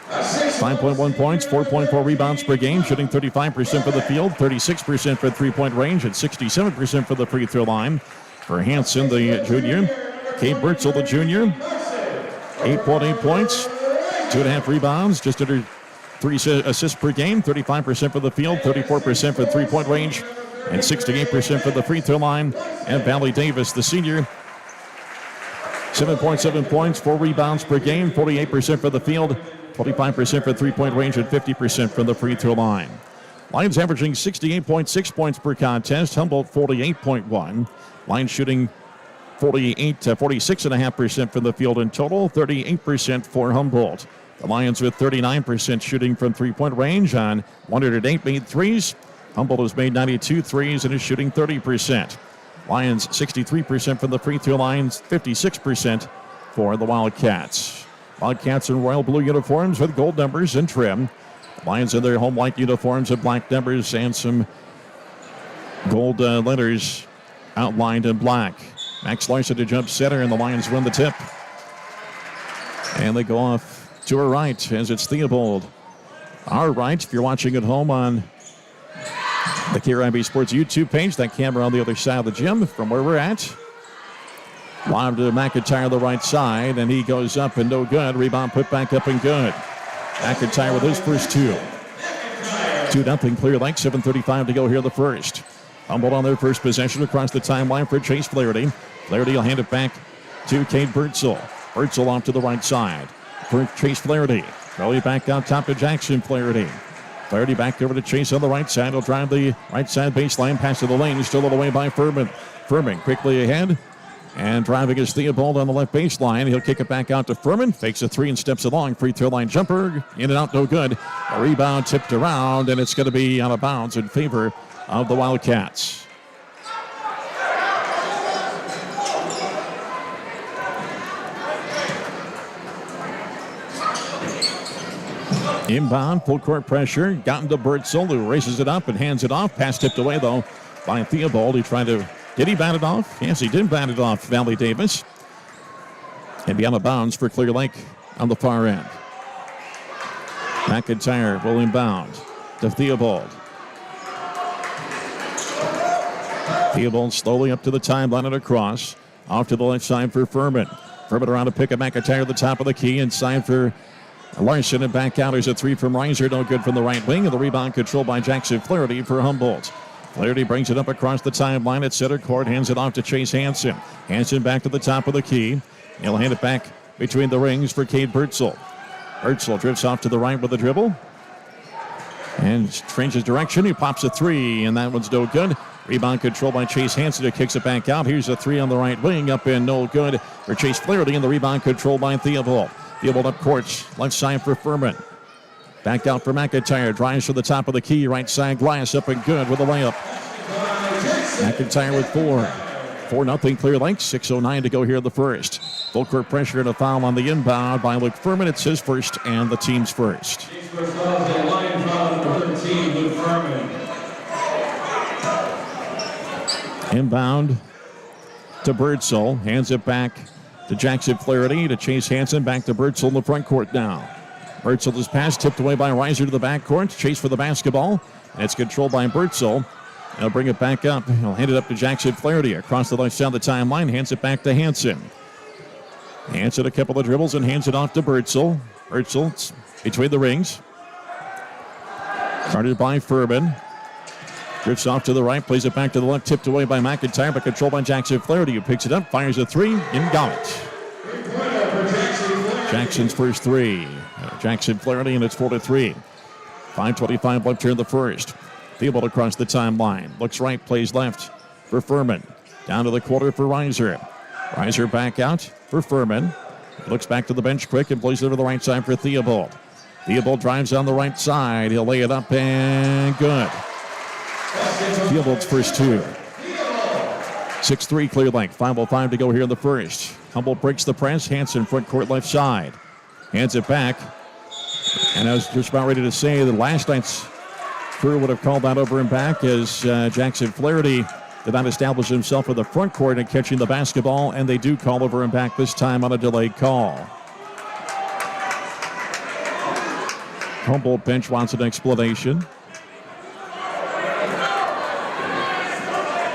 5.1 points, 4.4 rebounds per game, shooting 35% for the field, 36% for three-point range, and 67% for the free throw line. For Hansen, the junior. Kate Bertzel, the junior, 8.8 points, 2.5 rebounds, just under 3 assists per game, 35% for the field, 34% for three-point range, and 68% for the free throw line. And Valley Davis, the senior, 7.7 points, 4 rebounds per game, 48% for the field, 25% for three-point range, and 50% from the free throw line. Lions averaging 68.6 points per contest. Humboldt 48.1. Lions shooting 46.5% from the field in total, 38% for Humboldt. The Lions with 39% shooting from three-point range on 108 made threes. Humboldt has made 92 threes and is shooting 30%. Lions 63% from the free throw lines, 56% for the Wildcats. Wildcats in royal blue uniforms with gold numbers and trim. Lions in their home white uniforms with black numbers and some gold letters outlined in black. Max Larson to jump center, and the Lions win the tip. And they go off to our right as it's Theobald. Our right, if you're watching at home on the KRIB Sports YouTube page, that camera on the other side of the gym from where we're at. Live to McIntyre the right side, and he goes up and no good. Rebound put back up and good. McIntyre with his first two. 2-0 Clear Lake, 7:35 to go here in the first. Humboldt on their first possession across the timeline for Chase Flaherty. Flaherty will hand it back to Kate Bertzel. Bertzel off to the right side for Chase Flaherty. Flaherty back out top to Jackson Flaherty. Flaherty back over to Chase on the right side. He'll drive the right side baseline, pass to the lane. Still on the way by Furman. Furman quickly ahead. And driving is Theobald on the left baseline. He'll kick it back out to Furman. Fakes a three and steps along. Free throw line jumper. In and out, no good. A rebound tipped around, and it's going to be out of bounds in favor of the Wildcats. Inbound, full court pressure. Gotten to Bertzel, who races it up and hands it off. Pass tipped away, though, by Theobald. He tried to... Did he bat it off? Yes, he did bat it off, Valley Davis. And be out of bounds for Clear Lake on the far end. McIntyre will inbound to Theobald. Theobald slowly up to the timeline and across. Off to the left side for Furman. Furman around to pick up McIntyre at the top of the key. Inside for Larson, and back out. There's a three from Reiser. No good from the right wing. And the rebound controlled by Jackson Flaherty for Humboldt. Flaherty brings it up across the timeline at center court. Hands it off to Chase Hansen. Hansen back to the top of the key. He'll hand it back between the rings for Kate Bertzel. Bertzel drifts off to the right with a dribble. And changes direction. He pops a three, and that one's no good. Rebound control by Chase Hansen, who kicks it back out. Here's a three on the right wing, up in no good for Chase Flaherty, and the rebound control by Theobald. Theobald up court, left side for Furman. Back out for McIntyre, drives to the top of the key, right side glass, up and good with a layup. McIntyre with 4. 4-0 Clear Lake, 6:09 to go here in the first. Full court pressure and a foul on the inbound by Luke Furman. It's his first and the team's first. Inbound to Birdsell. Hands it back to Jackson Flaherty, to Chase Hansen. Back to Birdsell in the front court now. Birdsell is passed, tipped away by Reiser to the backcourt. Chase for the basketball. And it's controlled by Birdsell. He'll bring it back up. He'll hand it up to Jackson Flaherty across the left side of the timeline. Hands it back to Hansen. Hansen a couple of dribbles and hands it off to Birdsell. Birdsell between the rings. Started by Furman. Drifts off to the right, plays it back to the left, tipped away by McIntyre, but controlled by Jackson Flaherty, who picks it up, fires a three, and got it. Jackson's first three. Jackson Flaherty, and it's 4-3. 5:25 left here in the first. Theobald across the timeline. Looks right, plays left for Furman. Down to the quarter for Reiser. Reiser back out for Furman. Looks back to the bench quick and plays it over the right side for Theobald. Theobald drives on the right side. He'll lay it up and good. Theobald's first two. 6-3 Clear Lake. 5:05 to go here in the first. Humboldt breaks the press. Hansen front court left side. Hands it back. And I was just about ready to say that last night's crew would have called that over and back as Jackson Flaherty did not establish himself in the front court and catching the basketball, and they do call over and back this time on a delayed call. Humboldt bench wants an explanation.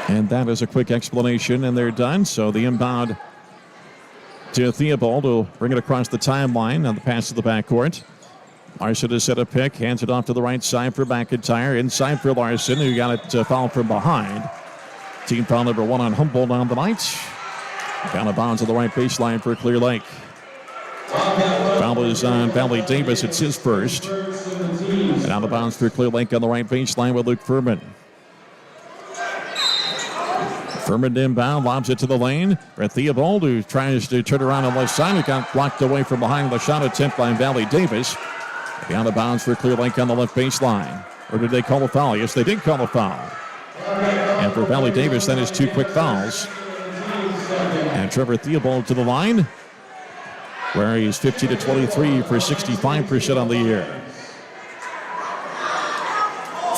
And that is a quick explanation, and they're done. So the inbound to Theobald will bring it across the timeline on the pass to the backcourt. Larson has set a pick, hands it off to the right side for McIntyre. Inside for Larson, who got it fouled from behind. Team foul number 1 on Humboldt on the night. Down of bounds on the right baseline for Clear Lake. Foul is on Valley Davis. It's his first. And out of bounds for Clear Lake on the right baseline with Luke Furman. Furman inbound, lobs it to the lane for Theobald, who tries to turn around on the left side. It got blocked away from behind the shot attempt by Valley Davis. Out of bounds for Clear Lake on the left baseline. Or did they call a foul? Yes, they did call a foul. And for Valley Davis, that is 2 quick fouls. And Trevor Theobald to the line, where he's 50-23 for 65% on the year.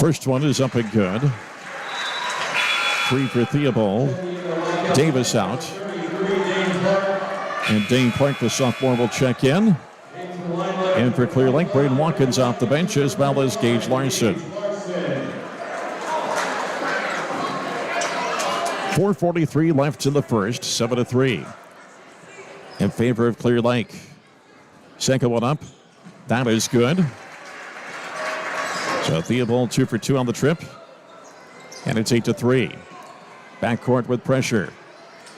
First one is up and good. 3 for Theobald. Davis out. And Dane Clark, the sophomore, will check in. And for Clear Lake, Braden Watkins off the bench as well as Gage Larson. 4:43 left in the first, 7-3 in favor of Clear Lake. Second one up. That is good. So Theobald 2 for 2 on the trip. And it's 8-3. Backcourt with pressure.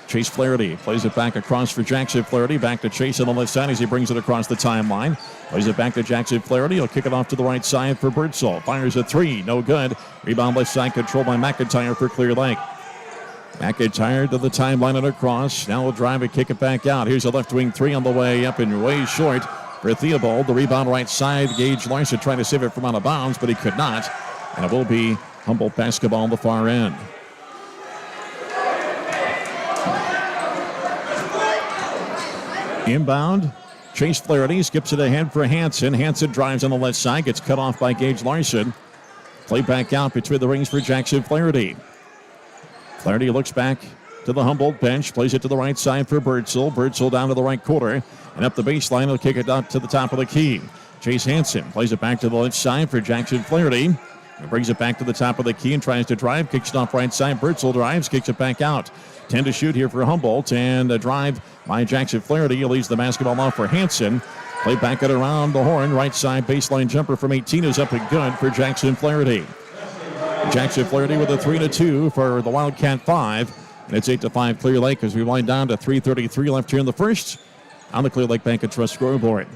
Chase Flaherty plays it back across for Jackson Flaherty. Back to Chase on the left side as he brings it across the timeline. Plays it back to Jackson Flaherty. He'll kick it off to the right side for Birdsell. Fires a 3. No good. Rebound left side controlled by McIntyre for Clear Lake. McIntyre to the timeline and across. Now will drive and kick it back out. Here's a left wing 3 on the way up and way short for Theobald. The rebound right side. Gage Larson trying to save it from out of bounds, but he could not. And it will be Humboldt basketball on the far end. Inbound. Chase Flaherty skips it ahead for Hansen. Hansen drives on the left side. Gets cut off by Gage Larson. Play back out between the rings for Jackson Flaherty. Flaherty looks back to the Humboldt bench. Plays it to the right side for Birdsell. Birdsell down to the right corner. And up the baseline. He'll kick it out to the top of the key. Chase Hansen plays it back to the left side for Jackson Flaherty. He brings it back to the top of the key and tries to drive. Kicks it off right side. Birdsell drives. Kicks it back out. 10 to shoot here for Humboldt. And a drive by Jackson Flaherty. He leaves the basketball off for Hansen. Play back it around the horn. Right side baseline jumper from 18 is up and good for Jackson Flaherty. Jackson Flaherty with a 3-2 for the Wildcat 5. And it's 8-5 Clear Lake as we wind down to 3:33 left here in the first on the Clear Lake Bank and Trust scoreboard.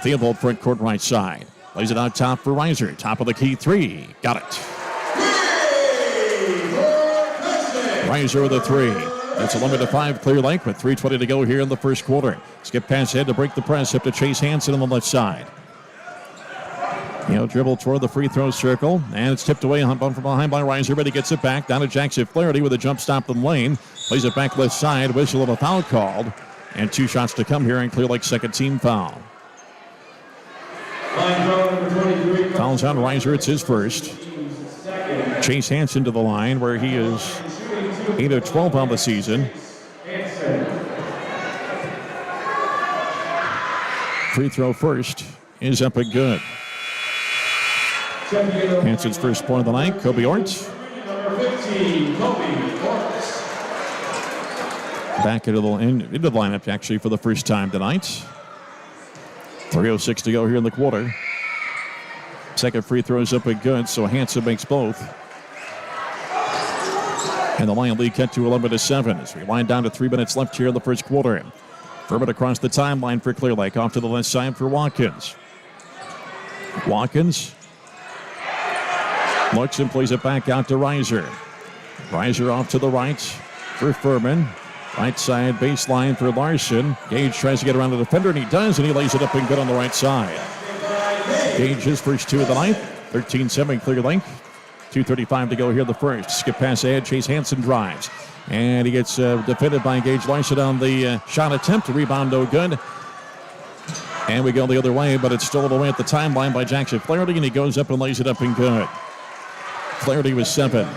Theobald front court right side. Plays it out top for Reiser. Top of the key three. Got it. Reiser with a three. That's 11-5 Clear Lake with 3:20 to go here in the first quarter. Skip pass ahead to break the press up to Chase Hansen on the left side. He'll dribble toward the free throw circle, and it's tipped away from behind by Reiser, but he gets it back down to Jackson Flaherty with a jump stop in the lane. Plays it back left side, whistle of a foul called, and 2 shots to come here in Clear Lake's second team foul. Fouls on Reiser, it's his first. Chase Hansen to the line where he is 8 of 12 on the season. Free throw first is up and good. Hansen's first point of the night, Kobe Ort. Back into the lineup actually for the first time tonight. 3:06 to go here in the quarter. Second free throw is up and good, so Hansen makes both. And the Lion lead cut to 11-7 as we wind down to 3 minutes left here in the first quarter. Furman across the timeline for Clear Lake, off to the left side for Watkins. Watkins looks and plays it back out to Reiser. Reiser off to the right for Furman. Right side baseline for Larson. Gage tries to get around the defender, and he does, and he lays it up and good on the right side. Gage his first 2 of the night. 13-7 Clear Lake. 2:35 to go here in the first. Skip pass ahead. Chase Hansen drives. And he gets defended by Gage Larson on the shot attempt. Rebound no good. And we go the other way, but it's stolen away at the timeline by Jackson Flaherty, and he goes up and lays it up and good. Flaherty was 7.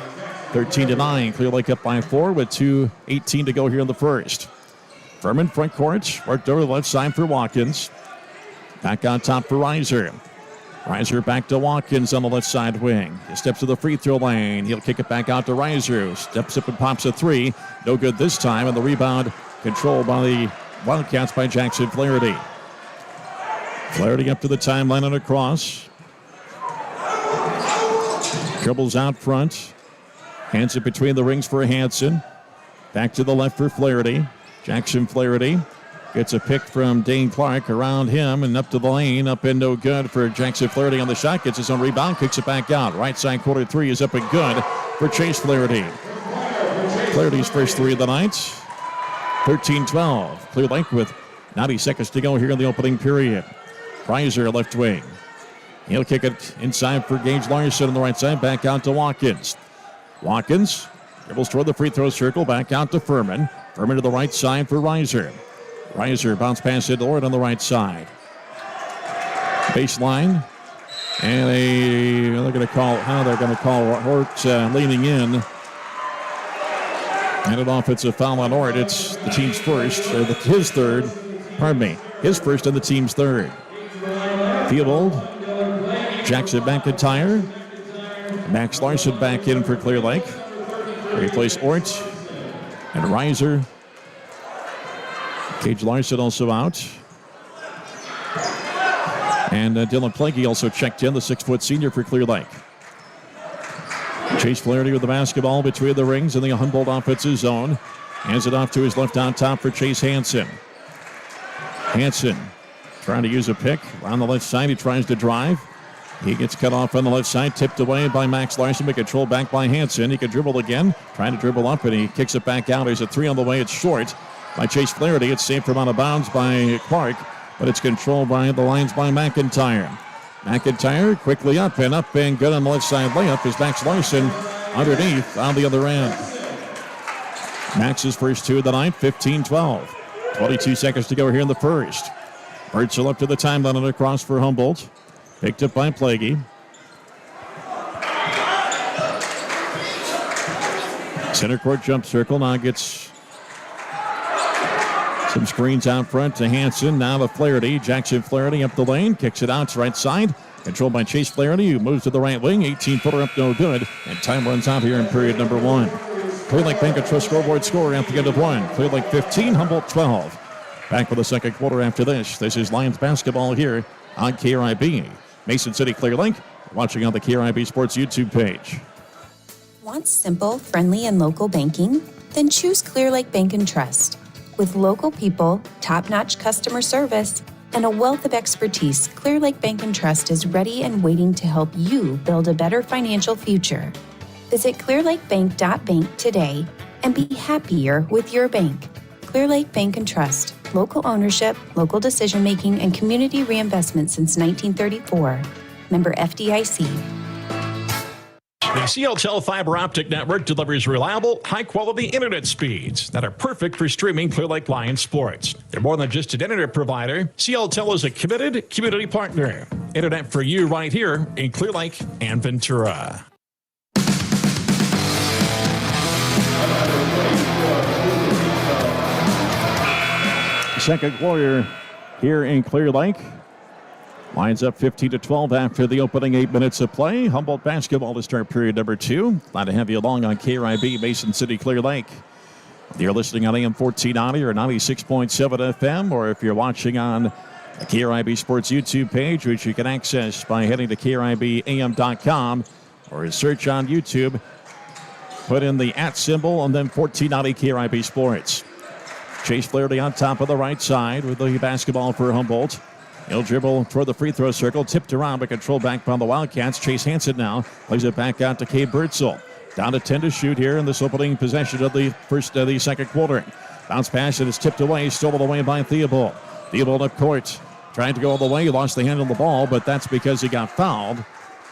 13-9. Clear Lake up by 4 with 2:18 to go here in the first. Furman front court. Worked over the left side for Watkins. Back on top for Reiser. Reiser back to Watkins on the left side wing. He steps to the free throw lane. He'll kick it back out to Reiser. Steps up and pops a 3. No good this time, and the rebound controlled by the Wildcats by Jackson Flaherty. Flaherty up to the timeline and across. Dribbles out front. Hands it between the rings for Hansen. Back to the left for Flaherty. Jackson Flaherty gets a pick from Dane Clark around him and up to the lane. Up and no good for Jackson Flaherty on the shot. Gets his own rebound, kicks it back out. Right side quarter 3 is up and good for Chase Flaherty. Flaherty's first 3 of the night. 13-12. Clear Lake with 90 seconds to go here in the opening period. Reiser left wing. He'll kick it inside for Gage Larson on the right side. Back out to Watkins. Watkins dribbles toward the free throw circle. Back out to Furman. Furman to the right side for Reiser. Reiser bounce pass it to Ort on the right side. Baseline. And they're going to call Ort leaning in. And an offensive foul on Ort. It's the team's first, or his third. Pardon me. His first and the team's third. Field goal. Jackson McIntyre. Max Larson back in for Clear Lake. Replace Ort and Reiser. Gage Larson also out. And Dylan Plaguey also checked in, the 6-foot senior for Clear Lake. Chase Flaherty with the basketball between the rings in the Humboldt offensive zone. Hands it off to his left on top for Chase Hansen. Hansen trying to use a pick. On the left side, he tries to drive. He gets cut off on the left side, tipped away by Max Larson, but controlled back by Hansen. He can dribble again, trying to dribble up, and he kicks it back out. There's a 3 on the way. It's short by Chase Flaherty. It's saved from out of bounds by Clark, but it's controlled by the lines by McIntyre. McIntyre quickly up and good on the left side layup is Max Larson underneath on the other end. Max's first 2 of the night, 15-12. 22 seconds to go here in the first. Birdsell up to the timeline and across for Humboldt. Picked up by Plaguey. Center court jump circle now gets some screens out front to Hansen. Now to Flaherty. Jackson Flaherty up the lane. Kicks it out to right side. Controlled by Chase Flaherty, who moves to the right wing. 18-footer up, no good. And time runs out here in period number 1. Clear Lake Bank and Trust scoreboard score at the end of 1. Clear Lake 15, Humboldt 12. Back for the second quarter after this. This is Lions basketball here on KRIB. Mason City, Clear Lake. Watching on the KRIB Sports YouTube page. Want simple, friendly, and local banking? Then choose Clear Lake Bank and Trust. With local people, top-notch customer service, and a wealth of expertise, Clear Lake Bank and Trust is ready and waiting to help you build a better financial future. Visit clearlakebank.bank today and be happier with your bank. Clear Lake Bank and Trust. Local ownership, local decision-making, and community reinvestment since 1934. Member FDIC. The CLTEL fiber optic network delivers reliable, high-quality internet speeds that are perfect for streaming Clear Lake Lions sports. They're more than just an internet provider. CLTEL is a committed community partner. Internet for you right here in Clear Lake and Ventura. Second quarter here in Clear Lake. Lions up 15-12 after the opening 8 minutes of play. Humboldt basketball to start period number 2. Glad to have you along on KRIB, Mason City, Clear Lake. If you're listening on AM 1490 or 96.7 FM, or if you're watching on the KRIB Sports YouTube page, which you can access by heading to KRIBAM.com or search on YouTube, put in the @ symbol and then 1490 KRIB Sports. Chase Flaherty on top of the right side with the basketball for Humboldt. He'll dribble toward the free throw circle, tipped around but controlled back by the Wildcats. Chase Hansen now plays it back out to Cade Birdsell. Down to 10 to shoot here in this opening possession of the second quarter. Bounce pass, and it's tipped away, stolen away by Theobald. Theobald up court, trying to go all the way, lost the hand on the ball, but that's because he got fouled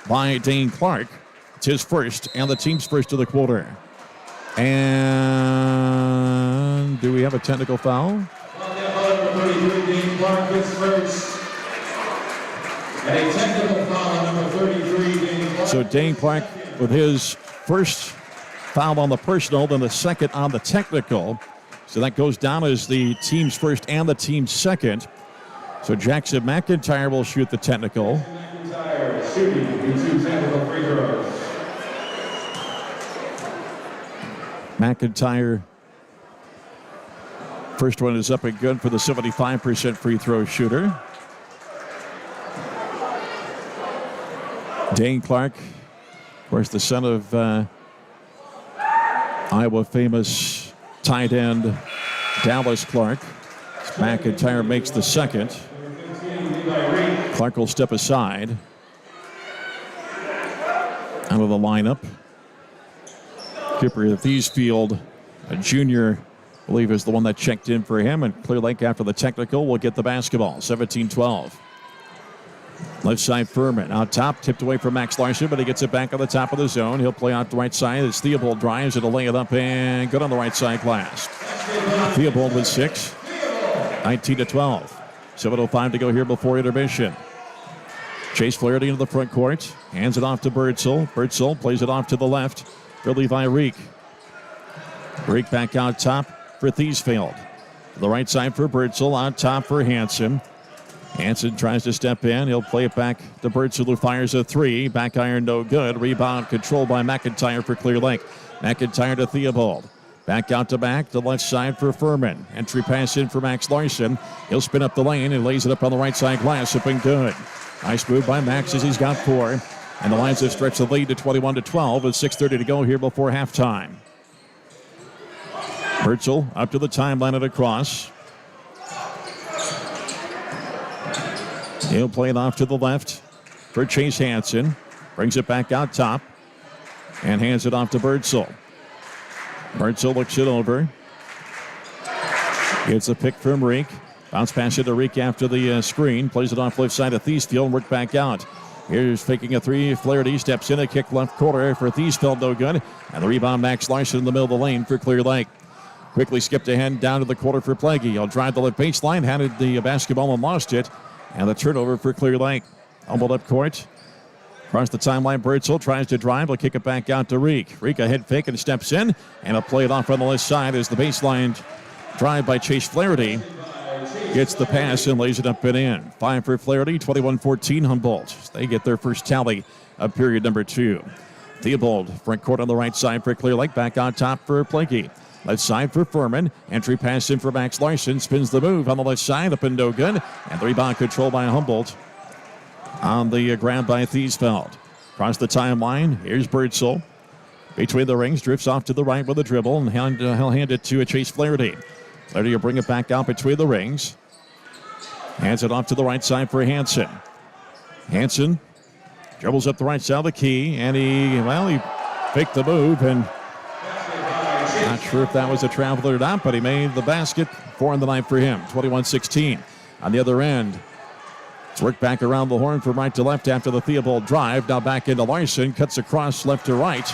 by Dane Clark. It's his first and the team's first of the quarter. And do we have a technical foul? A technical foul on number 33, Dane Clark. So Dane Clark with his first foul on the personal, then the second on the technical. So that goes down as the team's first and the team's second. So Jackson McIntyre will shoot the technical. McIntyre shooting into technical free throws. McIntyre, first one is up and good for the 75% free throw shooter. Dane Clark, of course, the son of Iowa famous tight end Dallas Clark. McIntyre makes the second. Clark will step aside out of the lineup. Kipper Thiesfield, a junior, I believe is the one that checked in for him. And Clear Lake, after the technical, will get the basketball. 17-12. Left side Furman out top, tipped away from Max Larson, but he gets it back on the top of the zone. He'll play out the right side as Theobald drives. It'll lay it up and good on the right side glass. Theobald with 6. 19-12. 7:05 to go here before intermission. Chase Flaherty into the front court. Hands it off to Birdsell. Birdsell plays it off to the left for Levi Reek. Reek back out top for Thiesfield. The right side for Birdsell, on top for Hansen. Hansen tries to step in. He'll play it back to Birdsell, who fires a 3. Back iron, no good. Rebound controlled by McIntyre for Clear Lake. McIntyre to Theobald. Back out to back, the left side for Furman. Entry pass in for Max Larson. He'll spin up the lane and lays it up on the right side glass. Up and good. Nice move by Max as he's got 4. And the Lions have stretched the lead to 21-12 with 6:30 to go here before halftime. Birdsell up to the timeline and across. He'll play it off to the left for Chase Hansen. Brings it back out top and hands it off to Birdsell. Birdsell looks it over. Gets a pick from Reek. Bounce pass into Reek after the screen. Plays it off left side of Thiesfield and work back out. Here's faking a 3. Flaherty steps in, a kick left corner for Thiesfield, no good. And the rebound, Max Larson in the middle of the lane for Clear Lake. Quickly skipped ahead down to the quarter for Plaguey. He'll drive the left baseline, handed the basketball and lost it. And the turnover for Clear Lake. Humboldt up court. Across the timeline, Birdsell tries to drive. He'll kick it back out to Reek. Reek a head fake and steps in. And a play it off on the left side as the baseline drive by Chase Flaherty. Gets the pass and lays it up and in. 5 for Flaherty, 21-14 Humboldt. They get their first tally of period number 2. Theobald, front court on the right side for Clear Lake. Back on top for Plaguey. Left side for Furman. Entry pass in for Max Larson. Spins the move on the left side. Up and no good. And the rebound controlled by Humboldt. On the grab by Thiesfeld. Across the timeline, here's Birdsell. Between the rings, drifts off to the right with a dribble. And he'll hand it to Chase Flaherty. Flaherty will bring it back out between the rings. Hands it off to the right side for Hansen. Hansen dribbles up the right side of the key, and he faked the move, and not sure if that was a traveler or not, but he made the basket. 4 in the night for him. 21-16. On the other end, it's worked back around the horn from right to left after the Theobald drive. Now back into Larson. Cuts across left to right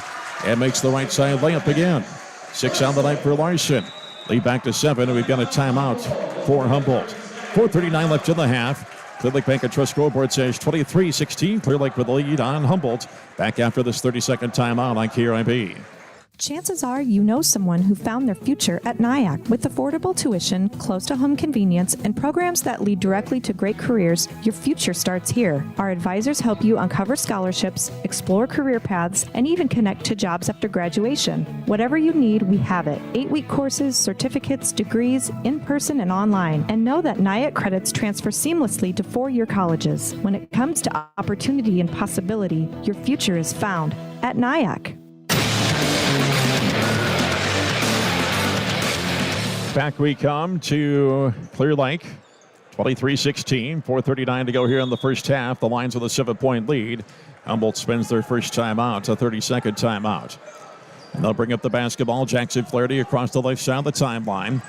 and makes the right side layup again. 6 on the night for Larson. Lead back to 7, and we've got a timeout for Humboldt. 4:39 left in the half. Clear Lake Bank and Trust scoreboard says 23-16. Clear Lake with the lead on Humboldt. Back after this 30-second timeout on KRIB. Chances are you know someone who found their future at NIAC. With affordable tuition, close to home convenience, and programs that lead directly to great careers, your future starts here. Our advisors help you uncover scholarships, explore career paths, and even connect to jobs after graduation. Whatever you need, we have it. 8-week courses, certificates, degrees, in-person and online. And know that NIAC credits transfer seamlessly to 4-year colleges. When it comes to opportunity and possibility, your future is found at NIAC. Back we come to Clear Lake. 23-16, 4:39 to go here in the first half. The Lions with a 7-point lead. Humboldt spends their first timeout, a 30-second timeout. And they'll bring up the basketball. Jackson Flaherty across the left side of the timeline.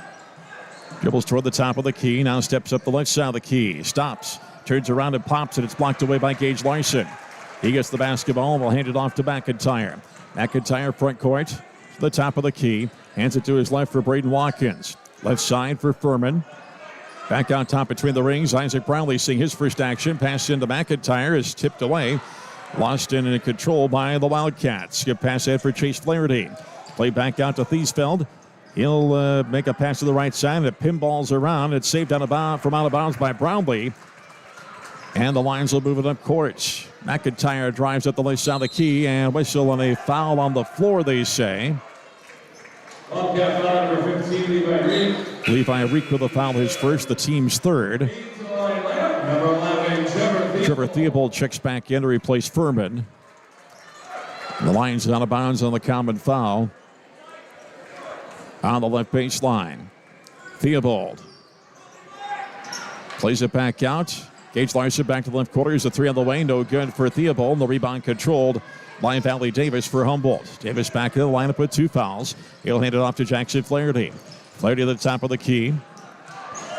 Dribbles toward the top of the key. Now steps up the left side of the key. Stops. Turns around and pops it. It's blocked away by Gage Larson. He gets the basketball and will hand it off to McIntyre. McIntyre front court to the top of the key. Hands it to his left for Braden Watkins. Left side for Furman. Back on top between the rings. Isaac Brownlee seeing his first action. Pass into McIntyre is tipped away. Lost in control by the Wildcats. Skip pass ahead for Chase Flaherty. Play back out to Thiesfeld. He'll make a pass to the right side. And it pinballs around. It's saved from out of bounds by Brownlee. And the Lions will move it up court. McIntyre drives up the left side of the key and whistle on a foul on the floor, they say. Wildcat foul number 15, Levi Reed. Levi Reek with a foul, his first, the team's third. Number 11, Trevor Theobald checks back in to replace Furman. And the Lions out of bounds on the common foul. On the left baseline. Theobald plays it back out. Gage Larson back to the left quarter. Here's a 3 on the way. No good for Theobald. The rebound controlled by Valley Davis for Humboldt. Davis back in the lineup with 2 fouls. He'll hand it off to Jackson Flaherty. Flaherty at the top of the key.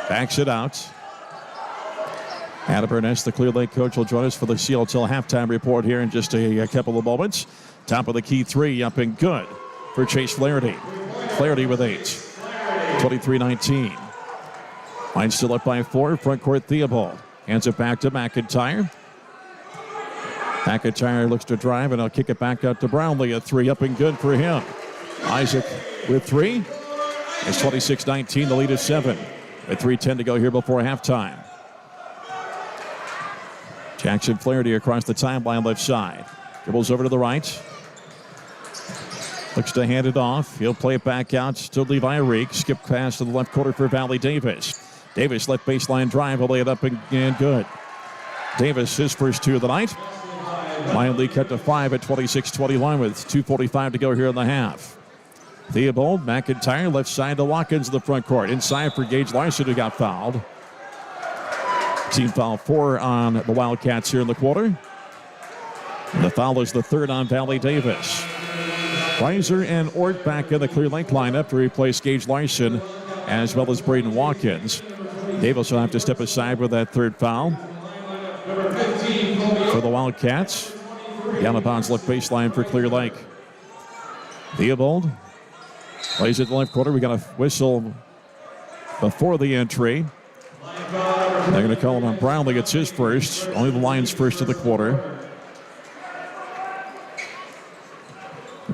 Backs it out. Adam Burness, the Clear Lake coach, will join us for the CLTL halftime report here in just a couple of moments. Top of the key 3 up and good for Chase Flaherty. Flaherty with 8. 23-19. Line still up by 4. Front court Theobald. Hands it back to McIntyre. McIntyre looks to drive, and I'll kick it back out to Brownlee. A 3 up and good for him. Isaac with 3. It's 26-19. The lead is 7. With 3:10 to go here before halftime. Jackson Flaherty across the timeline left side. Dribbles over to the right. Looks to hand it off. He'll play it back out to Levi Reek. Skip pass to the left quarter for Valley Davis. Davis left baseline drive. Will lay it up and good. Davis, his first 2 of the night. Lion lead cut to 5 at 26-21 with 2:45 to go here in the half. Theobald, McIntyre, left side to Watkins in the front court. Inside for Gage Larson, who got fouled. Team foul 4 on the Wildcats here in the quarter. And the foul is the 3rd on Valley Davis. Reiser and Ort back in the Clear Lake lineup to replace Gage Larson as well as Braden Watkins. Davis will have to step aside with that 3rd foul. For the Wildcats. Down of bounds left baseline for Clear Lake. Theobald plays it the left quarter. We got a whistle before the entry. They're going to call it on Brownlee. It's his first. Only the Lions first of the quarter.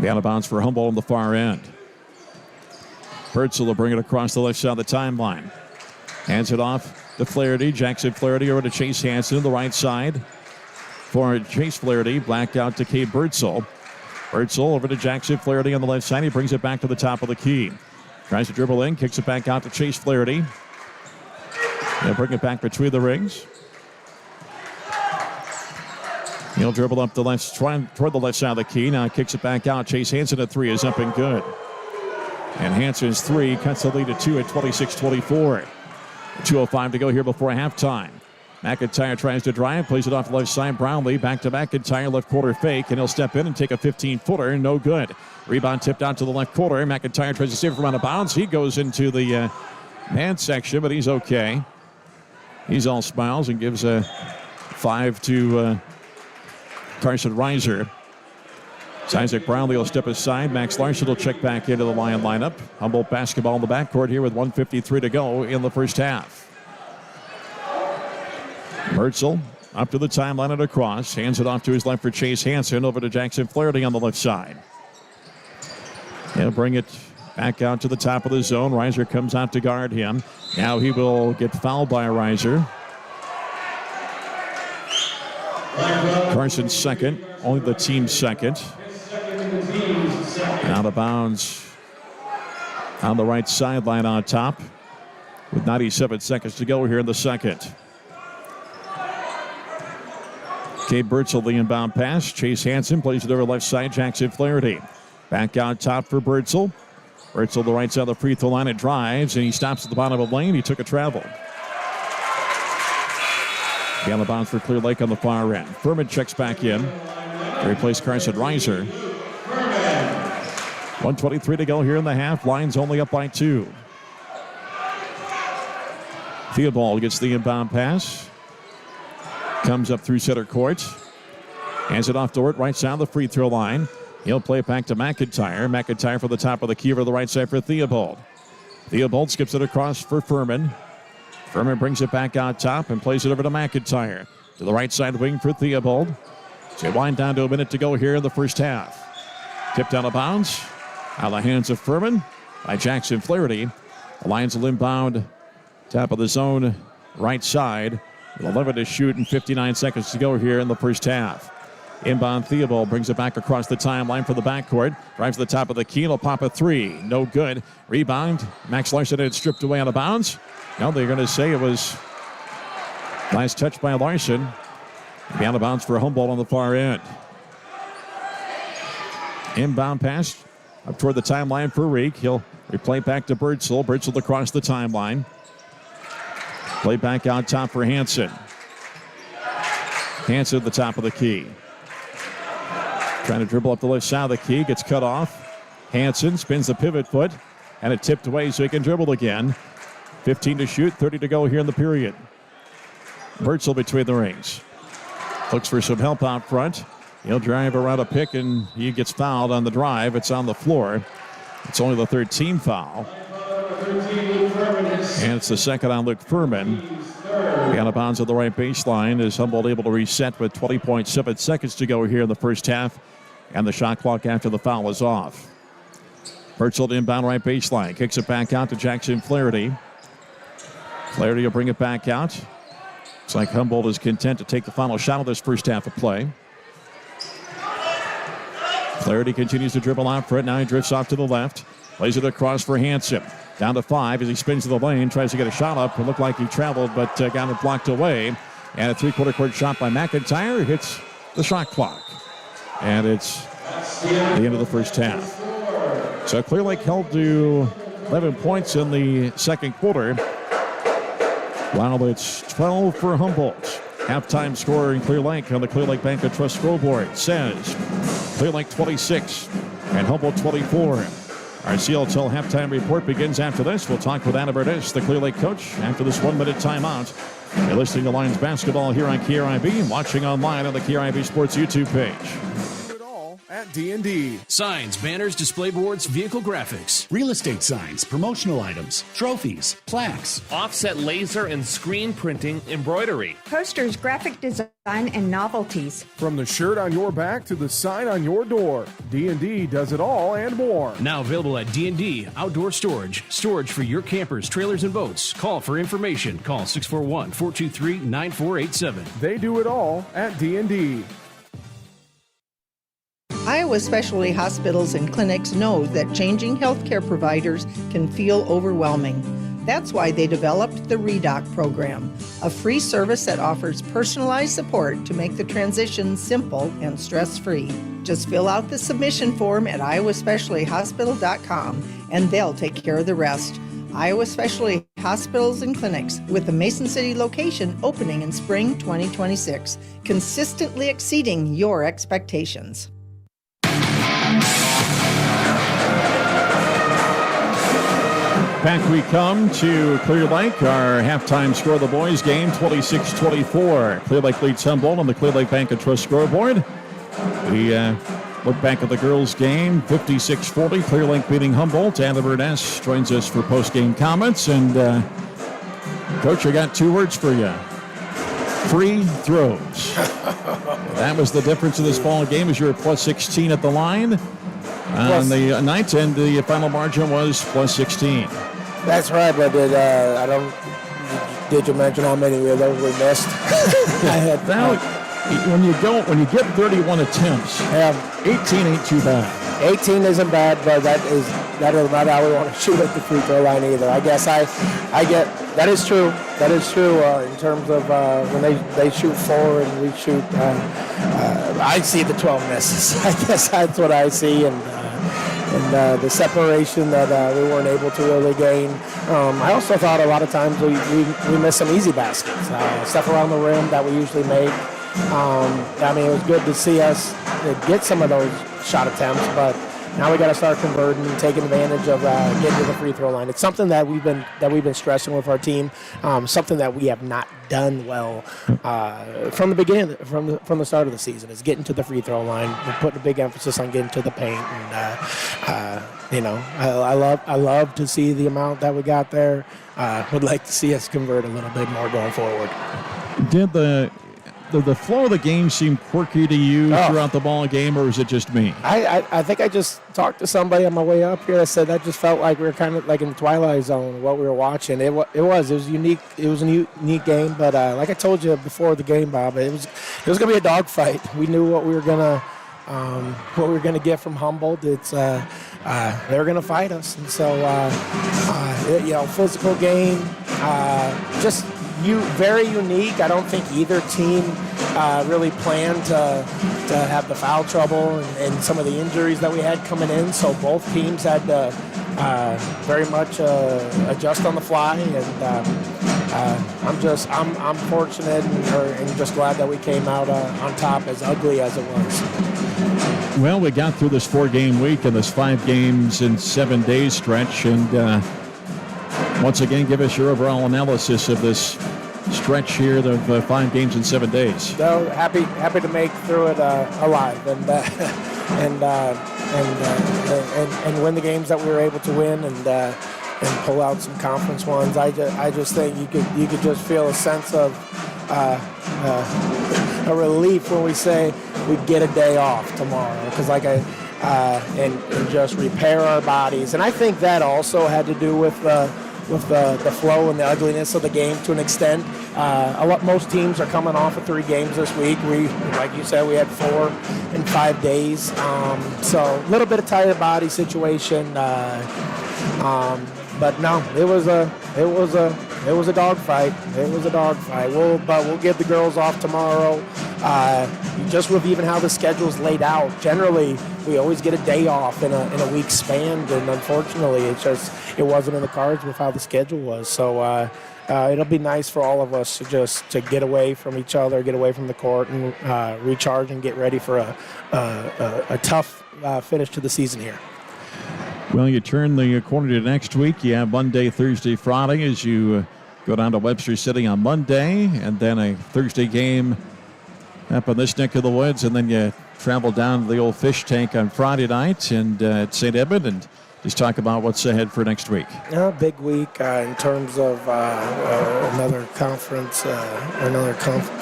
Down of bounds for Humboldt on the far end. Birdsell will bring it across the left side of the timeline. Hands it off to Flaherty. Jackson Flaherty over to Chase Hansen on the right side. For Chase Flaherty, blacked out to Cade Birdsell. Birdsell over to Jackson Flaherty on the left side. He brings it back to the top of the key. Tries to dribble in, kicks it back out to Chase Flaherty. He'll bring it back between the rings. He'll dribble up the left, toward the left side of the key. Now kicks it back out. Chase Hansen at 3 is up and good. And Hansen's 3 cuts the lead to 2 at 26-24. 2:05 to go here before halftime. McIntyre tries to drive, plays it off the left side. Brownlee back to McIntyre, left quarter fake, and he'll step in and take a 15-footer. No good. Rebound tipped out to the left quarter. McIntyre tries to save it from out of bounds. He goes into the man section, but he's okay. He's all smiles and gives a 5 to Carson Reiser. Isaac Brownlee will step aside. Max Larson will check back into the Lion lineup. Humboldt basketball in the backcourt here with 1:53 to go in the first half. Mertzel up to the timeline and across. Hands it off to his left for Chase Hansen. Over to Jackson Flaherty on the left side. He'll bring it back out to the top of the zone. Reiser comes out to guard him. Now he will get fouled by Reiser. Carson's second. Only the team's second. Out of bounds on the right sideline on top with 97 seconds to go here in the second. Gabe Bertzel, the inbound pass. Chase Hansen plays it over left side. Jackson Flaherty. Back out top for Bertzel. Bertzel, the right side of the free throw line, and drives, and he stops at the bottom of the lane. He took a travel. Out of bounds for Clear Lake on the far end. Furman checks back in to replace Carson Reiser. 1:23 to go here in the half. Lions only up by 2. Theobald gets the inbound pass. Comes up through center court. Hands it off to Dort, right side of the free throw line. He'll play it back to McIntyre. McIntyre for the top of the key over the right side for Theobald. Theobald skips it across for Furman. Furman brings it back out top and plays it over to McIntyre. To the right side wing for Theobald. So wind down to a minute to go here in the first half. Tipped out of bounds. Out of the hands of Furman by Jackson Flaherty. The Lions will inbound. Top of the zone, right side. With 11 to shoot and 59 seconds to go here in the first half. Inbound Theobald brings it back across the timeline for the backcourt. Drives to the top of the key and will pop a 3. No good. Rebound. Max Larson had it stripped away out of bounds. Now they're going to say it was last touch by Larson. Be out of bounds for Humboldt on the far end. Inbound pass up toward the timeline for Reek. He'll replay back to Bertzel. Bertzel across the timeline. Play back out top for Hansen. Hansen at the top of the key. Trying to dribble up the left side of the key. Gets cut off. Hansen spins the pivot foot. And it tipped away so he can dribble again. 15 to shoot. 30 to go here in the period. Bertzel between the rings. Looks for some help out front. He'll drive around a pick and he gets fouled on the drive. It's on the floor. It's only the third team foul. And it's the second on Luke Furman. Out of bounds at the right baseline. Is Humboldt able to reset with 20.7 seconds to go here in the first half. And the shot clock after the foul is off. Bertzel to inbound right baseline. Kicks it back out to Jackson Flaherty. Flaherty will bring it back out. Looks like Humboldt is content to take the final shot of this first half of play. Flaherty continues to dribble out for it. Now he drifts off to the left. Plays it across for Hansen. Down to 5 as he spins to the lane. Tries to get a shot up. It looked like he traveled, but got it blocked away. And a three-quarter court shot by McIntyre hits the shot clock. And it's the end of the first half. So Clear Lake held to 11 points in the second quarter. While it's 12 for Humboldt. Halftime score in Clear Lake on the Clear Lake Bank and Trust scoreboard says Clear Lake 26 and Humboldt 24. Our CLTL halftime report begins after this. We'll talk with Anna Berdes, the Clear Lake coach, after this 1-minute timeout. You're listening to Lions basketball here on KRIB and watching online on the KRIB Sports YouTube page. At D&D. Signs, banners, display boards, vehicle graphics. Real estate signs, promotional items, trophies, plaques. Offset laser and screen printing embroidery. Posters, graphic design, and novelties. From the shirt on your back to the sign on your door, D&D does it all and more. Now available at D&D Outdoor Storage. Storage for your campers, trailers, and boats. Call for information. Call 641-423-9487. They do it all at D&D. Iowa specialty hospitals and clinics know that changing healthcare providers can feel overwhelming. That's why they developed the REDOC program, a free service that offers personalized support to make the transition simple and stress-free. Just fill out the submission form at iowaspecialtyhospital.com and they'll take care of the rest. Iowa Specialty Hospitals and Clinics, with the Mason City location opening in spring 2026, consistently exceeding your expectations. Back we come to Clear Lake. Our halftime score of the boys game, 26-24. Clear Lake leads Humboldt on the Clear Lake Bank and Trust scoreboard. We look back at the girls game, 56-40. Clear Lake beating Humboldt. Anna Burness joins us for post-game comments. And Coach, I got 2 words for you. Free throws. That was the difference in this ball game, as you were plus 16 at the line on the night, and the final margin was plus 16. That's right, but did you mention how many of those we missed? When you get 31 attempts, 18 ain't too bad. 18 isn't bad, but that is not how we want to shoot at the free throw line either. I guess I get that is true. That is true in terms of when they shoot 4 and we shoot. I see the 12 misses. I guess that's what I see, and the separation that we weren't able to really gain. I also thought a lot of times we missed some easy baskets, stuff around the rim that we usually make. I mean, it was good to see us get some of those shot attempts, but now we got to start converting and taking advantage of getting to the free throw line. It's something that we've been stressing with our team. Something that we have not done well from the beginning, from the start of the season, is getting to the free throw line. We're putting a big emphasis on getting to the paint, and I love to see the amount that we got there. Would like to see us convert a little bit more going forward. Did the flow of the game seem quirky to you throughout the ball game, or is it just me? I think I just talked to somebody on my way up here that said that just felt like we were kind of like in the Twilight Zone, what we were watching. It was unique. It was a unique game, but like I told you before the game, Bob, it was going to be a dogfight. We knew what we were gonna get from Humboldt. It's they're going to fight us, and so physical game, just very unique. I don't think either team really planned to have the foul trouble and some of the injuries that we had coming in. So both teams had to very much adjust on the fly, and I'm fortunate and just glad that we came out on top, as ugly as it was. Well, we got through this 4-game week and this 5 games in 7 days stretch, and once again, give us your overall analysis of this stretch here of 5 games in 7 days. So happy to make through it alive, and win the games that we were able to win, and pull out some conference ones. I just think you could just feel a sense of a relief when we say we get a day off tomorrow, because and just repair our bodies. And I think that also had to do with the flow and the ugliness of the game to an extent. Most teams are coming off of 3 games this week. We, like you said, we had 4 in 5 days. So a little bit of tired body situation. But no, it was a dogfight. It was a dogfight. We'll give the girls off tomorrow. Just with even how the schedule's laid out, generally we always get a day off in a week span, and unfortunately it wasn't in the cards with how the schedule was. So it'll be nice for all of us to get away from each other, get away from the court, and recharge and get ready for a tough finish to the season here. Well, you turn the corner to next week. You have Monday, Thursday, Friday as you go down to Webster City on Monday, and then a Thursday game up in this neck of the woods, and then you travel down to the old fish tank on Friday night and at St. Edmund, and just talk about what's ahead for next week. Big week in terms of another conference,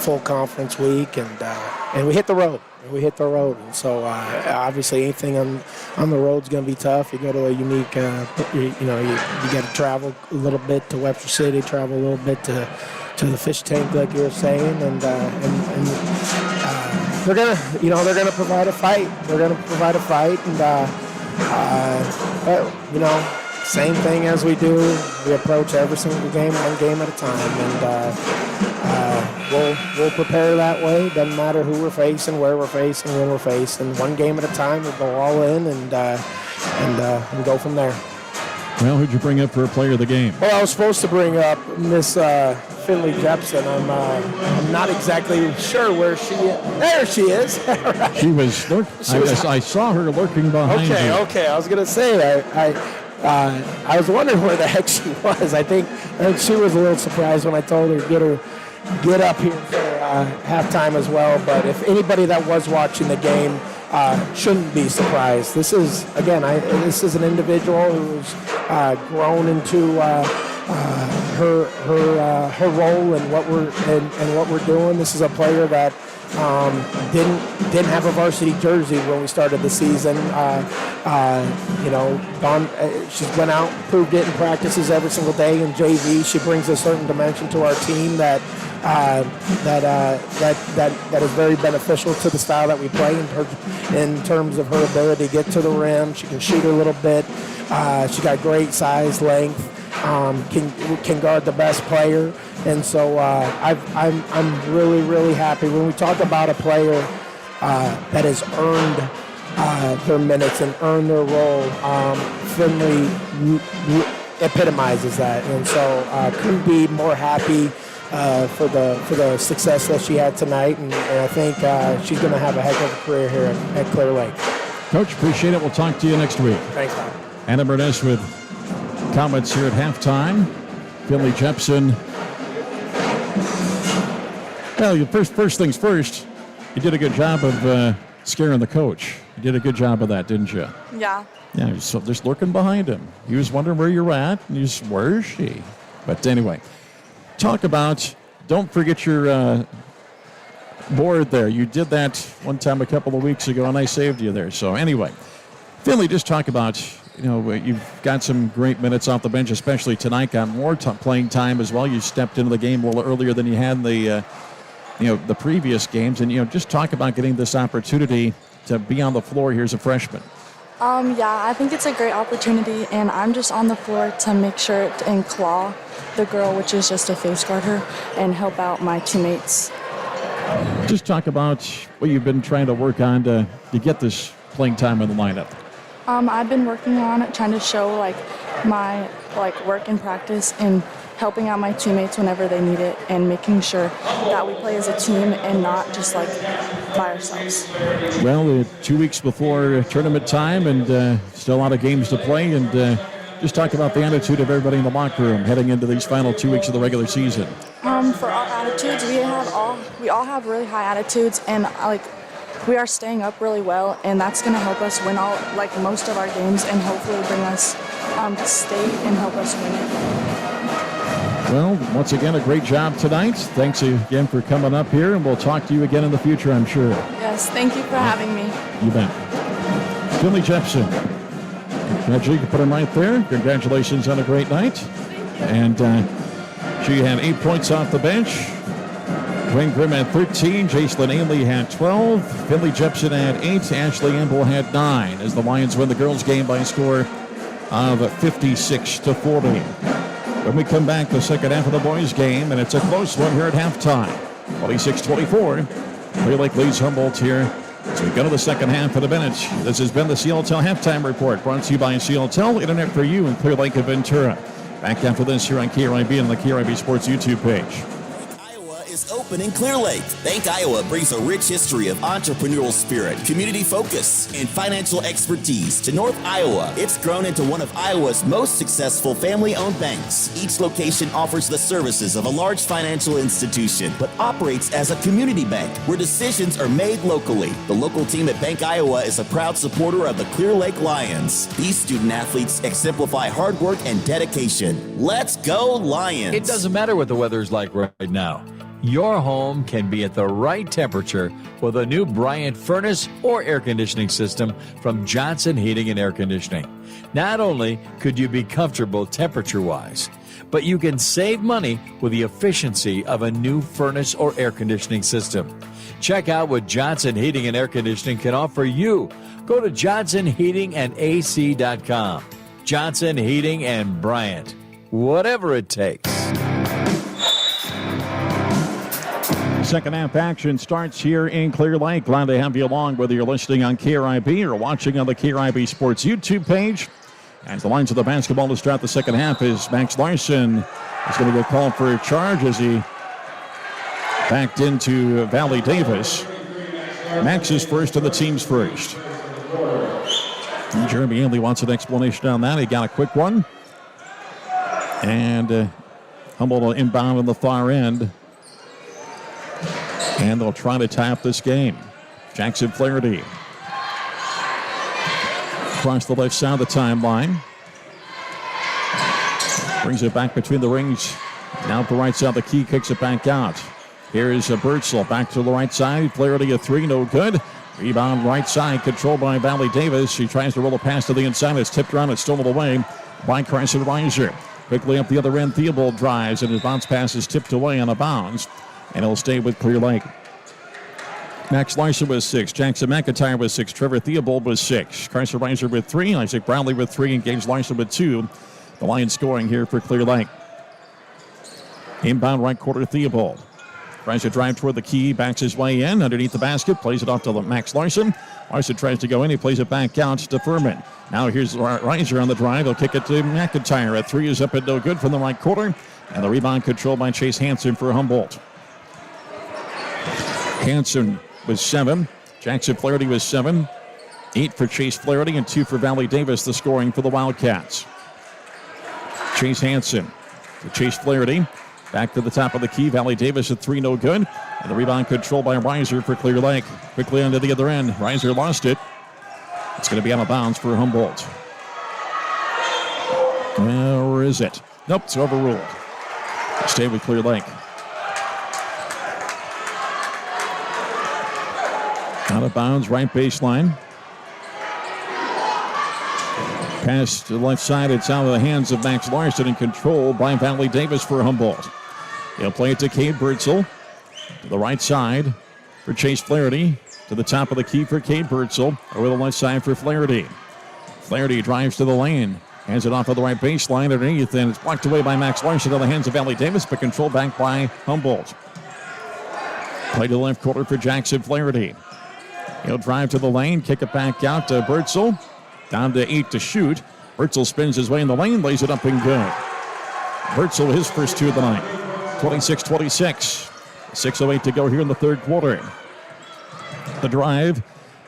full conference week, and we hit the road. And so obviously anything on the road is going to be tough. You go to a unique, you got to travel a little bit to Webster City, travel a little bit to the fish tank, like you were saying, and they're gonna provide a fight. And same thing as we do. We approach every single game one game at a time, and we'll prepare that way. Doesn't matter who we're facing, where we're facing, when we're facing. One game at a time. We'll go all in and go from there. Well, who'd you bring up for a player of the game? Well, I was supposed to bring up Miss Finley Jepson. I'm not exactly sure where she is. There she is. Right. She was. I saw her lurking behind you. Okay. I was gonna say I was wondering where the heck she was. I think she was a little surprised when I told her get up here for halftime as well. But if anybody that was watching the game shouldn't be surprised. This is an individual who's grown into her role and what we're doing. This is a player that didn't have a varsity jersey when we started the season. She's went out, proved it in practices every single day in JV. She brings a certain dimension to our team that is very beneficial to the style that we play in terms of her ability to get to the rim. She can shoot a little bit. She got great size, length. Can guard the best player, and so I'm really, really happy when we talk about a player that has earned their minutes and earned their role. Finley epitomizes that, and so couldn't be more happy for the success that she had tonight, and I think she's going to have a heck of a career here at Clear Lake. Coach, appreciate it. We'll talk to you next week. Thanks, Tom. Anna Burness with comments here at halftime. Finley Jepson. Well, first things first, you did a good job of scaring the coach. You did a good job of that, didn't you? Yeah. Yeah, he was just lurking behind him. He was wondering where you're at, and he was, where is she? But anyway, talk about, don't forget your board there. You did that one time a couple of weeks ago, and I saved you there. So anyway, Finley, just talk about, you've got some great minutes off the bench, especially tonight. Got more playing time as well. You stepped into the game a little earlier than you had in the previous games, and just talk about getting this opportunity to be on the floor here as a freshman. Yeah, I think it's a great opportunity, and I'm just on the floor to make sure and claw the girl, which is just a face guard her, and help out my teammates. Just talk about what you've been trying to work on to get this playing time in the lineup. I've been working on it, trying to show my work and practice and helping out my teammates whenever they need it, and making sure that we play as a team and not just by ourselves. Well, 2 weeks before tournament time, and still a lot of games to play, and just talk about the attitude of everybody in the locker room heading into these final 2 weeks of the regular season. For our attitudes, we all have really high attitudes, and we are staying up really well, and that's going to help us win most of our games, and hopefully bring us to state and help us win it. Well, once again, a great job tonight. Thanks again for coming up here, and we'll talk to you again in the future, I'm sure. Yes, thank you for having me. You bet. Finley Jepson. Congratulations, you can put him right there. Congratulations on a great night. And she had 8 points off the bench. Dwayne Grimm had 13. Jacelyn Ainley had 12. Finley Jepson had 8. Ashley Amble had 9 as the Lions win the girls' game by a score of 56-40. When we come back, the second half of the boys' game, and it's a close one here at halftime. 26-24. Clear Lake leads Humboldt here. So we go to the second half of the minute. This has been the CLTEL Halftime Report, brought to you by CLTEL, Internet for you in Clear Lake and Ventura. Back after this here on KRIB and the KRIB Sports YouTube page. Open in Clear Lake. Bank Iowa brings a rich history of entrepreneurial spirit, community focus, and financial expertise to North Iowa. It's grown into one of Iowa's most successful family-owned banks. Each location offers the services of a large financial institution, but operates as a community bank where decisions are made locally. The local team at Bank Iowa is a proud supporter of the Clear Lake Lions. These student athletes exemplify hard work and dedication. Let's go Lions! It doesn't matter what the weather's like right now. Your home can be at the right temperature with a new Bryant furnace or air conditioning system from Johnson Heating and Air Conditioning. Not only could you be comfortable temperature-wise, but you can save money with the efficiency of a new furnace or air conditioning system. Check out what Johnson Heating and Air Conditioning can offer you. Go to johnsonheatingandac.com. Johnson Heating and Bryant. Whatever it takes. Second half action starts here in Clear Lake. Glad to have you along, whether you're listening on KRIB or watching on the KRIB Sports YouTube page. As the lines of the basketball to start the second half is Max Larson is going to get called for a charge as he backed into Valley Davis. Max is first and the team's first. And Jeremy Ainley wants an explanation on that. He got a quick one. And Humboldt will inbound on the far end. And they'll try to tie up this game. Jackson Flaherty across the left side of the timeline. Brings it back between the rings. Now at the right side of the key, kicks it back out. Here is Birdsell back to the right side. Flaherty a three, no good. Rebound right side, controlled by Valley Davis. She tries to roll a pass to the inside. It's tipped around. It's stolen away by Carson Reiser. Quickly up the other end, Theobald drives, and his bounce pass is tipped away on a bounce. And he'll stay with Clear Lake. Max Larson was 6. Jackson McIntyre was 6. Trevor Theobald was 6. Carson Reiser with 3. Isaac Brownlee with 3. And Gage Larson with 2. The Lions scoring here for Clear Lake. Inbound right quarter, Theobald. Tries to drive toward the key, backs his way in, underneath the basket, plays it off to Max Larson. Larson tries to go in, he plays it back out to Furman. Now here's Reiser on the drive, he'll kick it to McIntyre. A 3 is up and no good from the right quarter. And the rebound controlled by Chase Hansen for Humboldt. Hansen with 7. Jackson Flaherty was 7. 8 for Chase Flaherty and 2 for Valley Davis, the scoring for the Wildcats. Chase Hansen to Chase Flaherty. Back to the top of the key. Valley Davis at 3, no good. And the rebound controlled by Reiser for Clear Lake. Quickly onto the other end. Reiser lost it. It's going to be out of bounds for Humboldt. Where is it? Nope, it's overruled. Stay with Clear Lake. Out of bounds, right baseline. Pass to the left side. It's out of the hands of Max Larson and controlled by Valley Davis for Humboldt. He'll play it to Cade Birdsell. To the right side for Chase Flaherty. To the top of the key for Cade Birdsell. Over the left side for Flaherty. Flaherty drives to the lane. Hands it off of the right baseline underneath. And it's blocked away by Max Larson in the hands of Valley Davis, but controlled back by Humboldt. Play to the left quarter for Jackson Flaherty. He'll drive to the lane, kick it back out to Birdsell. Down to 8 to shoot. Birdsell spins his way in the lane, lays it up and good. Birdsell, his first 2 of the night. 26-26. 6:08 to go here in the third quarter. The drive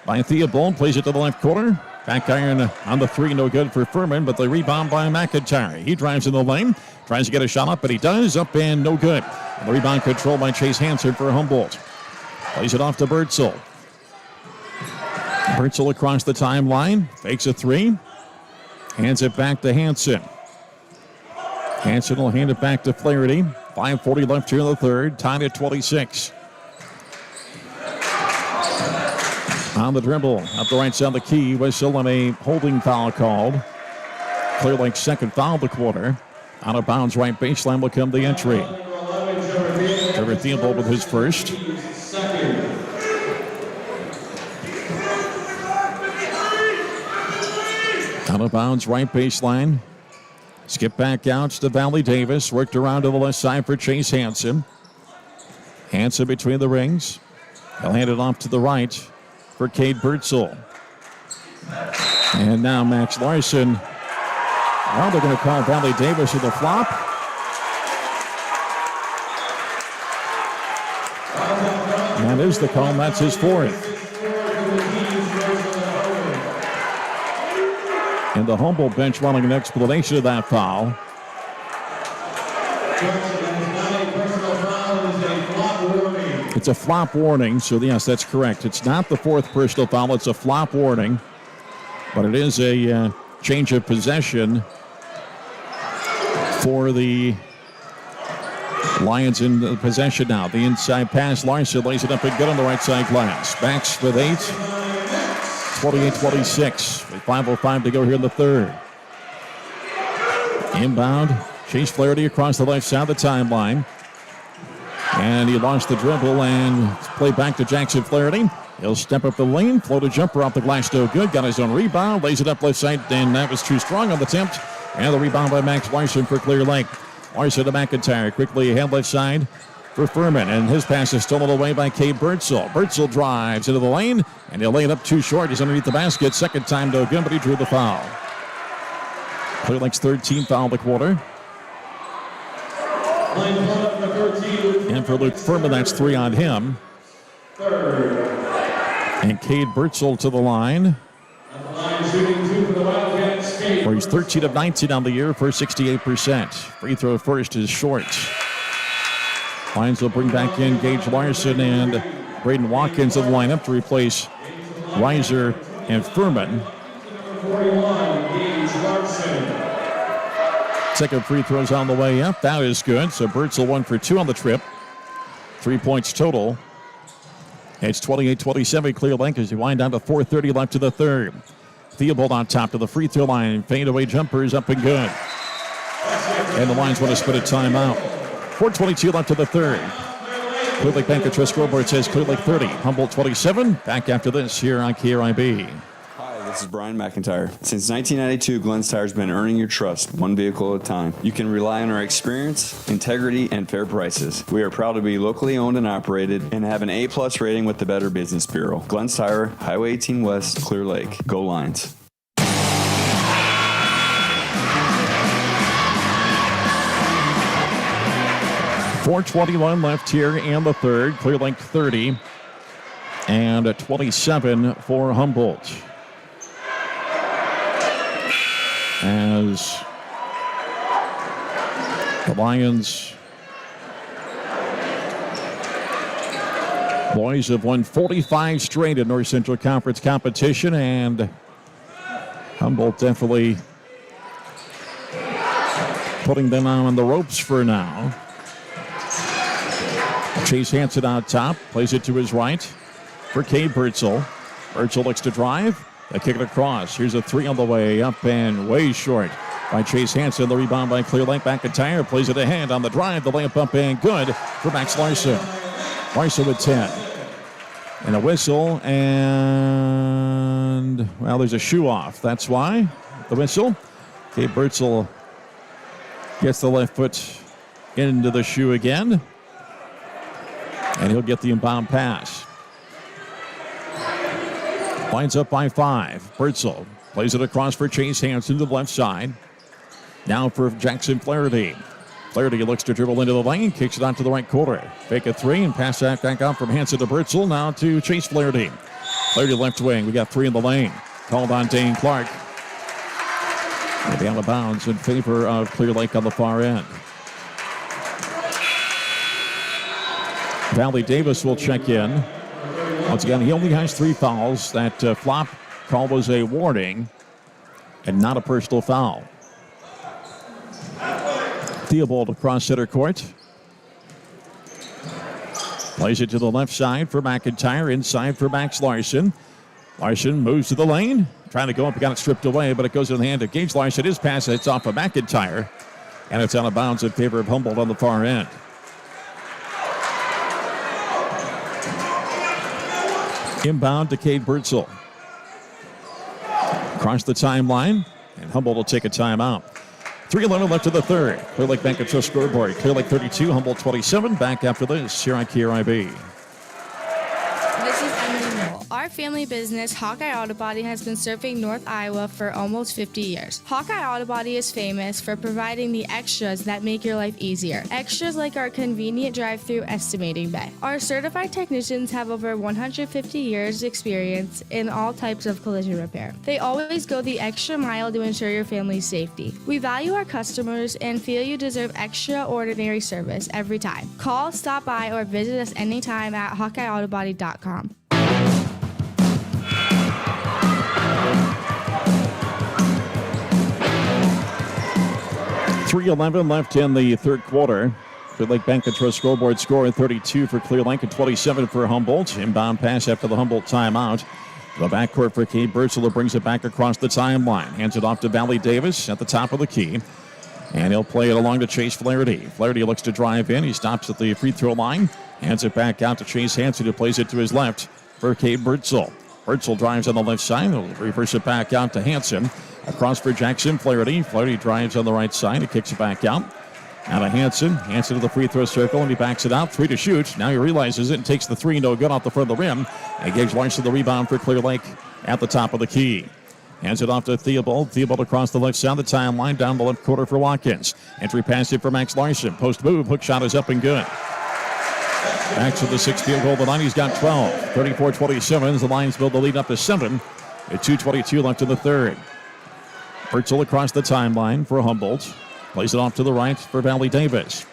by Theobald, plays it to the left corner. Back iron on the 3, no good for Furman, but the rebound by McIntyre. He drives in the lane, tries to get a shot up, but he does, up and no good. And the rebound controlled by Chase Hansen for Humboldt. Plays it off to Birdsell. Birdsell across the timeline, fakes a 3, hands it back to Hansen. Hansen will hand it back to Flaherty. 5:40 left here in the third, tied at 26. On the dribble, up the right side of the key, whistle and a holding foul called. Clear Lake's second foul of the quarter. Out of bounds, right baseline will come the entry. Trevor Theobald with his first. Out of bounds, right baseline. Skip back out to Valley Davis. Worked around to the left side for Chase Hansen. Hansen between the rings. He'll hand it off to the right for Cade Birdsell. And now Max Larson. Well, they're going to call Valley Davis with a flop. That is the call. That's his 4th. And the Humboldt bench wanting an explanation of that foul. It's a flop warning, so yes, that's correct. It's not the 4th personal foul, it's a flop warning. But it is a change of possession for the Lions in the possession now. The inside pass, Larson lays it up and good on the right side glass. Backs with 8. 28-26 with 5:05 to go here in the third. Inbound, Chase Flaherty across the left side of the timeline. And he lost the dribble and play back to Jackson Flaherty. He'll step up the lane, float a jumper off the glass, no good. Got his own rebound, lays it up left side, and that was too strong on the attempt. And the rebound by Max Larson for Clear Lake. Larson to McIntyre, quickly ahead left side for Furman, and his pass is stolen away by Cade Birdsell. Birdsell drives into the lane, and he'll lay it up too short. He's underneath the basket. Second time no good, but he drew the foul. Clear Lake's 13th foul of the quarter. And for Luke Furman, that's 3 on him. And Cade Bertzel to the line, where he's 13 of 19 on the year for 68%. Free throw first is short. Lions will bring back in Gage Larson and Braden Watkins in the lineup to replace Reiser and Furman. Second free throw's on the way up. That is good. So Bertzel 1 for 2 on the trip. 3 points total. It's 28-27 Clear Lake as you wind down to 4:30 left to the third. Theobald on top to the free throw line. Fadeaway jumpers up and good. And the Lions want to split a timeout. 4:22 left to the third. Clear Lake Bank of Trust scoreboard says Clear Lake 30, Humboldt 27. Back after this here on KRIB. Hi, this is Brian McIntyre. Since 1992, Glenn's Tire's been earning your trust, one vehicle at a time. You can rely on our experience, integrity, and fair prices. We are proud to be locally owned and operated and have an A+ rating with the Better Business Bureau. Glenn's Tire, Highway 18 West, Clear Lake. Go Lions. .421 left here in the third. Clear Lake 30 and 27 for Humboldt. As the Lions boys have won 45 straight in North Central Conference competition, and Humboldt definitely putting them on the ropes for now. Chase Hansen on top, plays it to his right for Cade Bertzel. Bertzel looks to drive. They kick it across. Here's a 3 on the way up and way short by Chase Hansen. The rebound by Clear Lake. McIntyre plays it ahead on the drive. The layup up and good for Max Larson. Larson with 10. And a whistle, and, well, there's a shoe off. That's why the whistle. Cade Bertzel gets the left foot into the shoe again. And he'll get the inbound pass. Lines up by 5. Bertzel plays it across for Chase Hansen to the left side. Now for Jackson Flaherty. Flaherty looks to dribble into the lane, kicks it out to the right corner. Fake a 3 and pass that back out from Hansen to Bertzel. Now to Chase Flaherty. Flaherty left wing. We got 3 in the lane. Called on Dane Clark. Will be out of bounds in favor of Clear Lake on the far end. Valley Davis will check in. Once again, he only has 3 fouls. That flop call was a warning and not a personal foul. Theobald across center court. Plays it to the left side for McIntyre. Inside for Max Larson. Larson moves to the lane. Trying to go up. He got it stripped away, but it goes in the hand of Gage Larson. His pass, it's off of McIntyre. And it's out of bounds in favor of Humboldt on the far end. Inbound to Cade Bertzel. Across the timeline, and Humboldt will take a timeout. 3:11 left to the third. Clear Lake Bank of Trust scoreboard. Clear Lake 32, Humboldt 27. Back after this here on KRIB. This is Emily Knoll. Our family business, Hawkeye Auto Body, has been serving North Iowa for almost 50 years. Hawkeye Auto Body is famous for providing the extras that make your life easier. Extras like our convenient drive-through estimating bay. Our certified technicians have over 150 years experience in all types of collision repair. They always go the extra mile to ensure your family's safety. We value our customers and feel you deserve extraordinary service every time. Call, stop by, or visit us anytime at HawkeyeAutoBody.com. 3:11 left in the third quarter. Clear Lake Bank and Trust scoreboard score 32 for Clear Lake and 27 for Humboldt. Inbound pass after the Humboldt timeout. The backcourt for Cade Bertzel brings it back across the timeline. Hands it off to Valley Davis at the top of the key. And he'll play it along to Chase Flaherty. Flaherty looks to drive in. He stops at the free throw line. Hands it back out to Chase Hansen, who plays it to his left for Cade Bertzel. Bertzel drives on the left side. He'll reverse it back out to Hansen. Across for Jackson Flaherty. Flaherty drives on the right side. He kicks it back out. Now to Hansen. Hansen to the free throw circle, and he backs it out. 3 to shoot. Now he realizes it and takes the 3. No good off the front of the rim. And Gage Larson the rebound for Clear Lake at the top of the key. Hands it off to Theobald. Theobald across the left side of the timeline, down the left quarter for Watkins. Entry pass it for Max Larson. Post move, hook shot is up and good. Max with the 6th field goal tonight. He's got 12. 34-27. The Lions build the lead up to 7 at 2:22 left in the third. Bertzel across the timeline for Humboldt. Plays it off to the right for Valley Davis.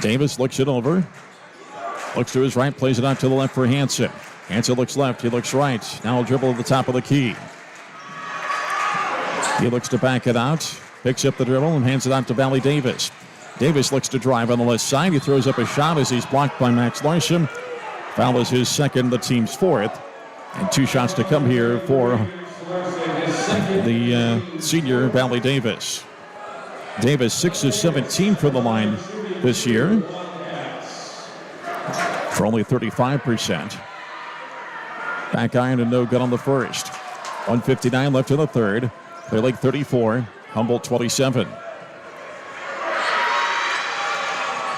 Davis looks it over. Looks to his right, plays it out to the left for Hansen. Hansen looks left, he looks right. Now he'll dribble at the top of the key. He looks to back it out. Picks up the dribble and hands it out to Valley Davis. Davis looks to drive on the left side. He throws up a shot as he's blocked by Max Larson. Foul is his second, the team's 4th. And 2 shots to come here for the senior Valley Davis. Davis 6 of 17 for the line this year for only 35%. Back iron and no good on the first. 1:59 left in the third. Clear Lake 34, Humboldt 27.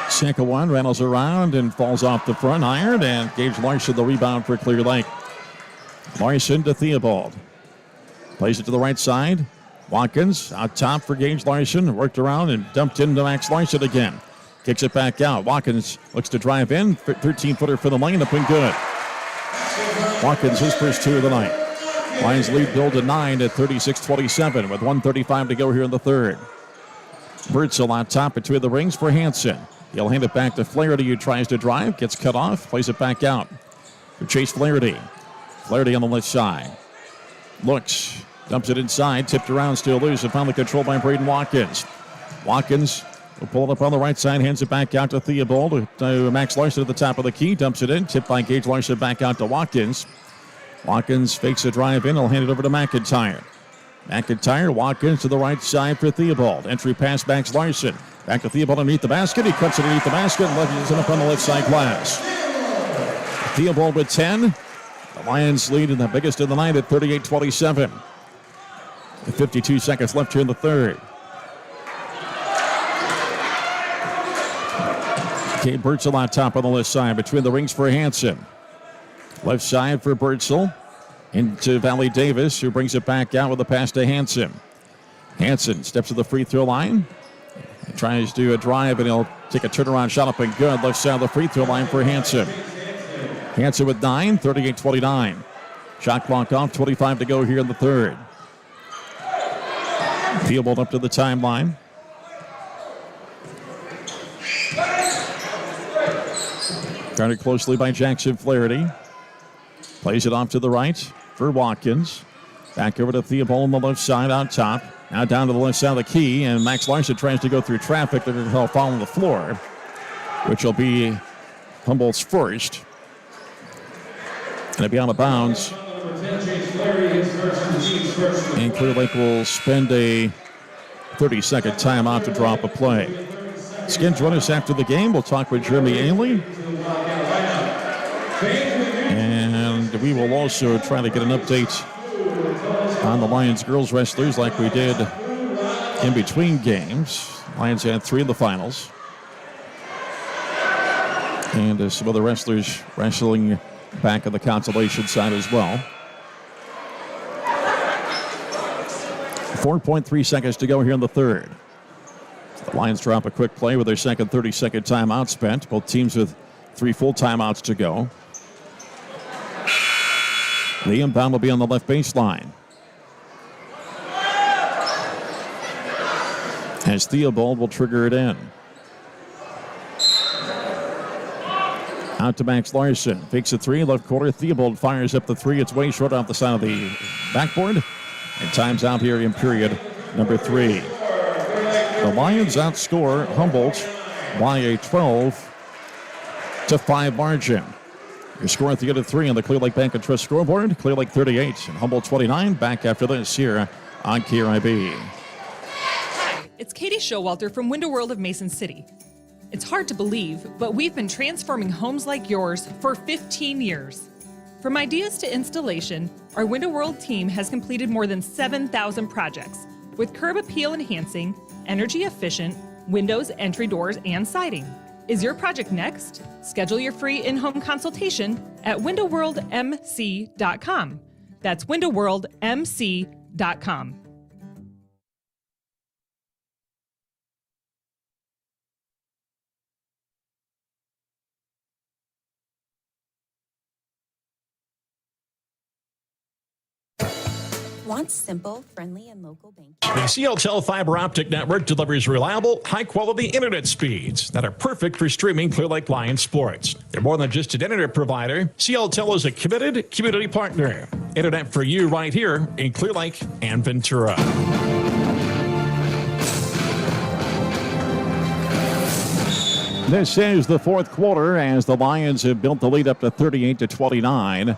Second one rattles around and falls off the front iron, and Gage Larson the rebound for Clear Lake. Larson to Theobald. Plays it to the right side. Watkins out top for Gage Larson. Worked around and dumped into Max Larson again. Kicks it back out. Watkins looks to drive in. 13-footer for the lane. Up and good. Watkins his first 2 of the night. Lions lead build to 9 at 36-27 with 1:35 to go here in the third. Bertzel on top between the rings for Hansen. He'll hand it back to Flaherty, who tries to drive. Gets cut off. Plays it back out to Chase Flaherty. Flaherty on the left side. Looks. Dumps it inside. Tipped around. Still loose. And finally controlled by Braden Watkins. Watkins will pull it up on the right side. Hands it back out to Theobald. To Max Larson at the top of the key. Dumps it in. Tipped by Gage Larson back out to Watkins. Watkins fakes a drive in. He'll hand it over to McIntyre. McIntyre, Watkins to the right side for Theobald. Entry pass, Max Larson. Back to Theobald underneath the basket. He cuts it underneath the basket and levels it up on the left side glass. Theobald with 10. The Lions lead in the biggest of the night at 38-27. 52 seconds left here in the third. Gabe Bertzel on top on the left side between the rings for Hansen. Left side for Bertzel. Into Valley Davis, who brings it back out with a pass to Hansen. Hansen steps to the free throw line. He tries to do a drive, and he'll take a turnaround shot up and good. Left side of the free throw line for Hansen. Hansen with 9, 38-29. Shot clock off, 25 to go here in the third. Theobald up to the timeline. Guarded closely by Jackson Flaherty. Plays it off to the right for Watkins. Back over to Theobald on the left side on top. Now down to the left side of the key, and Max Larson tries to go through traffic. They're going to fall on the floor, which will be Humboldt's first. Going to be out of bounds. And Clear Lake will spend a 30-second timeout to drop a play. Skin, join us after the game. We'll talk with Jeremy Ainley. And we will also try to get an update on the Lions girls wrestlers like we did in between games. Lions had 3 in the finals. And some other wrestlers wrestling back on the consolation side as well. 4.3 seconds to go here in the third. The Lions drop a quick play with their second 30-second timeout spent. Both teams with 3 full timeouts to go. The inbound will be on the left baseline. As Theobald will trigger it in. Out to Max Larson. Fakes a 3, left corner. Theobald fires up the 3. It's way short off the side of the backboard. And time's out here in period number 3. The Lions outscore Humboldt by a 12-5 margin. Your score at the end of 3 on the Clear Lake Bank and Trust scoreboard. Clear Lake 38 and Humboldt 29. Back after this here on KRIB. Hi, it's Katie Showalter from Window World of Mason City. It's hard to believe, but we've been transforming homes like yours for 15 years. From ideas to installation, our Window World team has completed more than 7,000 projects with curb appeal enhancing, energy efficient, windows, entry doors, and siding. Is your project next? Schedule your free in-home consultation at windowworldmc.com. That's windowworldmc.com. Want simple, friendly, and local banking? The CLTel fiber optic network delivers reliable, high-quality internet speeds that are perfect for streaming Clear Lake Lions sports. They're more than just an internet provider. CLTel is a committed community partner. Internet for you right here in Clear Lake and Ventura. This is the fourth quarter as the Lions have built the lead up to 38-29.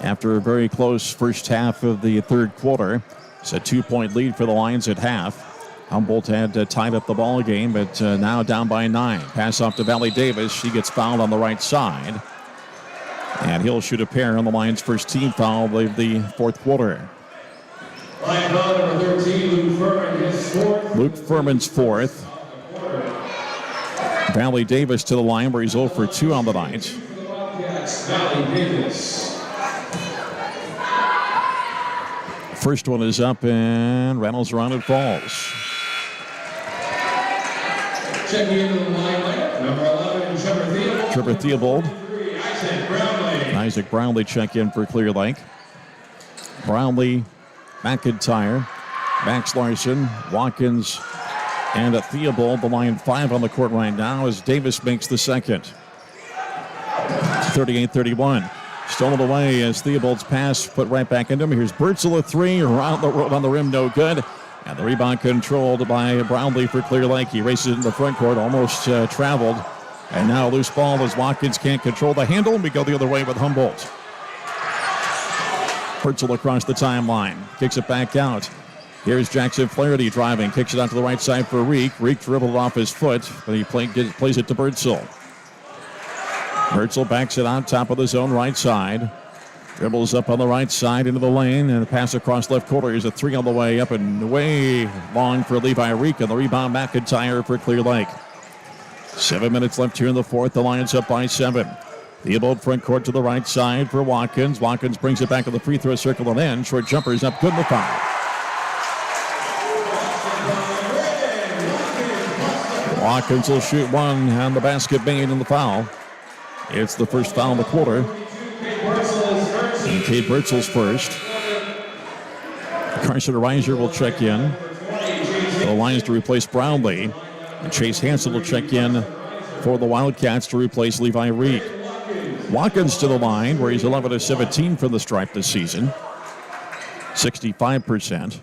After a very close first half of the third quarter. It's a 2-point lead for the Lions at half. Humboldt had tied up the ball game, but now down by 9. Pass off to Valley Davis. She gets fouled on the right side. And he'll shoot a pair on the Lions' first team foul of the fourth quarter. Line foul number 13, Luke Furman, his fourth. Luke Furman's fourth. Valley Davis to the line where he's 0 for 2 on the night. Valley Davis. First one is up and rattles around and falls. Checking into the line, number 11, Trevor Theobald. Isaac Brownlee check in for Clear Lake. Brownlee, McIntyre, Max Larson, Watkins, and Theobald. The line 5 on the court right now as Davis makes the second. 38-31. Stolen away as Theobald's pass put right back into him. Here's Birdsell, a 3, around the road on the rim, no good. And the rebound controlled by Brownlee for Clear Lake. He races into the front court, almost traveled. And now a loose ball as Watkins can't control the handle. We go the other way with Humboldt. Birdsell across the timeline, kicks it back out. Here's Jackson Flaherty driving, kicks it out to the right side for Reek. Reek dribbled off his foot, but he plays it to Birdsell. Birdsell backs it out, top of the zone, right side. Dribbles up on the right side into the lane, and the pass across left corner. Here's a 3 on the way up and way long for Levi Reek, and the rebound McIntyre for Clear Lake. 7 minutes left here in the fourth. The Lions up by 7. Theobald front court to the right side for Watkins. Watkins brings it back to the free throw circle and then short jumper is up good in the foul. Watkins will shoot one and the basket made in the foul. It's the first foul in the quarter. And Kate Birdsell's first. Carson Reiser will check in. The Lions to replace Brownlee. And Chase Hansen will check in for the Wildcats to replace Levi Reek. Watkins to the line where he's 11 of 17 from the stripe this season. 65%.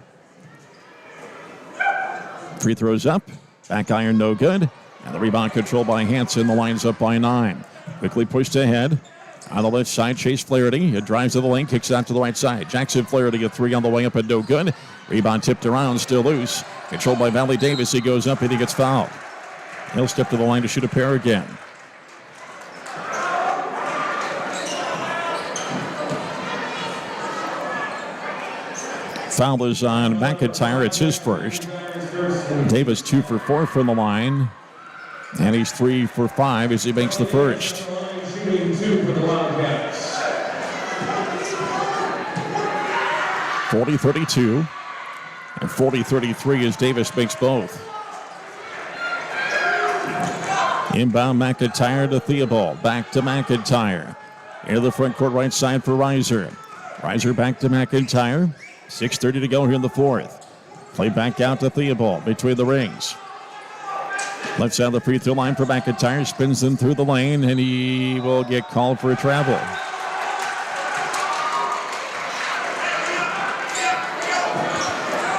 Free throws up. Back iron no good. And the rebound controlled by Hansen. The Lions up by 9. Quickly pushed ahead. On the left side, Chase Flaherty. It drives to the lane, kicks out to the right side. Jackson Flaherty, a 3 on the way up and no good. Rebound tipped around, still loose. Controlled by Valley Davis. He goes up and he gets fouled. He'll step to the line to shoot a pair again. Foul is on McIntyre. It's his first. Davis 2 for 4 from the line. And he's 3 for 5 as he makes the first. 40-32 and 40-33 as Davis makes both. Inbound McIntyre to Theobald. Back to McIntyre. Into the front court right side for Reiser. Reiser back to McIntyre. 6:30 to go here in the fourth. Play back out to Theobald between the rings. Left side of the free throw line for McIntyre. Spins them through the lane, and he will get called for a travel.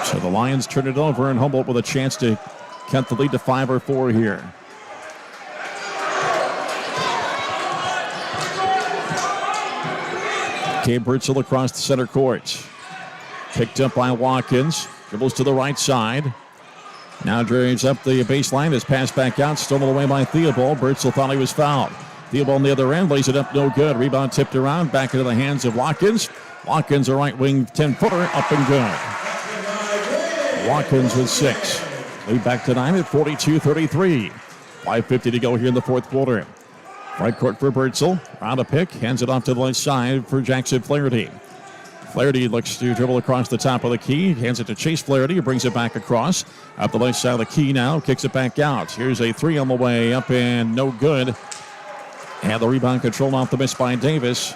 So the Lions turn it over, and Humboldt with a chance to cut the lead to 5 or 4 here. Gabe Birdsell across the center court. Picked up by Watkins. Dribbles to the right side. Now drives up the baseline. Is passed back out. Stolen away by Theobald. Birdsell thought he was fouled. Theobald on the other end. Lays it up. No good. Rebound tipped around. Back into the hands of Watkins. Watkins, a right wing 10-footer. Up and good. Watkins with 6. Lead back to 9 at 42-33. 5:50 to go here in the fourth quarter. Right court for Birdsell. Round a pick. Hands it off to the left side for Jackson Flaherty. Flaherty looks to dribble across the top of the key. Hands it to Chase Flaherty, who brings it back across. Up the left side of the key now. Kicks it back out. Here's a three on the way. Up and no good. And the rebound controlled off the miss by Davis.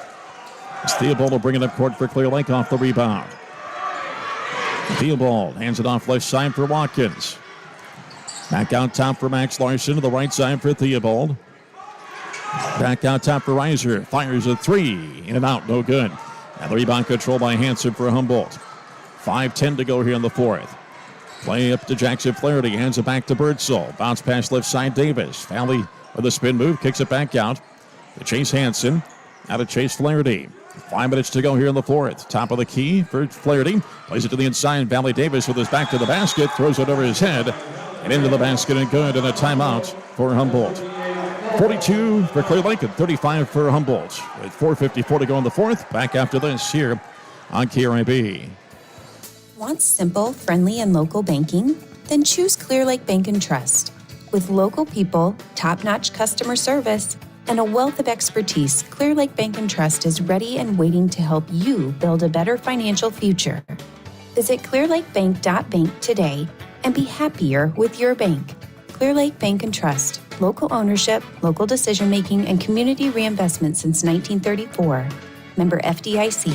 Theobald will bring it up court for Clear Lake off the rebound. Theobald hands it off left side for Watkins. Back out top for Max Larson to the right side for Theobald. Back out top for Reiser. Fires a three. In and out. No good. And the rebound control by Hanson for Humboldt. 5:10 to go here in the fourth. Play up to Jackson Flaherty. Hands it back to Birdsall. Bounce pass left side Davis. Valley with a spin move. Kicks it back out to Chase Hansen. Out to Chase Flaherty. 5 minutes to go here in the fourth. Top of the key for Flaherty. Plays it to the inside. Valley Davis with his back to the basket. Throws it over his head. And into the basket and good. And a timeout for Humboldt. 42 for Clear Lake and 35 for Humboldt. With 4:54 to go in the fourth. Back after this here on KRIB. Want simple, friendly, and local banking? Then choose Clear Lake Bank and Trust. With local people, top-notch customer service, and a wealth of expertise, Clear Lake Bank and Trust is ready and waiting to help you build a better financial future. Visit clearlakebank.bank today and be happier with your bank. Clear Lake Bank and Trust. Local ownership, local decision-making, and community reinvestment since 1934. Member FDIC.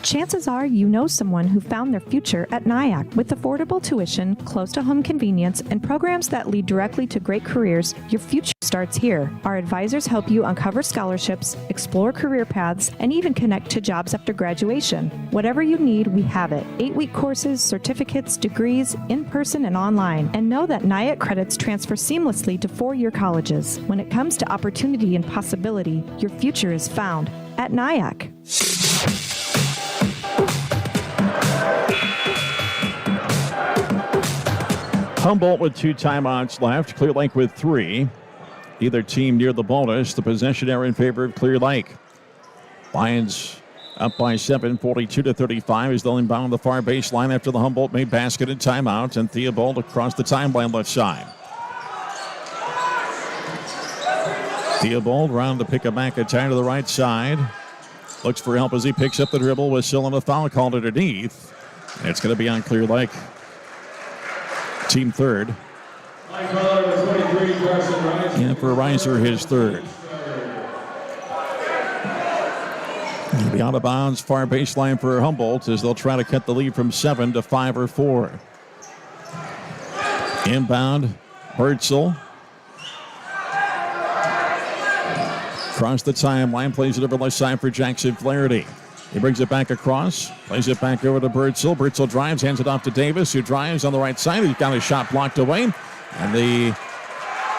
Chances are you know someone who found their future at NIAC. With affordable tuition, close-to-home convenience, and programs that lead directly to great careers, your future starts here. Our advisors help you uncover scholarships, explore career paths, and even connect to jobs after graduation. Whatever you need, we have it. 8-week courses, certificates, degrees, in-person and online. And know that NIAC credits transfer seamlessly to 4-year colleges. When it comes to opportunity and possibility, your future is found at NIAC. Humboldt with 2 timeouts left. Clear Lake with 3. Either team near the bonus. The possession area in favor of Clear Lake. Lions up by 7, 42-35 as they'll inbound the far baseline after the Humboldt made basket and timeout. And Theobald across the timeline left side. Theobald round to pick a McIntyre to the right side. Looks for help as he picks up the dribble with still on a foul called underneath. And it's going to be on Clear Lake. Team third. And for Reiser, his third. He'll be out of bounds, far baseline for Humboldt as they'll try to cut the lead from 7 to 5 or 4. Inbound, Birdsall. Across the timeline, plays it over left side for Jackson Flaherty. He brings it back across, plays it back over to Birdsall. Birdsall drives, hands it off to Davis, who drives on the right side. He's got his shot blocked away, and the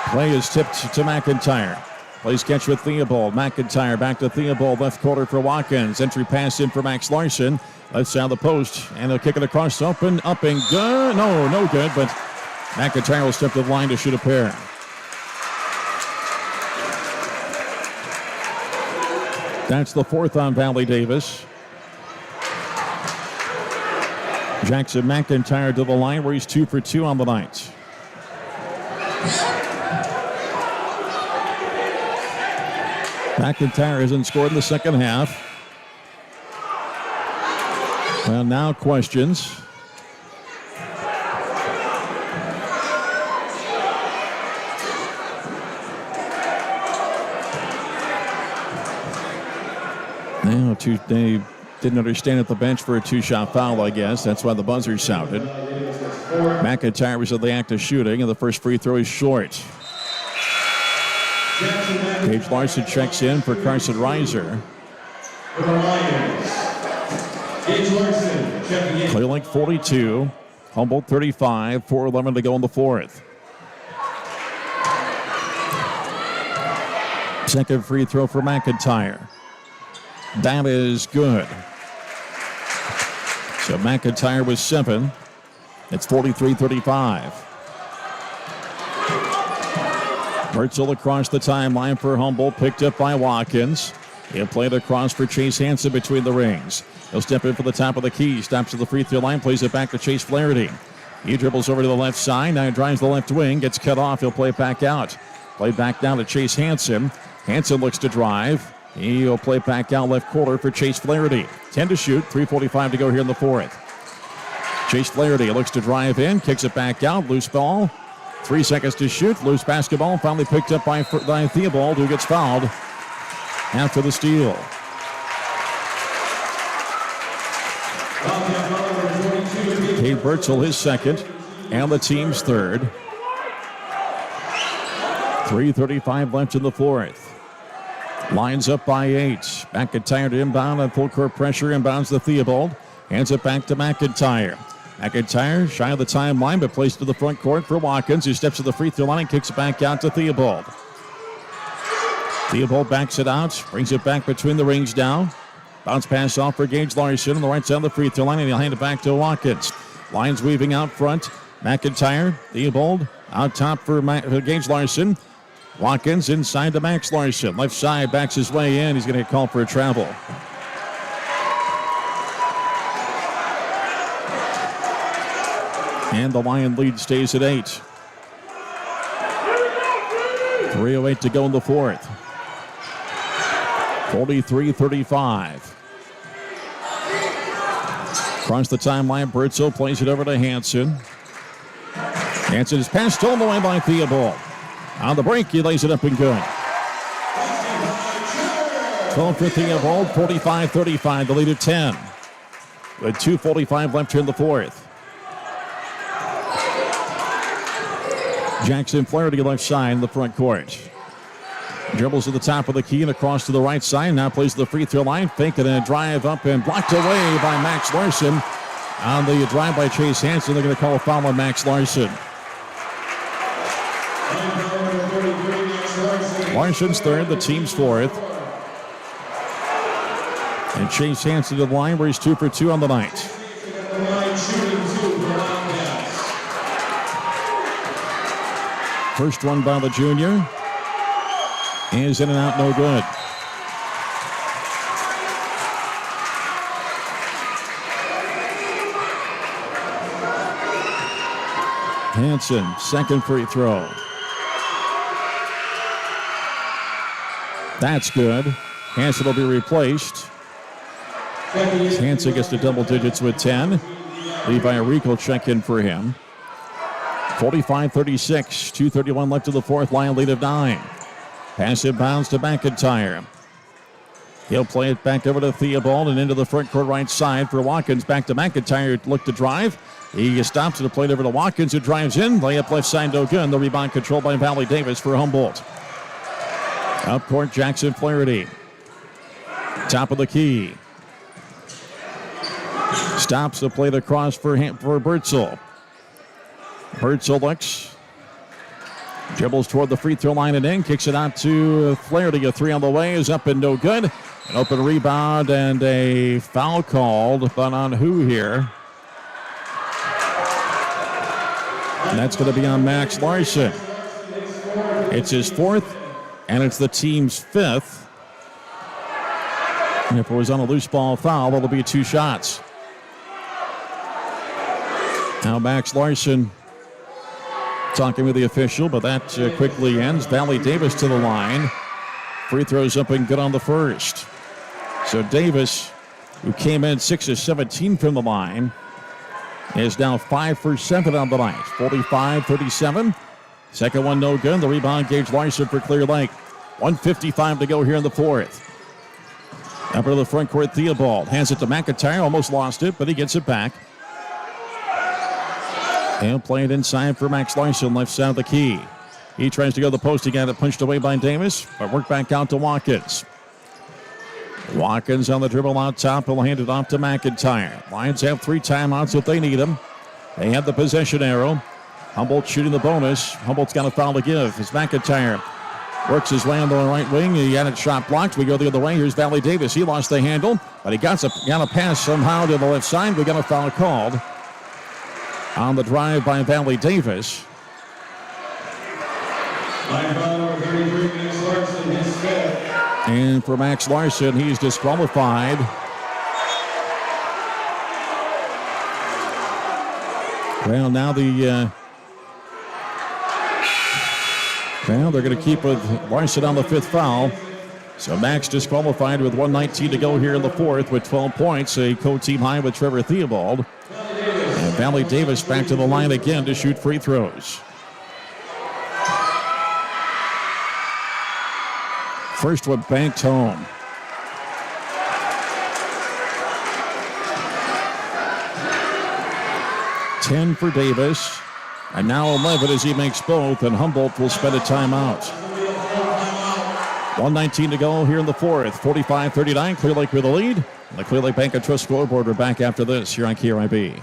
play is tipped to McIntyre. Plays catch with Theobald. McIntyre back to Theobald, left quarter for Watkins. Entry pass in for Max Larson. Left side of the post, and they'll kick it across open, up and good. No good, but McIntyre will step to the line to shoot a pair. That's the fourth on Valley Davis. Jackson McIntyre to the line where he's 2 for 2 on the night. McIntyre hasn't scored in the second half. Well, now questions. Now, they didn't understand at the bench for a 2-shot foul, I guess. That's why the buzzer sounded. McIntyre was in the act of shooting, and the first free throw is short. Gage Larson checks in for Carson Reiser. Clear Lake 42, Humboldt 35, 4:11 to go in the fourth. Second free throw for McIntyre. That is good. So McIntyre was 7. It's 43-35. Birdsall across the timeline for Humboldt, picked up by Watkins. He'll play it across for Chase Hansen between the rings. He'll step in for the top of the key, stops at the free throw line, plays it back to Chase Flaherty. He dribbles over to the left side, now he drives the left wing, gets cut off, he'll play it back out. Play back down to Chase Hansen. Hansen looks to drive. He'll play back out left corner for Chase Flaherty. 10 to shoot, 3:45 to go here in the fourth. Chase Flaherty looks to drive in, kicks it back out, loose ball. 3 seconds to shoot, loose basketball, finally picked up by Theobald, who gets fouled after the steal. Cade Bertzel, his second, and the team's third. 3:35 left in the fourth. Lines up by 8. McIntyre to inbound on full court pressure. Inbounds to Theobald. Hands it back to McIntyre. McIntyre shy of the timeline, but placed to the front court for Watkins, who steps to the free throw line and kicks it back out to Theobald. Theobald backs it out, brings it back between the rings now. Bounce pass off for Gage Larson on the right side of the free throw line, and he'll hand it back to Watkins. Lines weaving out front. McIntyre, Theobald out top for Gage Larson. Watkins inside to Max Larson. Left side backs his way in. He's going to get called for a travel. And the Lion lead stays at 8. 3:08 to go in the fourth. 43-35. Across the timeline, Bertzel plays it over to Hansen. Hansen is passed stolen away by Theobald. On the break, he lays it up and good. 12 for Theobald, 45-35, the lead at 10. With 2:45 left here in the fourth. Jackson Flaherty left side in the front court. Dribbles to the top of the key and across to the right side. Now plays the free throw line. Fake and a drive up and blocked away by Max Larson. On the drive by Chase Hansen, they're going to call a foul on Max Larson. Larson's third, the team's fourth. And Chase Hansen to the line where he's 2 for 2 on the night. First one by the junior is in and out, no good. Hansen, second free throw. That's good. Hansen will be replaced. Hansen gets to double digits with 10. Levi Rico check in for him. 45-36, 2:31 left in the fourth. Lion lead of 9. Pass it bounds to McIntyre. He'll play it back over to Theobald and into the front court right side for Watkins. Back to McIntyre, look to drive. He stops it, play over to Watkins, who drives in. Layup left side, no good. The rebound controlled by Valley Davis for Humboldt. Up court, Jackson Flaherty. Top of the key. Stops the play across for Bertzel. Bertzel looks. Dribbles toward the free throw line and in. Kicks it out to Flaherty. A 3 on the way is up and no good. An open rebound and a foul called, but on who here? And that's going to be on Max Larson. It's his fourth, and it's the team's fifth. And if it was on a loose ball foul, it'll be 2 shots. Now Max Larson talking with the official, but that quickly ends. Valley Davis to the line. Free throws up and good on the first. So Davis, who came in 6 of 17 from the line, is now 5 for 7 on the night. 45-37. Second one no good. The rebound, Gage Larson for Clear Lake. 1:55 to go here in the fourth. Up to the front court, Theobald hands it to McIntyre. Almost lost it, but he gets it back. And play it inside for Max Larson, left side of the key. He tries to go to the post. He got it punched away by Davis, but worked back out to Watkins. Watkins on the dribble out top. He'll hand it off to McIntyre. Lions have 3 timeouts if they need them. They have the possession arrow. Humboldt shooting the bonus. Humboldt's got a foul to give. It's McIntyre. Works his way on the right wing. He had it shot blocked. We go the other way. Here's Valley Davis. He lost the handle, but he got a pass somehow to the left side. We got a foul called on the drive by Valley Davis. And for Max Larson, he's disqualified. Well, now they're going to keep with Larson on the 5th foul. So Max disqualified with 1:19 to go here in the fourth with 12 points, a co-team high with Trevor Theobald. And Valley Davis back to the line again to shoot free throws. First one banked home. $10 for Davis, and now 11 as he makes both, and Humboldt will spend a timeout. 1:19 to go here in the fourth. 45-39, Clear Lake with the lead. The Clear Lake Bank and Trust scoreboard are back after this here on KRIB.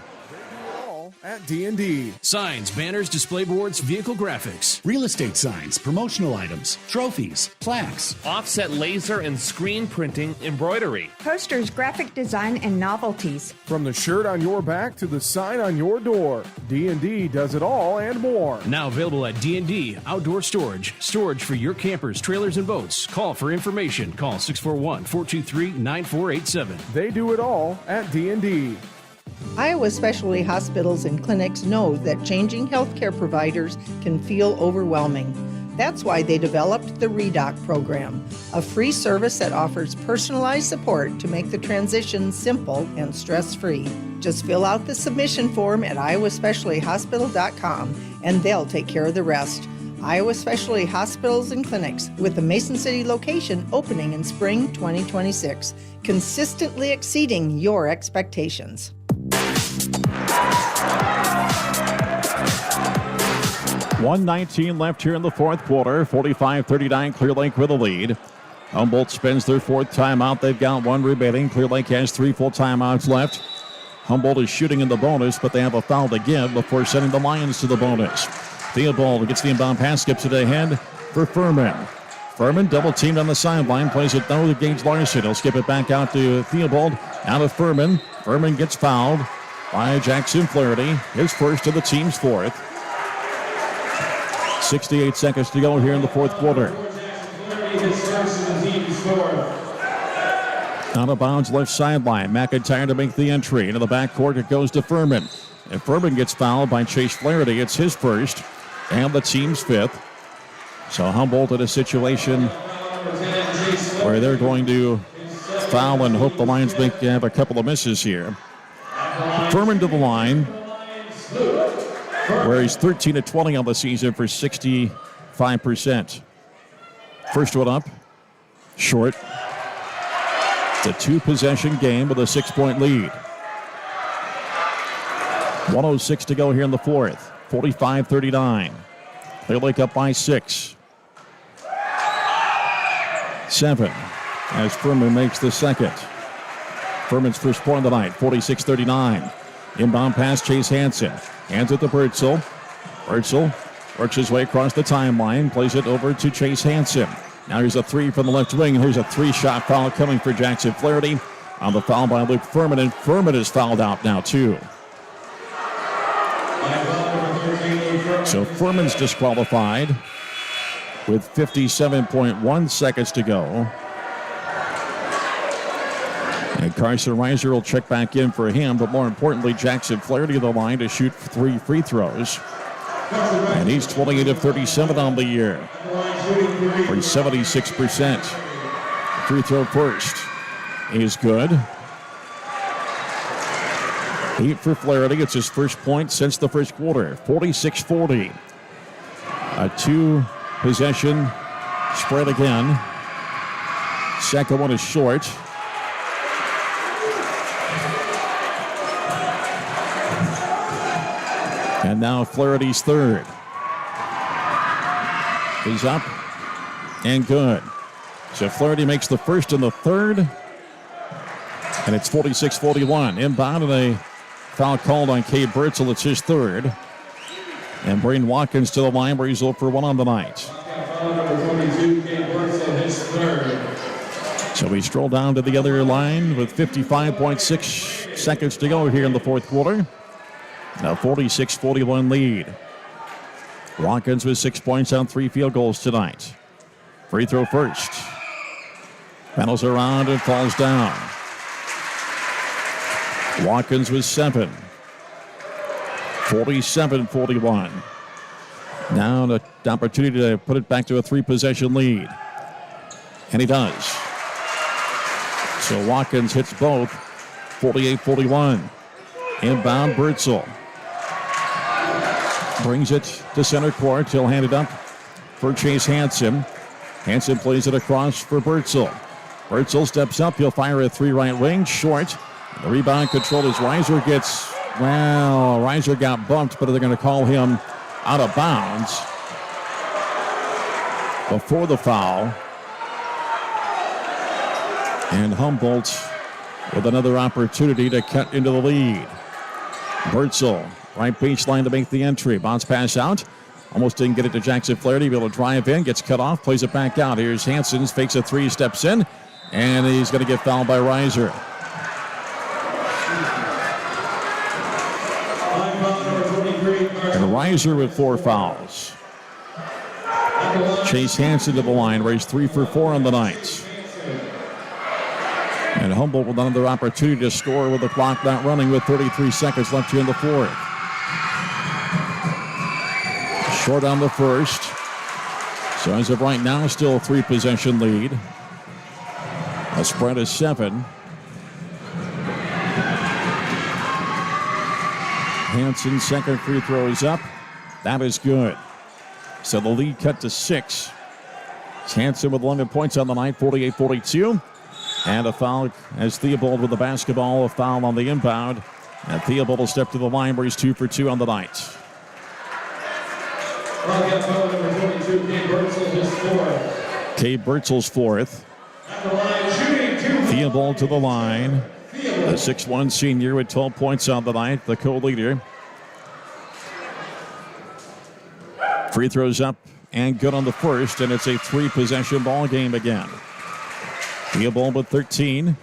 At D&D. Signs, banners, display boards, vehicle graphics. Real estate signs, promotional items, trophies, plaques. Offset laser and screen printing embroidery. Posters, graphic design, and novelties. From the shirt on your back to the sign on your door, D&D does it all and more. Now available at D&D Outdoor Storage. Storage for your campers, trailers, and boats. Call for information. Call 641-423-9487. They do it all at D&D. Iowa Specialty Hospitals and Clinics know that changing healthcare providers can feel overwhelming. That's why they developed the REDOC program, a free service that offers personalized support to make the transition simple and stress-free. Just fill out the submission form at iowaspecialtyhospital.com and they'll take care of the rest. Iowa Specialty Hospitals and Clinics, with the Mason City location opening in spring 2026, consistently exceeding your expectations. 1:19 left here in the fourth quarter. 45-39, Clear Lake with a lead. Humboldt spends their fourth timeout. They've got one remaining. Clear Lake has 3 full timeouts left. Humboldt is shooting in the bonus, but they have a foul to give before sending the Lions to the bonus. Theobald gets the inbound pass, skips it ahead for Furman. Furman double teamed on the sideline, plays it down with Gage Larson. He'll skip it back out to Theobald, out of Furman. Furman gets fouled by Jackson Flaherty, his first of the team's fourth. 68 seconds to go here in the fourth quarter. Out of bounds left sideline. McIntyre to make the entry. Into the backcourt it goes to Furman. And Furman gets fouled by Chase Flaherty. It's his first and the team's fifth. So Humboldt in a situation where they're going to foul and hope the Lions have a couple of misses here. Furman to the line, where he's 13 of 20 on the season for 65%. First one up, short. It's a 2-possession game with a 6-point lead. 1:06 to go here in the fourth. 45-39. Clear Lake up by 6. 7 as Furman makes the second. Furman's first point of the night, 46-39. Inbound pass, Chase Hansen. Hands it to Bertzel. Bertzel works his way across the timeline, plays it over to Chase Hansen. Now here's a 3 from the left wing, and here's a 3-shot foul coming for Jackson Flaherty on the foul by Luke Furman, and Furman is fouled out now too. So Furman's disqualified with 57.1 seconds to go. And Carson Reiser will check back in for him, but more importantly, Jackson Flaherty of the line to shoot 3 free throws. And he's 28 of 37 on the year for 76%. Free throw first is good. 8 for Flaherty. It's his first point since the first quarter. 46-40. A 2-possession spread again. Second one is short. And now Flaherty's third is up and good. So Flaherty makes the first and the third. And it's 46-41. Inbound and a foul called on Cade Bertzel. It's his third. And Braden Watkins to the line where he's 0 for 1 on the night. So we stroll down to the other line with 55.6 seconds to go here in the fourth quarter. Now 46-41 lead. Watkins with 6 points on 3 field goals tonight. Free throw first. Paddles around and falls down. Watkins with 7. 47-41. Now the opportunity to put it back to a 3-possession lead. And he does. So Watkins hits both. 48-41. Inbound, Bertzel. Brings it to center court. He'll hand it up for Chase Hansen. Hansen plays it across for Bertzel. Bertzel steps up. He'll fire a three right wing. Short. The rebound controlled as Reiser gets, Reiser got bumped, but they're going to call him out of bounds before the foul. And Humboldt with another opportunity to cut into the lead. Bertzel, right baseline to make the entry. Bounce pass out. Almost didn't get it to Jackson Flaherty. Be able to drive in, gets cut off, plays it back out. Here's Hansen, fakes a three, steps in, and he's going to get fouled by Reiser. And Reiser with 4 fouls. Chase Hansen to the line, raised 3 for 4 on the night. And Humboldt with another opportunity to score with the clock not running with 33 seconds left here in the fourth. Short on the first. So as of right now, still a 3-possession lead. A spread of 7. Hansen's second free throw is up. That is good. So the lead cut to 6. Hansen with 11 points on the night, 48-42. And a foul as Theobald with the basketball, a foul on the inbound. And Theobald will step to the line where he's 2 for 2 on the night. Cade Bertzel's fourth. Theobald to the line. The 6'1 senior with 12 points on the night, the co-leader. Free throws up and good on the first, and it's a 3-possession ball game again. Theobald with 13.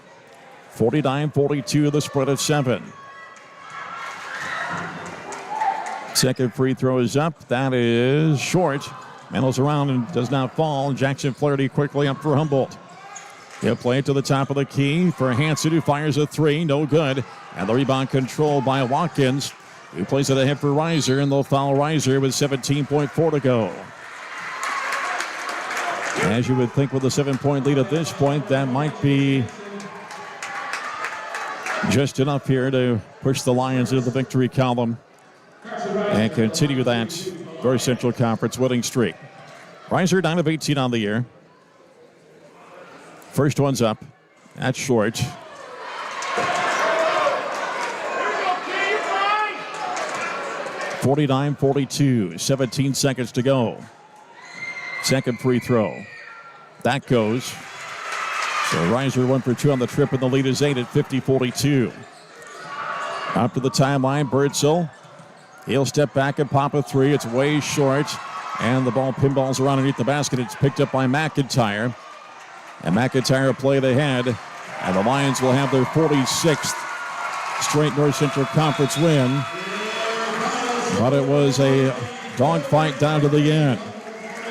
49-42, the spread of 7. Second free throw is up. That is short. Mantles around and does not fall. Jackson Flaherty quickly up for Humboldt. He'll play it to the top of the key for Hansen, who fires a 3. No good. And the rebound controlled by Watkins, who plays it ahead for Reiser, and they'll foul Reiser with 17.4 to go. As you would think with a 7-point lead at this point, that might be just enough here to push the Lions into the victory column and continue that North Central Conference winning streak. Reiser 9 of 18 on the year. First one's up. That's short. (49-42). 17 seconds to go. Second free throw. That goes. So Reiser 1 for 2 on the trip, and the lead is 8 at 50-42. Up to the timeline, Bertzel. He'll step back and pop a 3. It's way short. And the ball pinballs around underneath the basket. It's picked up by McIntyre. And McIntyre will play it ahead. And the Lions will have their 46th straight North Central Conference win. But it was a dogfight down to the end.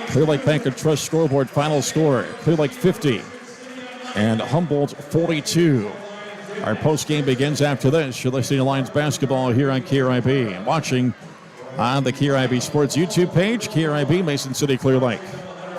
Clear Lake Bank and Trust scoreboard final score. Clear Lake 50 and Humboldt 42. Our post game begins after this. You're listening to Lions basketball here on KRIB and watching on the KRIB Sports YouTube page. KRIB, Mason City, Clear Lake.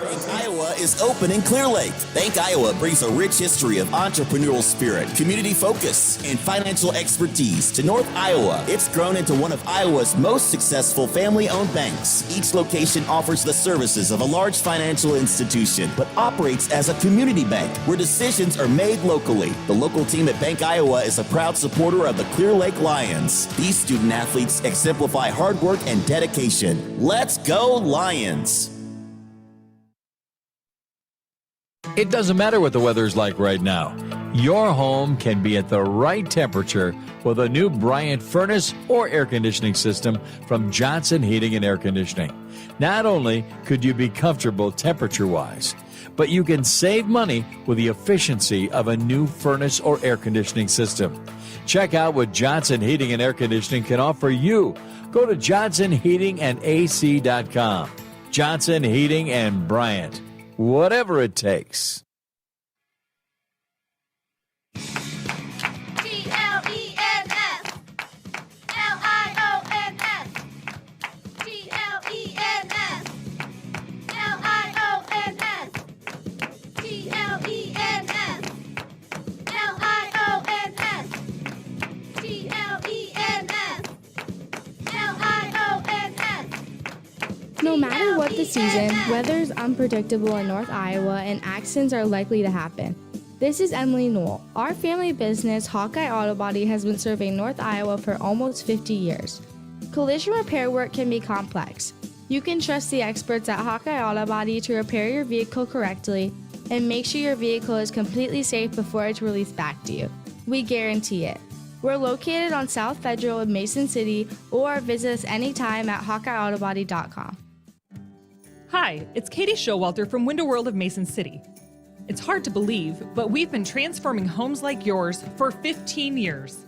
Bank Iowa is open in Clear Lake. Bank Iowa brings a rich history of entrepreneurial spirit, community focus, and financial expertise to North Iowa. It's grown into one of Iowa's most successful family-owned banks. Each location offers the services of a large financial institution, but operates as a community bank where decisions are made locally. The local team at Bank Iowa is a proud supporter of the Clear Lake Lions. These student athletes exemplify hard work and dedication. Let's go Lions! It doesn't matter what the weather's like right now. Your home can be at the right temperature with a new Bryant furnace or air conditioning system from Johnson Heating and Air Conditioning. Not only could you be comfortable temperature-wise, but you can save money with the efficiency of a new furnace or air conditioning system. Check out what Johnson Heating and Air Conditioning can offer you. Go to johnsonheatingandac.com. Johnson Heating and Bryant. Whatever it takes. Throughout the season, weather is unpredictable in North Iowa and accidents are likely to happen. This is Emily Newell. Our family business, Hawkeye Auto Body, has been serving North Iowa for almost 50 years. Collision repair work can be complex. You can trust the experts at Hawkeye Auto Body to repair your vehicle correctly and make sure your vehicle is completely safe before it's released back to you. We guarantee it. We're located on South Federal in Mason City, or visit us anytime at HawkeyeAutobody.com. Hi, it's Katie Showalter from Window World of Mason City. It's hard to believe, but we've been transforming homes like yours for 15 years.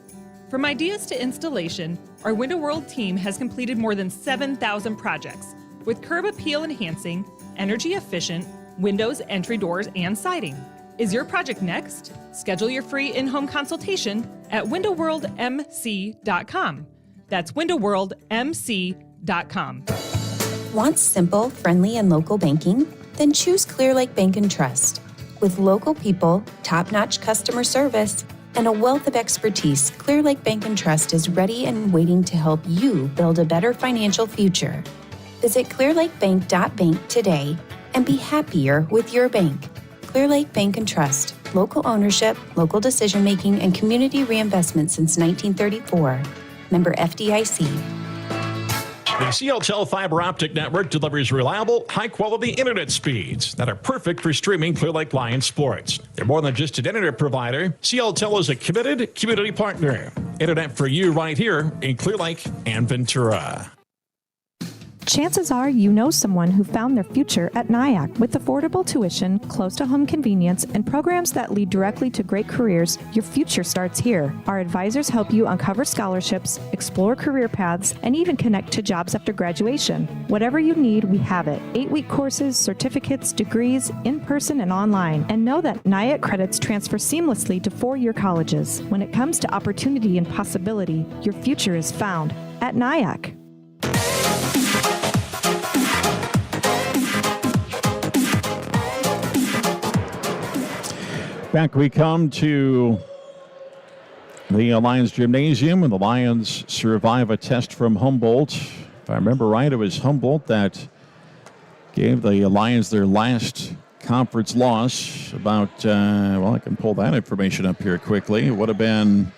From ideas to installation, our Window World team has completed more than 7,000 projects with curb appeal enhancing, energy efficient, windows, entry doors, and siding. Is your project next? Schedule your free in-home consultation at windowworldmc.com. That's windowworldmc.com. Want simple, friendly, and local banking? Then choose Clear Lake Bank and Trust. With local people, top-notch customer service, and a wealth of expertise, Clear Lake Bank and Trust is ready and waiting to help you build a better financial future. Visit clearlakebank.bank today and be happier with your bank. Clear Lake Bank and Trust. Local ownership, local decision-making, and community reinvestment since 1934. Member FDIC. The CLTEL fiber optic network delivers reliable, high-quality internet speeds that are perfect for streaming Clear Lake Lions sports. They're more than just an internet provider. CLTEL is a committed community partner. Internet for you right here in Clear Lake and Ventura. Chances are you know someone who found their future at NIAC. With affordable tuition, close to home convenience, and programs that lead directly to great careers, your future starts here. Our advisors help you uncover scholarships, explore career paths, and even connect to jobs after graduation. Whatever you need, we have it. 8-week courses, certificates, degrees, in person and online. And know that NIAC credits transfer seamlessly to 4-year colleges. When it comes to opportunity and possibility, your future is found at NIAC. Back we come to the Lions Gymnasium, and the Lions survive a test from Humboldt. If I remember right, it was Humboldt that gave the Lions their last conference loss about, I can pull that information up here quickly. It would have been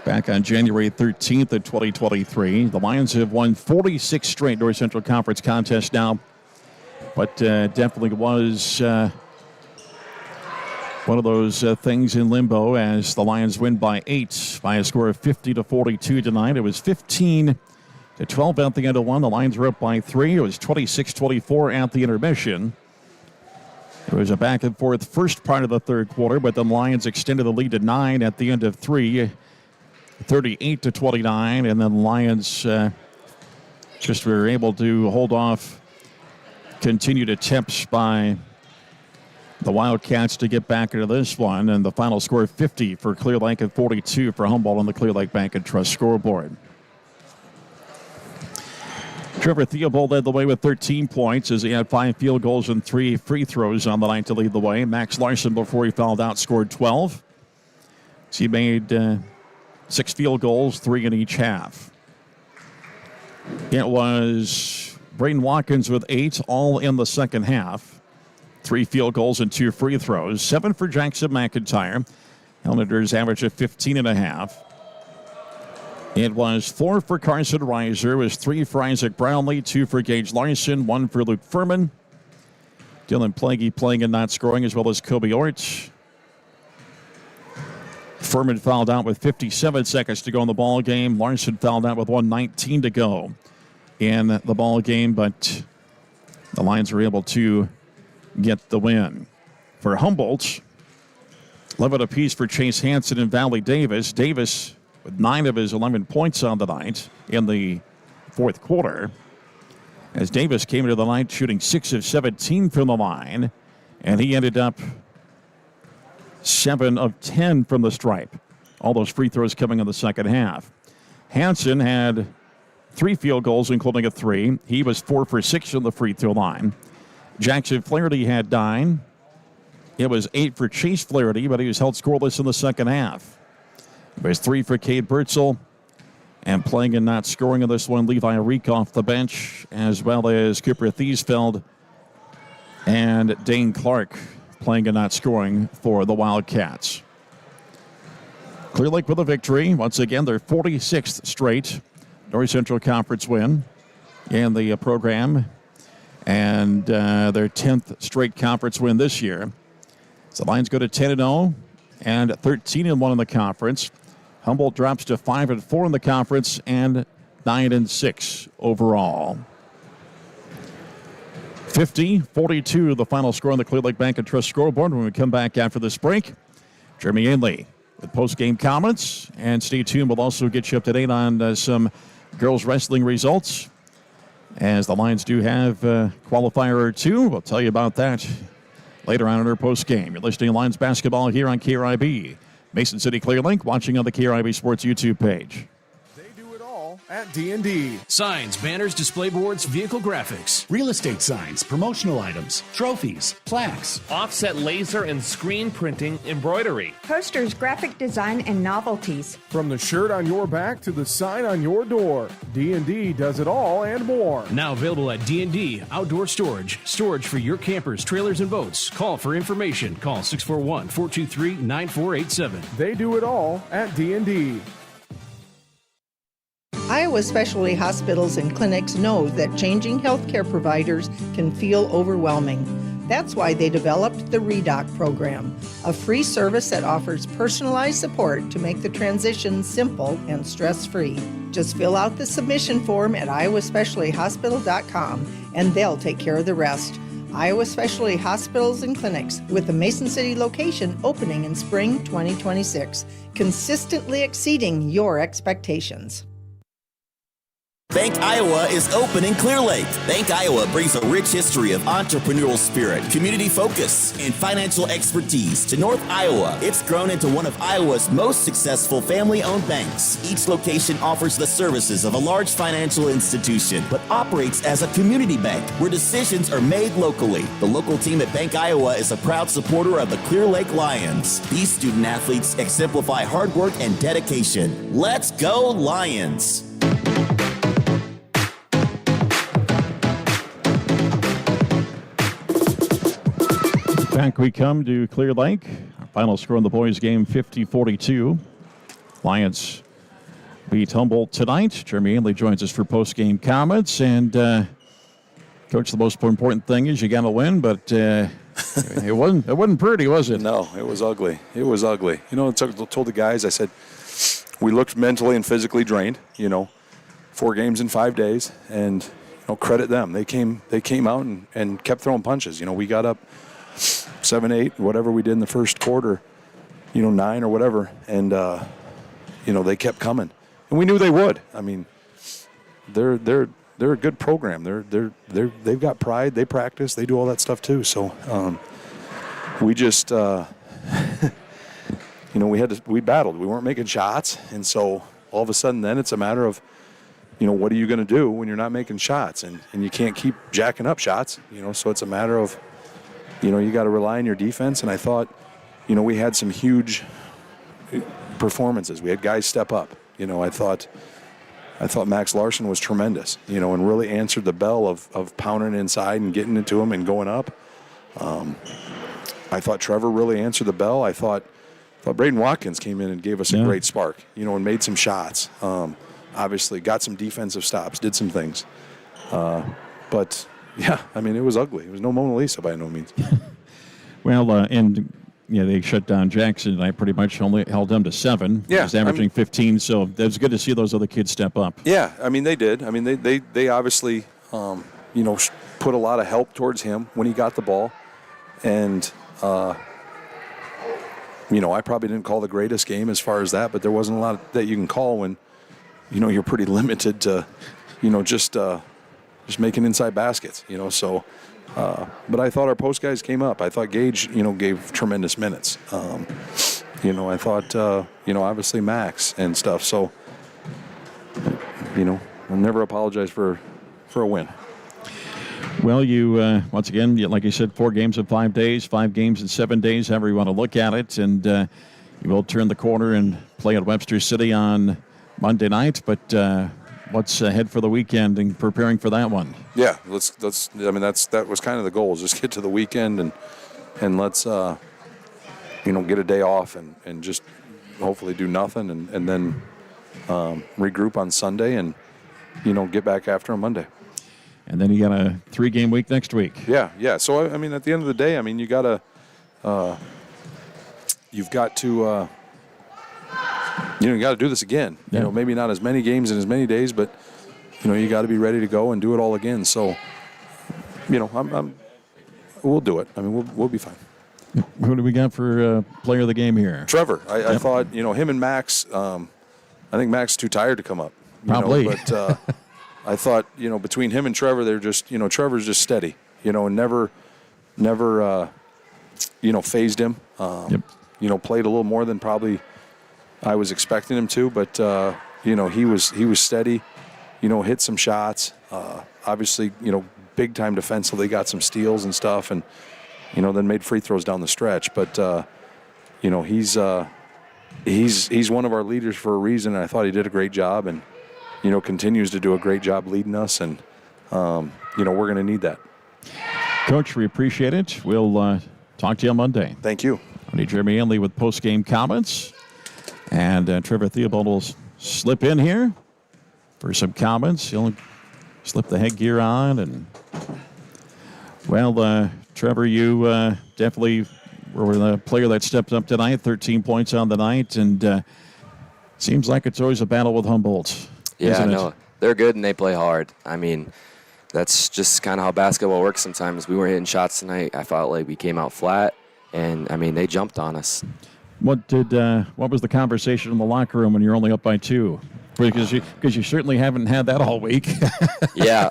back on January 13th of 2023. The Lions have won 46 straight North Central Conference contests now, but definitely was one of those things in limbo as the Lions win by 8 by a score of 50-42 tonight. It was 15-12 at the end of one. The Lions were up by 3. It was 26-24 at the intermission. It was a back and forth first part of the third quarter, but the Lions extended the lead to 9 at the end of 3, 38-29, and then the Lions just were able to hold off continued attempts by the Wildcats to get back into this one, and the final score 50 for Clear Lake and 42 for Humboldt on the Clear Lake Bank and Trust scoreboard. Trevor Theobald led the way with 13 points as he had 5 field goals and 3 free throws on the night to lead the way. Max Larson, before he fouled out, scored 12. So he made 6 field goals, 3 in each half. It was Braden Watkins with 8, all in the second half. 3 field goals and 2 free throws. 7 for Jackson McIntyre. Islanders average of 15.5. It was 4 for Carson Reiser. It was 3 for Isaac Brownlee, 2 for Gage Larson, 1 for Luke Furman. Dylan Plaguey playing and not scoring, as well as Kobe Orts. Furman fouled out with 57 seconds to go in the ball game. Larson fouled out with 1:19 to go in the ball game, but the Lions were able to get the win. For Humboldt, 11 apiece for Chase Hansen and Valley Davis. Davis with 9 of his 11 points on the night in the fourth quarter, as Davis came into the night shooting 6 of 17 from the line, and he ended up 7 of 10 from the stripe. All those free throws coming in the second half. Hansen had 3 field goals, including a 3. He was 4 for 6 from the free throw line. Jackson Flaherty had 9. It was 8 for Chase Flaherty, but he was held scoreless in the second half. It was 3 for Cade Bertzel And playing and not scoring in this one, Levi Reek off the bench, as well as Cooper Thiesfeld and Dane Clark playing and not scoring for the Wildcats. Clear Lake with a victory. Once again, their 46th straight North Central Conference win in the program, and their 10th straight conference win this year. So the Lions go to 10-0 and 13-1 in the conference. Humboldt drops to 5-4 in the conference and 9-6 overall. 50-42, the final score on the Clear Lake Bank and Trust scoreboard. When we come back after this break, Jeremy Ainley with post-game comments. And stay tuned. We'll also get you up to date on some girls wrestling results, as the Lions do have a qualifier or two. We'll tell you about that later on in our post-game. You're listening to Lions basketball here on KRIB. Mason City Clear Lake, watching on the KRIB Sports YouTube page. At D&D. Signs, banners, display boards, vehicle graphics. Real estate signs, promotional items, trophies, plaques. Offset laser and screen printing embroidery. Posters, graphic design, and novelties. From the shirt on your back to the sign on your door, D&D does it all and more. Now available at D&D Outdoor Storage. Storage for your campers, trailers, and boats. Call for information. Call 641-423-9487. They do it all at D&D. Iowa Specialty Hospitals and Clinics know that changing healthcare providers can feel overwhelming. That's why they developed the REDOC program, a free service that offers personalized support to make the transition simple and stress-free. Just fill out the submission form at iowaspecialtyhospital.com and they'll take care of the rest. Iowa Specialty Hospitals and Clinics, with the Mason City location opening in spring 2026, consistently exceeding your expectations. Bank Iowa is open in Clear Lake. Bank Iowa brings a rich history of entrepreneurial spirit, community focus, and financial expertise to North Iowa. It's grown into one of Iowa's most successful family-owned banks. Each location offers the services of a large financial institution, but operates as a community bank where decisions are made locally. The local team at Bank Iowa is a proud supporter of the Clear Lake Lions. These student athletes exemplify hard work and dedication. Let's go Lions! Back we come to Clear Lake. Our final score in the boys' game, 50-42. Lions beat Humboldt tonight. Jeremy Ainley joins us for post-game comments. And, Coach, the most important thing is you got to win, but it wasn't pretty, was it? No, it was ugly. It was ugly. You know, I told the guys, I said, we looked mentally and physically drained, 4 games in 5 days, and, credit them. They came out and kept throwing punches. We got up 7-8, whatever we did in the first quarter, 9 or whatever, and they kept coming, and we knew they would. I mean, they're a good program. They've got pride. They practice. They do all that stuff too. So we just we battled. We weren't making shots, and so all of a sudden, then it's a matter of what are you going to do when you're not making shots, and you can't keep jacking up shots. So it's a matter of you got to rely on your defense, and I thought, we had some huge performances. We had guys step up. I thought Max Larson was tremendous, and really answered the bell of pounding inside and getting into him and going up. I thought Trevor really answered the bell. I thought Braden Watkins came in and gave us a great spark, and made some shots. Obviously got some defensive stops, did some things. But yeah, I mean, it was ugly. It was no Mona Lisa by no means. Well, they shut down Jackson, and I pretty much only held them to 7. Yeah, he's averaging 15, so it was good to see those other kids step up. Yeah, I mean, they did. I mean, they obviously, put a lot of help towards him when he got the ball. And, I probably didn't call the greatest game as far as that, but there wasn't a lot that you can call when, you're pretty limited to, just making inside baskets, so, but I thought our post guys came up. I thought Gage, gave tremendous minutes. I thought, obviously Max and stuff. So, I'll never apologize for a win. Well, you, once again, like you said, 4 games in 5 days, 5 games in 7 days, however you want to look at it. And you will turn the corner and play at Webster City on Monday night, but what's ahead for the weekend and preparing for that one? Yeah, let's. I mean, that was kind of the goal. Is just get to the weekend and let's get a day off and just hopefully do nothing and then regroup on Sunday and get back after on Monday. And then you got a 3-game week next week. Yeah. So I mean, at the end of the day, I mean, you've got to you got to do this again. Yeah. Maybe not as many games in as many days, but you got to be ready to go and do it all again. So we'll do it. I mean, we'll be fine. Who do we got for player of the game here? Trevor. I thought him and Max. I think Max is too tired to come up. Probably. But I thought between him and Trevor, they're just Trevor's just steady. And never phased him. Played a little more than probably I was expecting him to, but he was steady. Hit some shots. Obviously, big time defensively, got some steals and stuff, and then made free throws down the stretch. But he's one of our leaders for a reason, and I thought he did a great job, and continues to do a great job leading us, and we're going to need that. Coach, we appreciate it. We'll talk to you on Monday. Thank you. I need Jeremy Hanley with post-game comments. And Trevor Theobald will slip in here for some comments. He'll slip the headgear on. And, well, Trevor, you definitely were the player that stepped up tonight, 13 points on the night. And seems like it's always a battle with Humboldt. Yeah, no, they're good and they play hard. I mean, that's just kind of how basketball works sometimes. We weren't hitting shots tonight. I felt like we came out flat. And, I mean, they jumped on us. What was the conversation in the locker room when you're only up by 2? Because you certainly haven't had that all week. Yeah.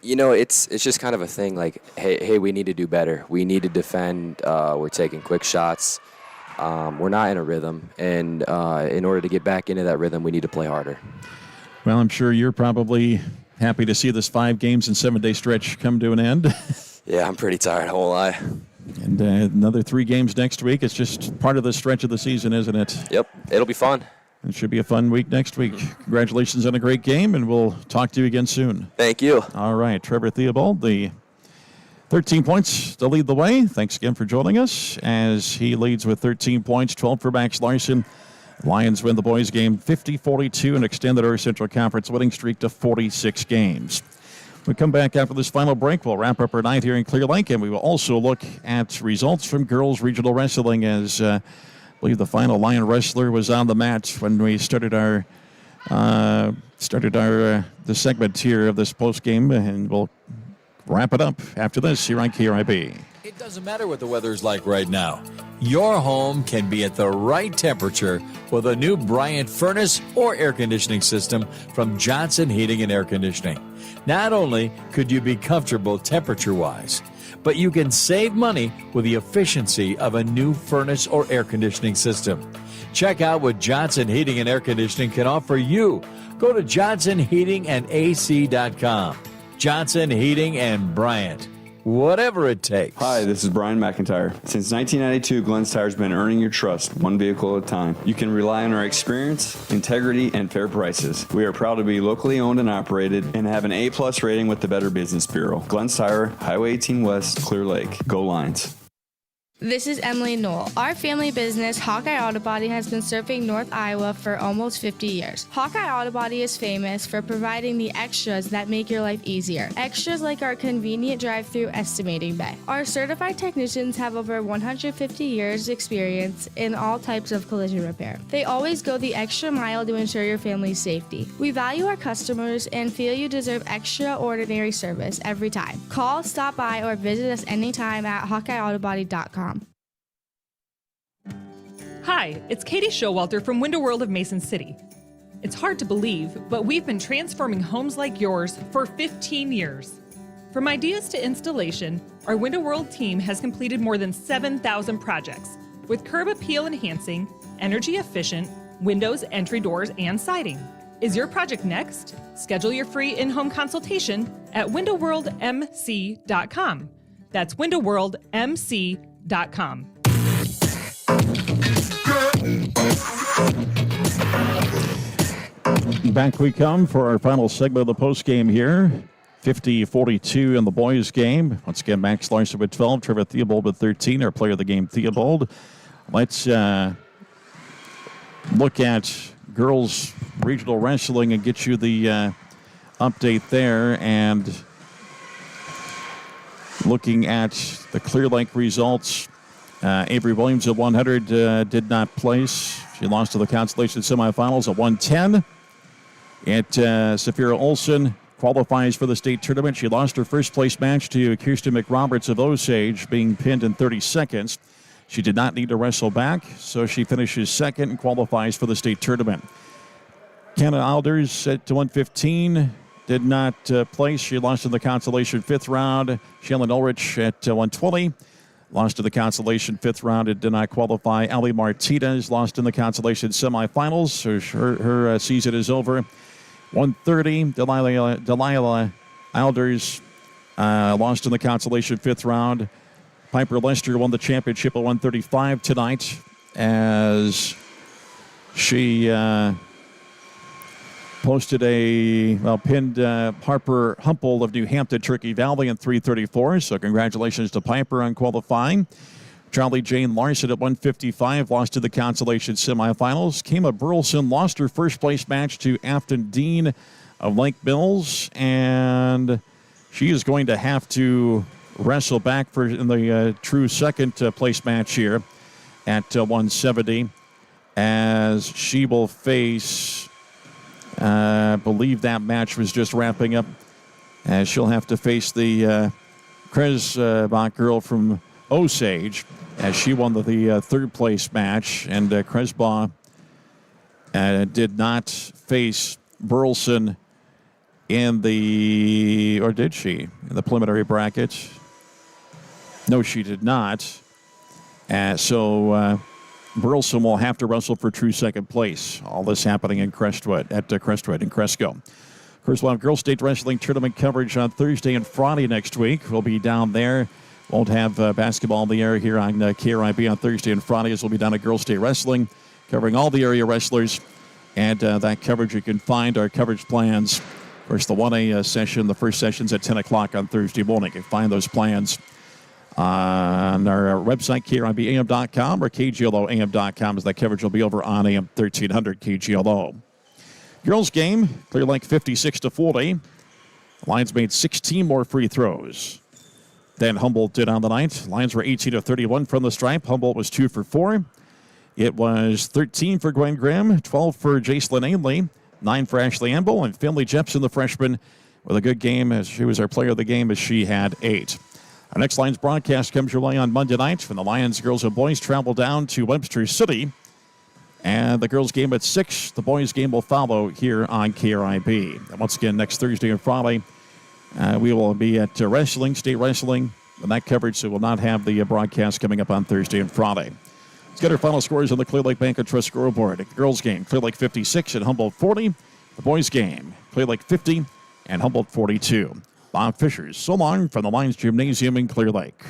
It's just kind of a thing like, hey, we need to do better. We need to defend. We're taking quick shots. We're not in a rhythm. And in order to get back into that rhythm, we need to play harder. Well, I'm sure you're probably happy to see this 5 games and 7-day stretch come to an end. Yeah, I'm pretty tired, I won't lie. And another 3 games next week. It's just part of the stretch of the season, isn't it? Yep, it'll be fun. It should be a fun week next week. Congratulations on a great game, and we'll talk to you again soon. Thank you. All right, Trevor Theobald, the 13 points to lead the way. Thanks again for joining us as he leads with 13 points, 12 for Max Larson. Lions win the boys game 50-42 and extend the North Central Conference winning streak to 46 games. We come back after this final break. We'll wrap up our night here in Clear Lake, and we will also look at results from girls regional wrestling as I believe the final Lion wrestler was on the mat when we started the segment here of this post game, and we'll wrap it up after this here on KRIB. It doesn't matter what the weather's like right now. Your home can be at the right temperature with a new Bryant furnace or air conditioning system from Johnson Heating and Air Conditioning. Not only could you be comfortable temperature-wise, but you can save money with the efficiency of a new furnace or air conditioning system. Check out what Johnson Heating and Air Conditioning can offer you. Go to johnsonheatingandac.com. Johnson Heating and Bryant. Whatever it takes. Hi, this is Brian McIntyre. Since 1992, Glenn's Tire's been earning your trust one vehicle at a time. You can rely on our experience, integrity, and fair prices. We are proud to be locally owned and operated and have an A+ rating with the Better Business Bureau. Glenn's Tire, Highway 18 West, Clear Lake. Go Lions. This is Emily Knoll. Our family business, Hawkeye Auto Body, has been serving North Iowa for almost 50 years. Hawkeye Auto Body is famous for providing the extras that make your life easier. Extras like our convenient drive-through estimating bay. Our certified technicians have over 150 years experience in all types of collision repair. They always go the extra mile to ensure your family's safety. We value our customers and feel you deserve extraordinary service every time. Call, stop by, or visit us anytime at HawkeyeAutoBody.com. Hi, it's Katie Showalter from Window World of Mason City. It's hard to believe, but we've been transforming homes like yours for 15 years. From ideas to installation, our Window World team has completed more than 7,000 projects with curb appeal enhancing, energy efficient, windows, entry doors, and siding. Is your project next? Schedule your free in-home consultation at windowworldmc.com. That's windowworldmc.com. Back we come for our final segment of the postgame here. 50-42 in the boys' game. Once again, Max Larson with 12, Trevor Theobald with 13, our player of the game, Theobald. Let's look at girls regional wrestling and get you the update there. And looking at the Clear Lake results, Avery Williams at 100 did not place. She lost to the consolation semifinals at 110. Safira Olson qualifies for the state tournament. She lost her first place match to Kirsten McRoberts of Osage, being pinned in 30 seconds. She did not need to wrestle back, so she finishes second and qualifies for the state tournament. Kenna Alders at 115 did not place. She lost in the consolation fifth round. Shannon Ulrich at 120. Lost to the consolation fifth round and did not qualify. Ali Martinez lost in the consolation semifinals. Her season is over. 130, Delilah Alders lost in the consolation fifth round. Piper Lester won the championship at 135 tonight as she pinned Harper Humboldt of New Hampton, Turkey Valley in 334. So congratulations to Piper on qualifying. Charlie Jane Larson at 155 lost to the consolation semifinals. Kama Burleson lost her first place match to Afton Dean of Lake Mills, and she is going to have to wrestle back in the true second place match here at 170 as she will face, I believe that match was just wrapping up, as she'll have to face the Kresbach girl from Osage, as she won the third place match, and Kresbach did not face Burleson in the, or did she, in the preliminary bracket? No, she did not. So Burleson will have to wrestle for true second place. All this happening in Crestwood, in Cresco. Of course, we'll have Girls State Wrestling Tournament coverage on Thursday and Friday next week. We'll be down there. Won't have basketball in the air here on KRIB on Thursday and Friday, as we'll be down at Girls State Wrestling, covering all the area wrestlers. And that coverage, you can find our coverage plans. Of course, the 1A session, the first session's at 10 o'clock on Thursday morning. You can find those plans on our website, KRIBAM.com or KGLOAM.com, as that coverage will be over on AM 1300 KGLO. Girls game, Clear Lake 56-40. Lions made 16 more free throws than Humboldt did on the night. Lions were 18-31 from the stripe. Humboldt was 2 for 4. It was 13 for Gwen Grimm, 12 for Jacelyn Ainley, 9 for Ashley Amble, and Finley Jepson, the freshman, with a good game, as she was our player of the game, as she had 8. Our next Lions broadcast comes your way on Monday night when the Lions, girls, and boys travel down to Webster City. And the girls' game at 6. The boys' game will follow here on KRIB. And once again, next Thursday and Friday, we will be at State Wrestling, and that coverage, so we'll not have the broadcast coming up on Thursday and Friday. Let's get our final scores on the Clear Lake Bank and Trust scoreboard. The girls' game, Clear Lake 56 and Humboldt 40. The boys' game, Clear Lake 50 and Humboldt 42. Bob Fishers, so long from the Lions Gymnasium in Clear Lake.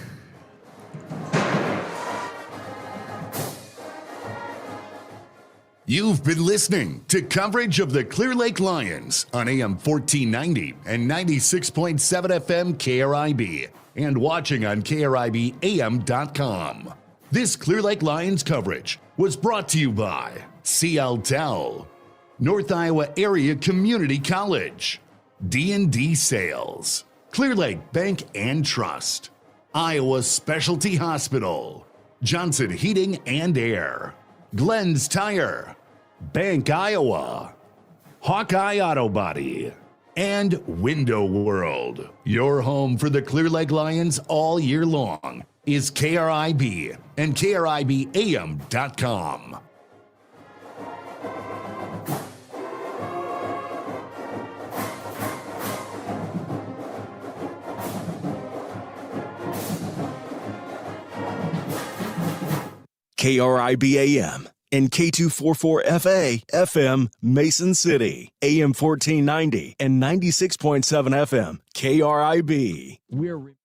You've been listening to coverage of the Clear Lake Lions on AM 1490 and 96.7 FM KRIB and watching on KRIBAM.com. This Clear Lake Lions coverage was brought to you by CLTEL, North Iowa Area Community College, D&D Sales, Clear Lake Bank and Trust, Iowa Specialty Hospital, Johnson Heating and Air, Glenn's Tire, Bank Iowa, Hawkeye Auto Body, and Window World. Your home for the Clear Lake Lions all year long is KRIB and KRIBAM.com. KRIB-AM and K244FA FM Mason City, AM 1490 and 96.7 FM KRIB. We're